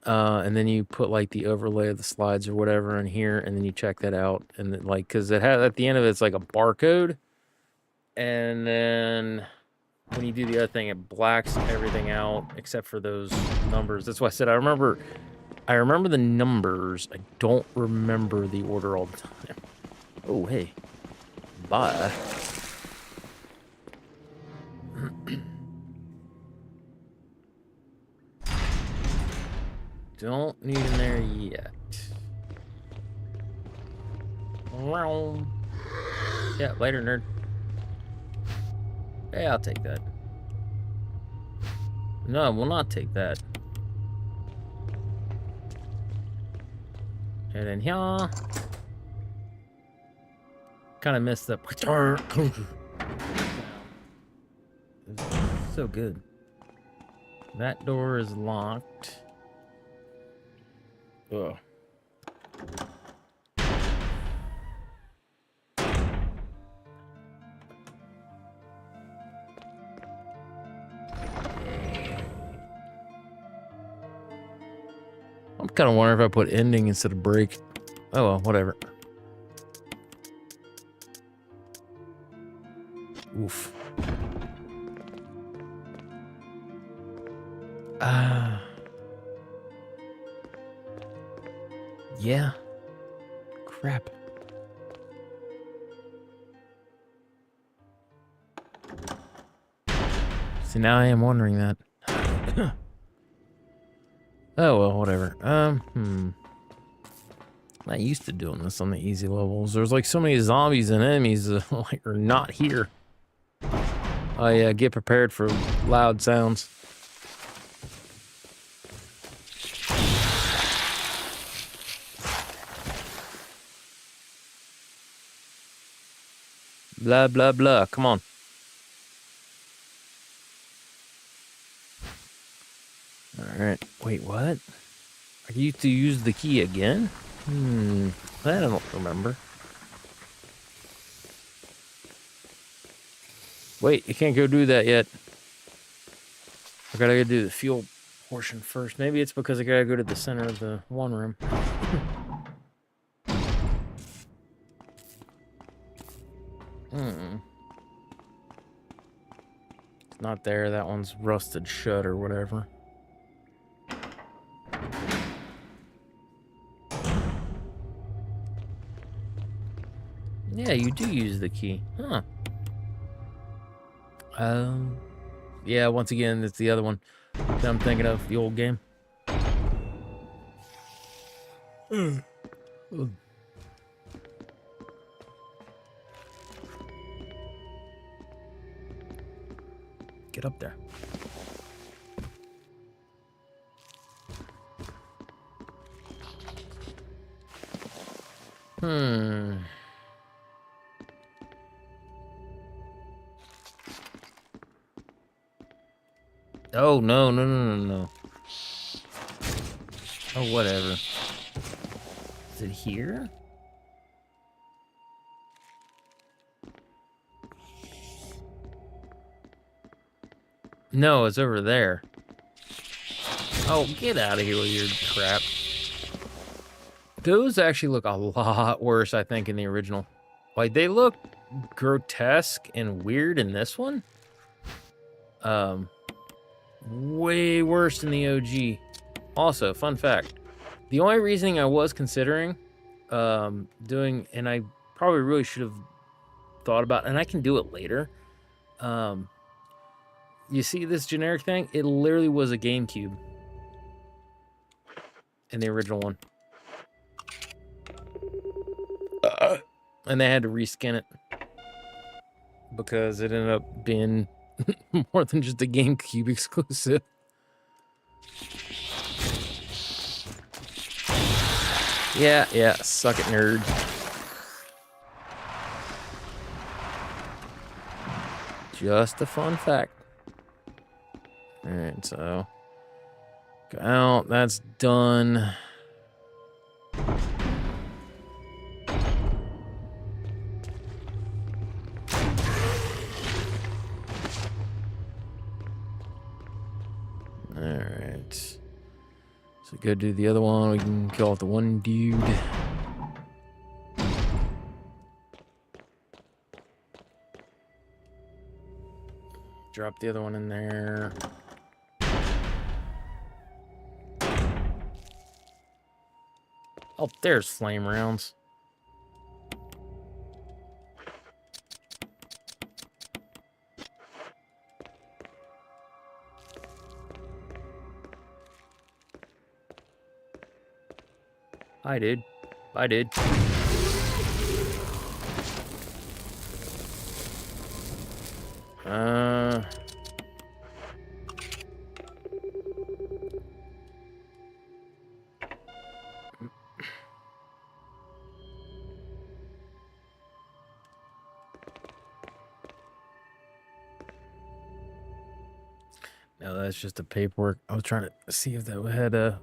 And then you put like the overlay of the slides or whatever in here, and then you check that out. And then, like, because it has at the end of it, it's like a barcode. And then when you do the other thing, it blacks everything out except for those numbers. That's why I said I remember the numbers. I don't remember the order all the time. Oh, hey. Bye. Don't need in there yet. Yeah, later, nerd. Hey, I'll take that. No, I will not take that. And then here. Kind of messed up. So good. That door is locked. Ugh. I'm kind of wondering if I put ending instead of break. Oh well, whatever. Oof. Yeah. Crap. See, now I am wondering that. Oh well, whatever. Not used to doing this on the easy levels. There's like so many zombies and enemies that like are not here. Oh yeah, get prepared for loud sounds. Blah, blah, blah. Come on. Alright. Wait, what? I used to use the key again? I don't remember. Wait, you can't go do that yet. I gotta go do the fuel portion first. Maybe it's because I gotta go to the center of the one room. It's not there. That one's rusted shut or whatever. Yeah, you do use the key. Huh. Yeah, once again, it's the other one that I'm thinking of, the old game. Get up there. Oh, no, no, no, no, no. Oh, whatever. Is it here? No, it's over there. Oh, get out of here with your crap. Those actually look a lot worse, I think, in the original. Like, they look grotesque and weird in this one. Way worse than the OG. Also, fun fact. The only reasoning I was considering doing, and I probably really should have thought about, and I can do it later. You see this generic thing? It literally was a GameCube in the original one. And they had to reskin it because it ended up being more than just a GameCube exclusive. Yeah, suck it, nerd. Just a fun fact. Alright, so go out, that's done. Alright. So go do the other one. We can kill off the one dude. Drop the other one in there. Oh, there's flame rounds. Hi, dude. Bye, dude. No, that's just the paperwork. I was trying to see if that had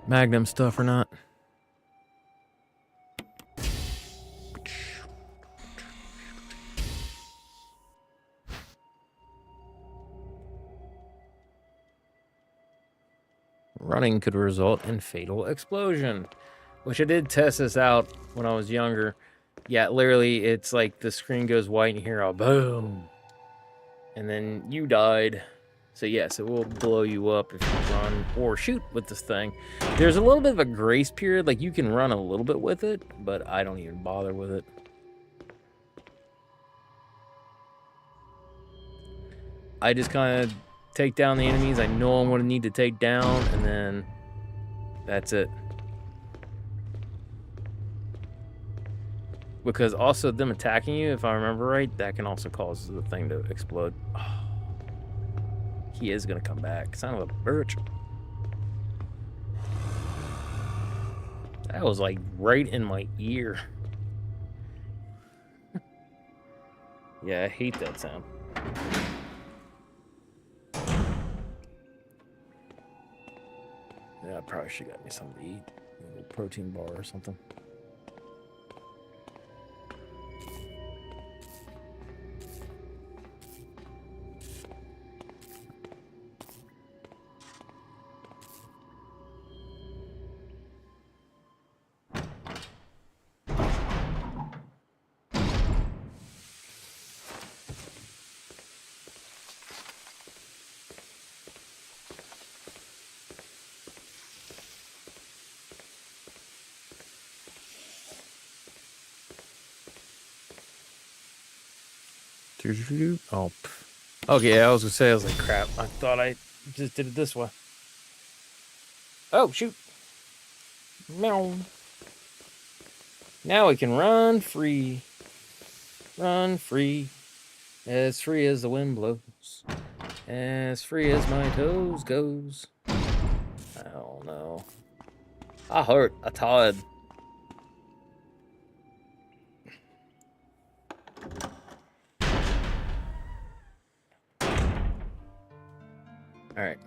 Magnum stuff or not. Running could result in fatal explosion, which I did test this out when I was younger. Yeah, literally, it's like the screen goes white and you hear a boom, and then you died. So yes, it will blow you up if you run or shoot with this thing. There's a little bit of a grace period, like you can run a little bit with it, but I don't even bother with it. I just kind of take down the enemies I know I'm going to need to take down, and then that's it. Because also them attacking you, if I remember right, that can also cause the thing to explode. Oh, he is going to come back. Son of a bitch. That was like right in my ear. Yeah, I hate that sound. Yeah, I probably should have got me something to eat. A little protein bar or something. Oh, okay. I was gonna say, I was like, crap. I thought I just did it this way. Oh, shoot! Meow. Now we can run free, as free as the wind blows, as free as my toes goes. I don't know. I hurt. I'm tired. All right.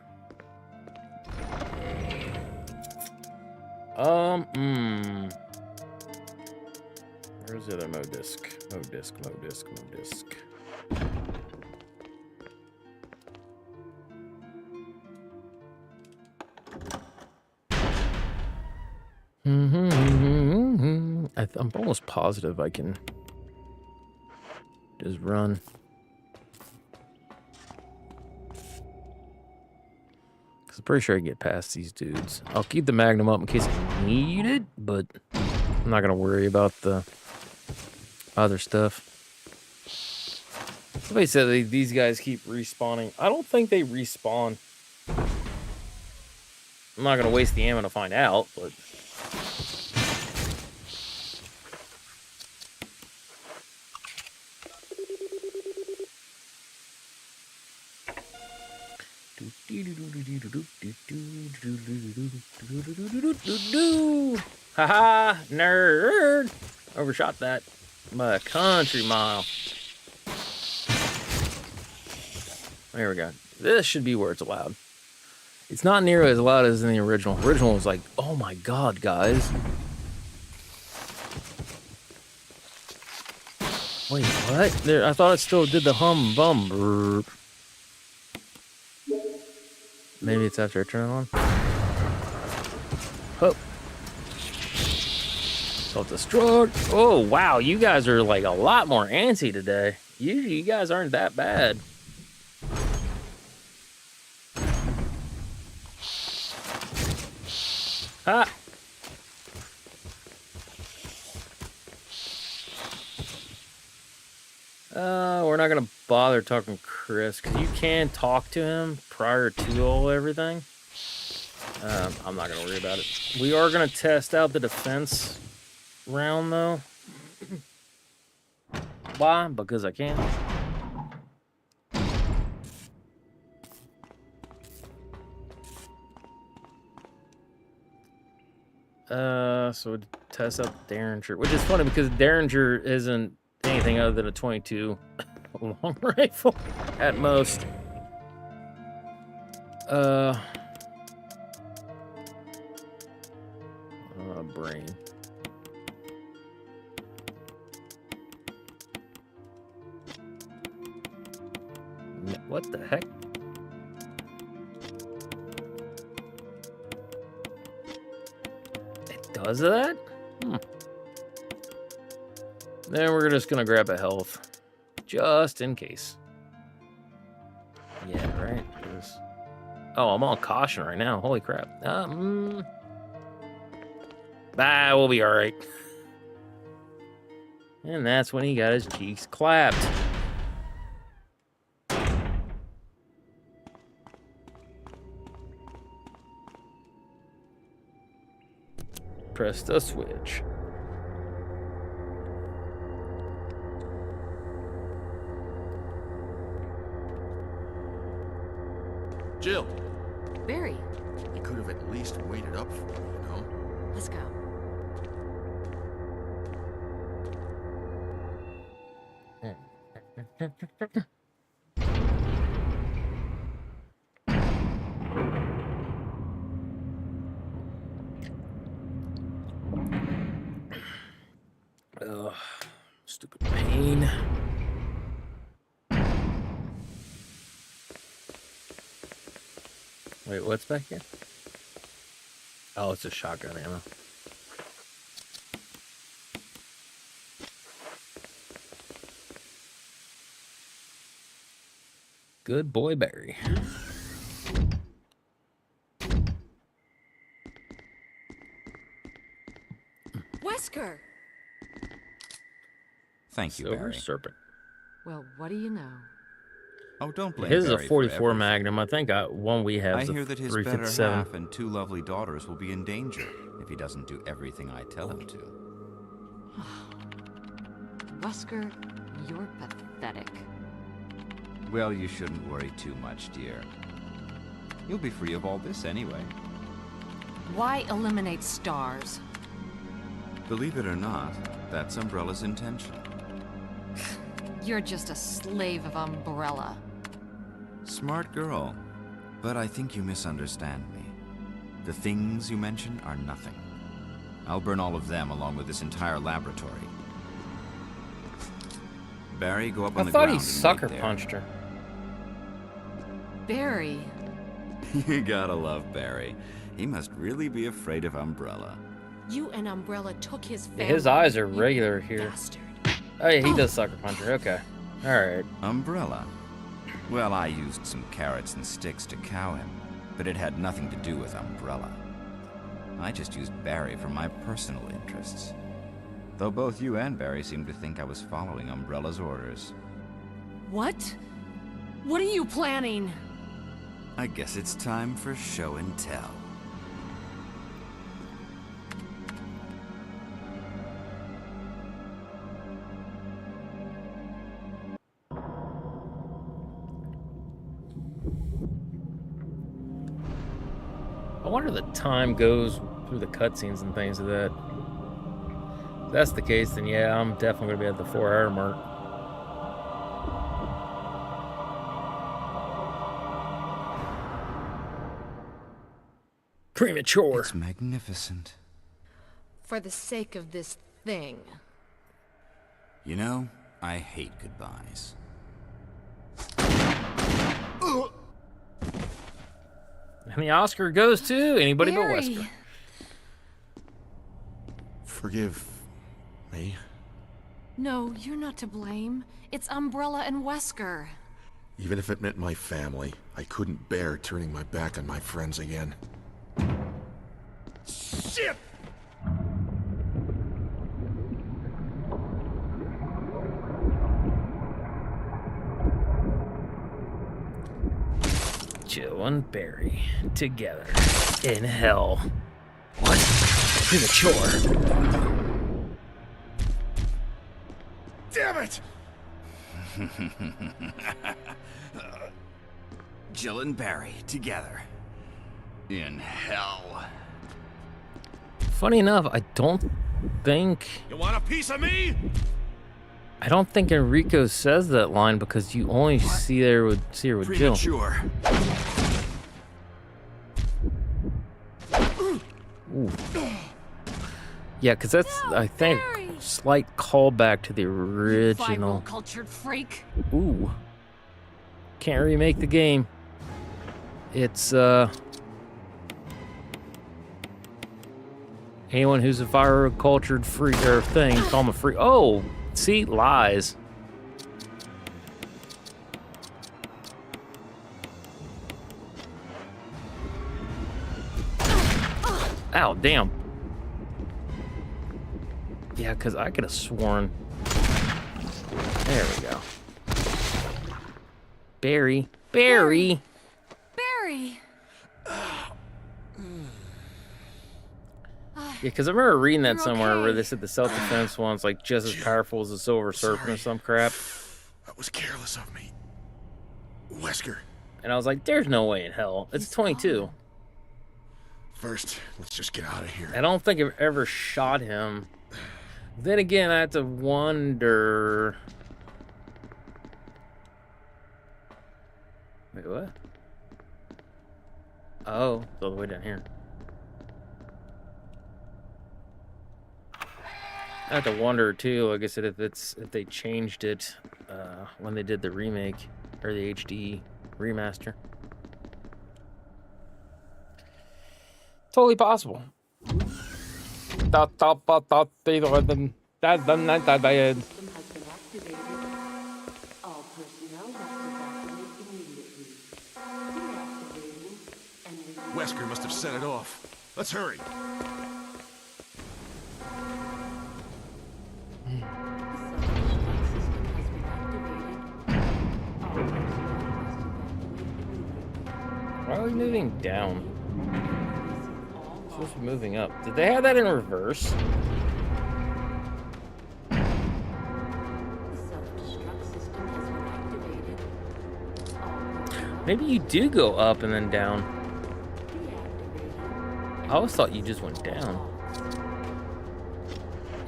Where's the other mode disc? Mode disc. I'm almost positive I can just run. I'm pretty sure I can get past these dudes. I'll keep the Magnum up in case I need it, but I'm not going to worry about the other stuff. Somebody said these guys keep respawning. I don't think they respawn. I'm not going to waste the ammo to find out, but... Haha, nerd! Overshot that by a country mile. There we go. This should be where it's allowed. It's not nearly as loud as in the original. The original was like, oh my god, guys. Wait, what? There, I thought it still did the hum bum burp. Maybe it's after I turn it on. Oh. Self-destruct. Oh, wow. You guys are like a lot more antsy today. Usually you guys aren't that bad. Ha! We're not gonna bother talking to Chris because you can talk to him prior to everything. I'm not gonna worry about it. We are gonna test out the defense round though. Why? Because I can. So we'd test out Derringer, which is funny because Derringer isn't anything other than a 22 long rifle at most. Brain. What the heck? It does that? Then we're just gonna grab a health, just in case. Yeah, right. Oh, I'm on caution right now. Holy crap. We'll be all right. And that's when he got his cheeks clapped. Press the switch. Jill. Barry, You could have at least waited up for me, you know? let's go. Ugh, stupid pain. Wait, what's back here? Oh, it's a shotgun ammo. Good boy, Barry. Wesker! Thank you, Silver Barry. Serpent. Well, what do you know? Oh, don't blame His is a Barry for 44 everything. Magnum. I think one we have I is a hear that his better 357. half and two lovely daughters will be in danger if he doesn't do everything I tell him to. Wesker, you're pathetic. Well, you shouldn't worry too much, dear. You'll be free of all this anyway. Why eliminate stars? Believe it or not, that's Umbrella's intention. You're just a slave of Umbrella. Smart girl. But I think you misunderstand me. The things you mention are nothing. I'll burn all of them along with this entire laboratory. Barry, go up on I the thought ground he and sucker wait there. punched her. Barry. You gotta love Barry. He must really be afraid of Umbrella. You and Umbrella took his family. Yeah, his eyes are you regular here. Bastard. Oh yeah, he does sucker punch her. Okay. Alright. Umbrella? Well, I used some carrots and sticks to cow him, but it had nothing to do with Umbrella. I just used Barry for my personal interests. Though both you and Barry seem to think I was following Umbrella's orders. What? What are you planning? I guess it's time for show and tell. I wonder if the time goes through the cutscenes and things of that. If that's the case, then yeah, I'm definitely gonna be at the 4-hour mark. Premature. It's magnificent. For the sake of this thing. You know, I hate goodbyes. And the Oscar goes to anybody but Barry. Wesker. Forgive me. No, you're not to blame. It's Umbrella and Wesker. Even if it meant my family, I couldn't bear turning my back on my friends again. Shit! Jill and Barry together in hell. What? Premature. Damn it! Jill and Barry together in hell. Funny enough, I don't think You want a piece of me? Enrico says that line because you only see her with Jill. Premature. Ooh. Yeah, because that's, I think, Barry! slight callback to the original. Cultured freak. Ooh. Can't remake the game. It's, anyone who's a fire-cultured freak or thing, call them a freak. Oh, see? Lies. Ow, damn. Yeah, because I could have sworn. There we go. Barry. Barry! Barry! Yeah, because I remember reading that You're somewhere where okay. they said the self-defense one's like just as powerful as the Silver Serpent or some crap. That was careless of me. Wesker, And I was like, there's no way in hell. It's 22. first, let's just get out of here. I don't think I've ever shot him. Then again, I have to wonder... Wait, what? Oh, it's all the way down here. I have to wonder too, like I said, if they changed it when they did the remake or the HD remaster. Totally possible. Wesker must have set it off. Let's hurry. Why are we moving down? It's supposed to be moving up. Did they have that in reverse? Maybe you do go up and then down. I always thought you just went down.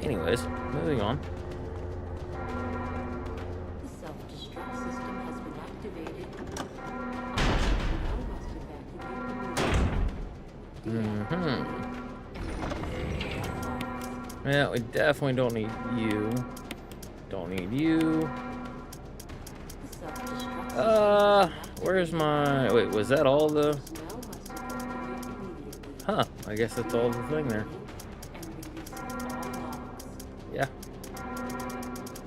Anyways, moving on. Yeah, we definitely don't need you. Don't need you. Where's my... Wait, was that all the... Huh, I guess that's all the thing there. Yeah.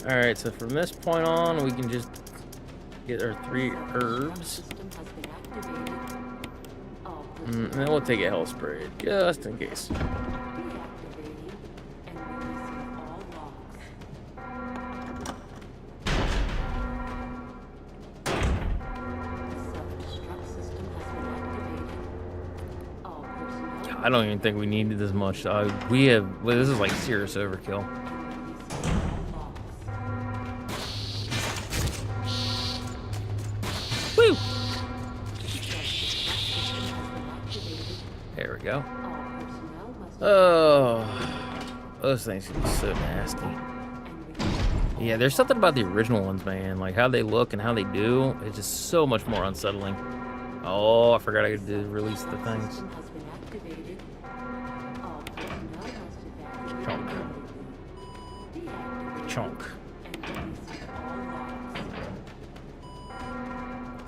Alright, so from this point on, we can just get our 3 herbs. And then we'll take a health spray, just in case. I don't even think we needed this much. We have... Well, this is like serious overkill. Woo! There we go. Oh, those things can be so nasty. Yeah, there's something about the original ones, man. Like how they look and how they do. It's just so much more unsettling. Oh, I forgot I could release the things. Chunk. Chunk.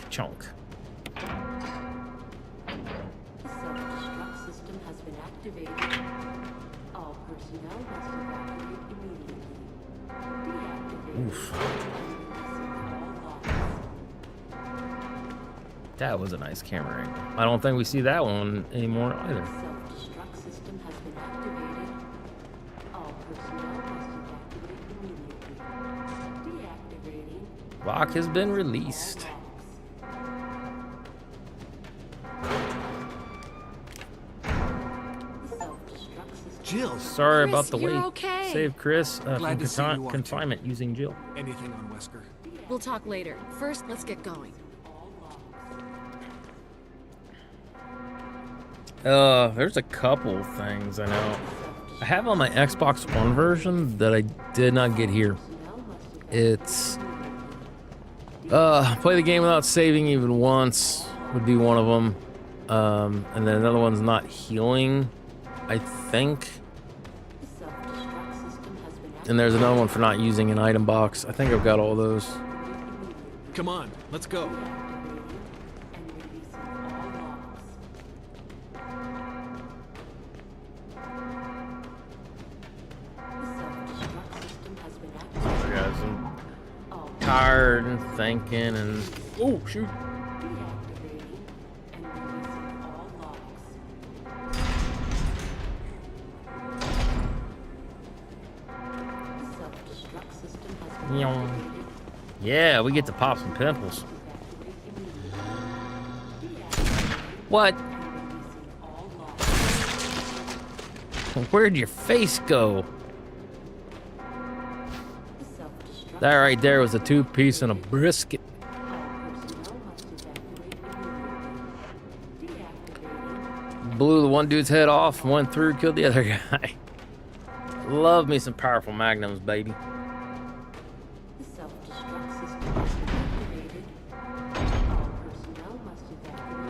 Chunk. Self-destruct system has been activated. All personnel must evacuate immediately. Deactivate. Oof. That was a nice camera angle. I don't think we see that one anymore either. Self-destruct system has been activated. All personnel must evacuate immediately. Deactivating. Lock has been released. Jill, Sorry Chris, about the you're wait. okay. Save Chris from Glad to see you are, confinement using Jill. anything on Wesker? We'll talk later. First, let's get going. There's a couple things I know. I have on my Xbox One version that I did not get here. It's play the game without saving even once would be one of them. And then another one's not healing, I think. And there's another one for not using an item box. I think I've got all those. Come on, let's go. Guys, I'm tired and thinking and oh shoot. Yeah, we get to pop some pimples. What? Where'd your face go? That right there was a 2-piece and a brisket. Blew the one dude's head off, went through, killed the other guy. Love me some powerful magnums, baby.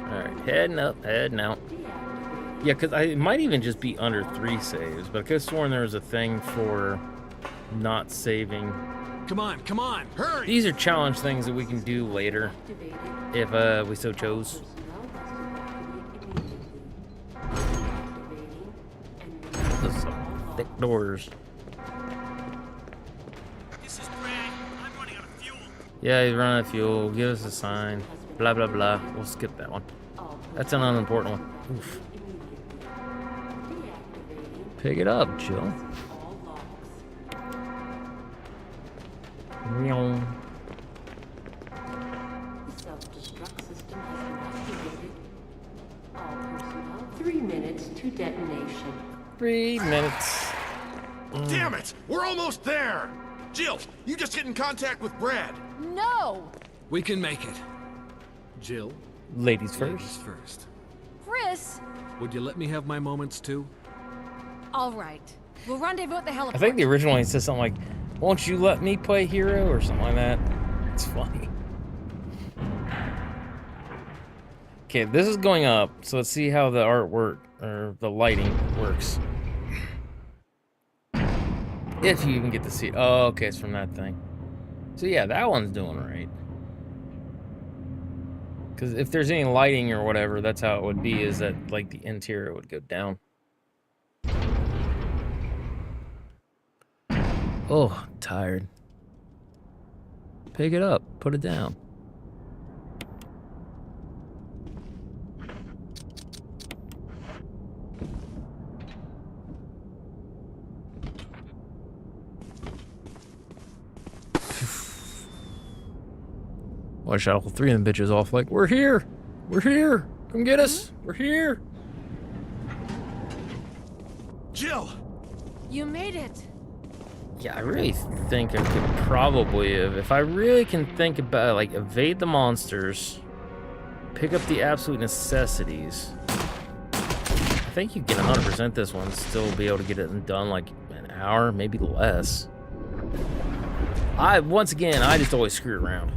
Alright, heading up, heading out. Yeah, because it might even just be under 3 saves, but I could have sworn there was a thing for not saving. Come on, hurry! These are challenge things that we can do later, if we so chose. Those are some thick doors. This is Brad. I'm running out of fuel. Yeah, he's running out of fuel. Give us a sign. Blah, blah, blah. We'll skip that one. That's an unimportant one. Oof. Pick it up, Jill. Meow. Self-destruct system has been activated. All personnel, 3 minutes to detonation. 3 minutes. Damn it! We're almost there! Jill, you just get in contact with Brad. No! We can make it. Jill, Ladies ladies first. first. Chris! Would you let me have my moments too? All right. We'll rendezvous at the heliport. I think the original one says something like, "Won't you let me play hero?" or something like that. It's funny. Okay, this is going up, so let's see how the artwork or the lighting works. If you even get to see it. Oh, okay, it's from that thing. So yeah, that one's doing right. Because if there's any lighting or whatever, that's how it would be, is that, like, the interior would go down. Oh, tired. Pick it up. Put it down. Well, I shot all three of them bitches off like, we're here! We're here! Come get us! We're here! Jill! You made it. Yeah, I really think I could probably have, if I really can think about it, like, evade the monsters, pick up the absolute necessities. I think you can 100% this one, still be able to get it done like an hour, maybe less. Once again, I just always screw around.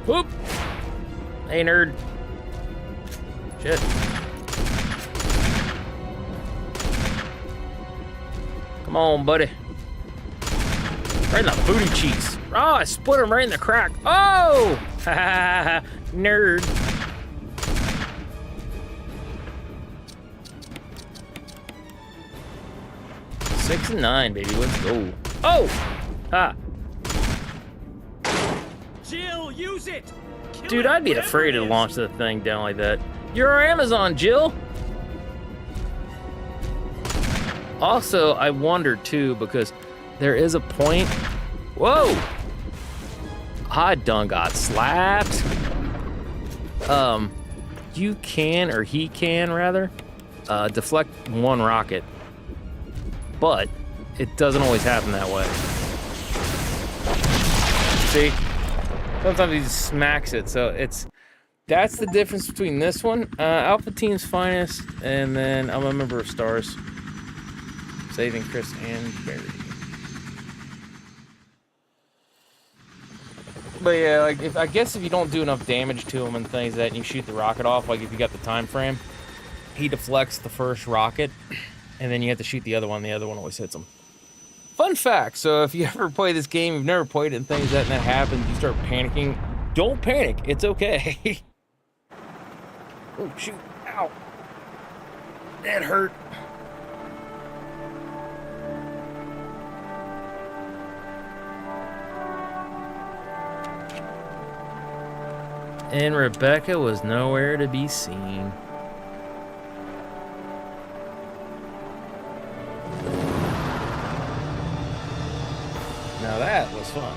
Whoop! Hey, nerd. Shit. Come on, buddy. Right in the booty cheeks. Oh, I split him right in the crack. Oh! Ha ha ha. Nerd. Six and 9, baby. Let's go. Oh! Ha. Jill, use it! Dude, I'd be afraid to launch the thing down like that. You're our Amazon, Jill! Also, I wonder, too, because there is a point... Whoa! I done got slapped. You can, or he can, rather, deflect one rocket. But it doesn't always happen that way. See? Sometimes he just smacks it, so that's the difference between this one, Alpha Team's Finest, and then I'm a member of Stars, saving Chris and Barry. But yeah, like I guess if you don't do enough damage to him and things like that, and you shoot the rocket off, like if you got the time frame, he deflects the first rocket, and then you have to shoot the other one. The other one always hits him. Fun fact, so if you ever play this game, you've never played it and things like that, and that happens, you start panicking, don't panic, it's okay. Oh, shoot, ow. That hurt. And Rebecca was nowhere to be seen. Now that was fun.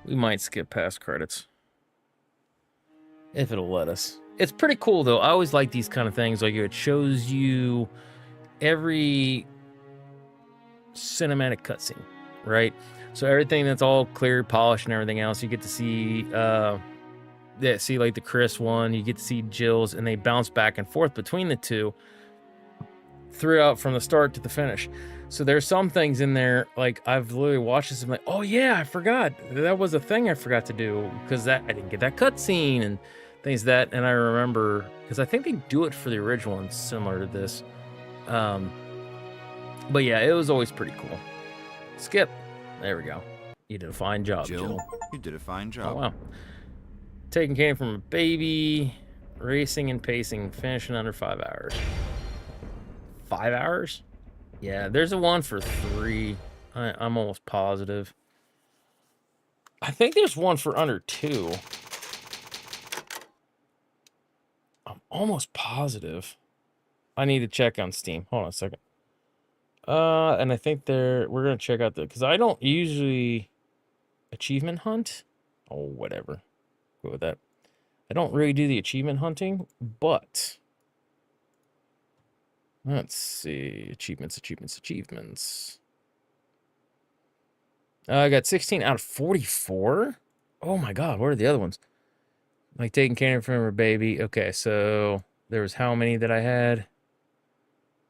We might skip past credits. If it'll let us. It's pretty cool though. I always like these kind of things. Like it shows you every cinematic cutscene, right? So everything that's all clear, polished, and everything else, you get to see see like the Chris one, you get to see Jill's, and they bounce back and forth between the two throughout from the start to the finish. So there's some things in there, like I've literally watched this and I'm like, oh yeah, I forgot. That was a thing I forgot to do because I didn't get that cutscene and things that, and I remember, because I think they do it for the original one similar to this. But yeah, it was always pretty cool. Skip. There we go. You did a fine job, Jill. You did a fine job. Oh, wow. Taking cane from a baby, racing and pacing, finishing under 5 hours. 5 hours? Yeah, there's a one for 3. I'm almost positive. I think there's one for under 2. I'm almost positive. I need to check on Steam. Hold on a second. And I think we're gonna check out because I don't usually achievement hunt. Oh, whatever. Go with that. I don't really do the achievement hunting, but let's see. Achievements. I got 16 out of 44. Oh my god, what are the other ones? Like taking care of her baby. Okay, so there was how many that I had?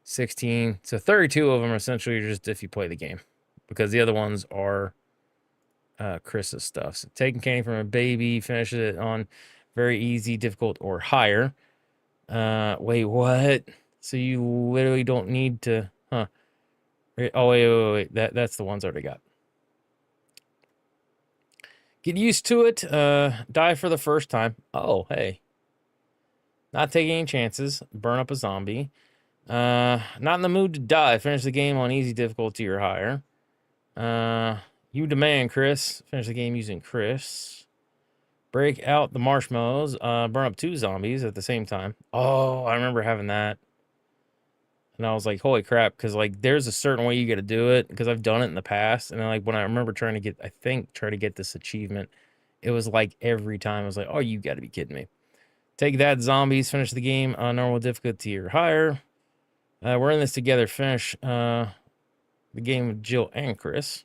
16. So 32 of them are essentially just if you play the game, because the other ones are Chris's stuff. So taking candy from a baby, finishes it on very easy, difficult, or higher. Wait, what? So you literally don't need to, huh? Oh, wait. That's the ones I already got. Get used to it. Die for the first time. Oh, hey. Not taking any chances. Burn up a zombie. Not in the mood to die. Finish the game on easy difficulty or higher. You demand, Chris. Finish the game using Chris. Break out the marshmallows. Burn up 2 zombies at the same time. Oh, I remember having that. And I was like, holy crap, because, like, there's a certain way you got to do it, because I've done it in the past. And, then, like, when I remember trying to get this achievement, it was, like, every time I was like, oh, you got to be kidding me. Take that, zombies. Finish the game on normal difficulty or higher. We're in this together. Finish the game with Jill and Chris.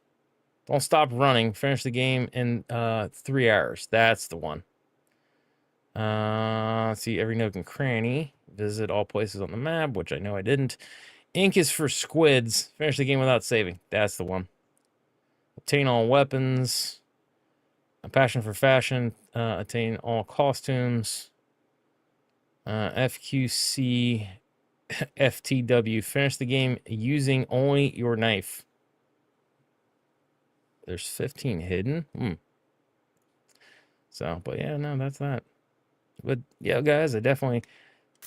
Don't stop running. Finish the game in 3 hours. That's the one. See every nook and cranny. Visit all places on the map, which I know I didn't. Ink is for squids. Finish the game without saving. That's the one. Obtain all weapons. A passion for fashion. Attain all costumes. FQC FTW. Finish the game using only your knife. There's 15 hidden. So, but yeah, no, that's that. But yeah, guys, I definitely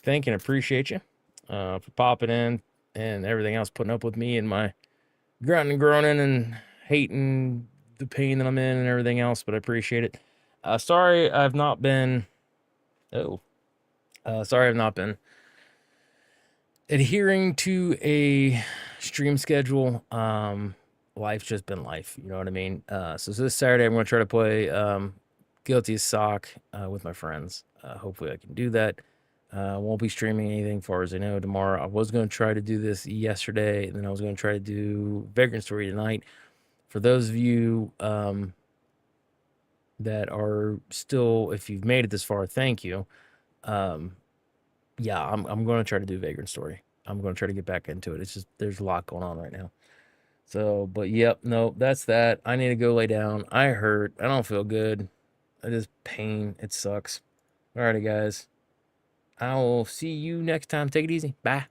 thank and appreciate you for popping in and everything else, putting up with me and my grunting and groaning and hating the pain that I'm in and everything else, but I appreciate it. Sorry I've not been adhering to a stream schedule. Life's just been life, you know what I mean? So this Saturday I'm going to try to play Guilty as Sock with my friends. Hopefully I can do that. Won't be streaming anything far as I know tomorrow. I was going to try to do this yesterday, and then I was going to try to do Vagrant Story tonight. For those of you that are still, if you've made it this far, thank you. Yeah, I'm going to try to do Vagrant Story. I'm going to try to get back into it. It's just, there's a lot going on right now. So, but yep, no, that's that. I need to go lay down. I hurt. I don't feel good. It is pain. It sucks. Alrighty, guys. I will see you next time. Take it easy. Bye.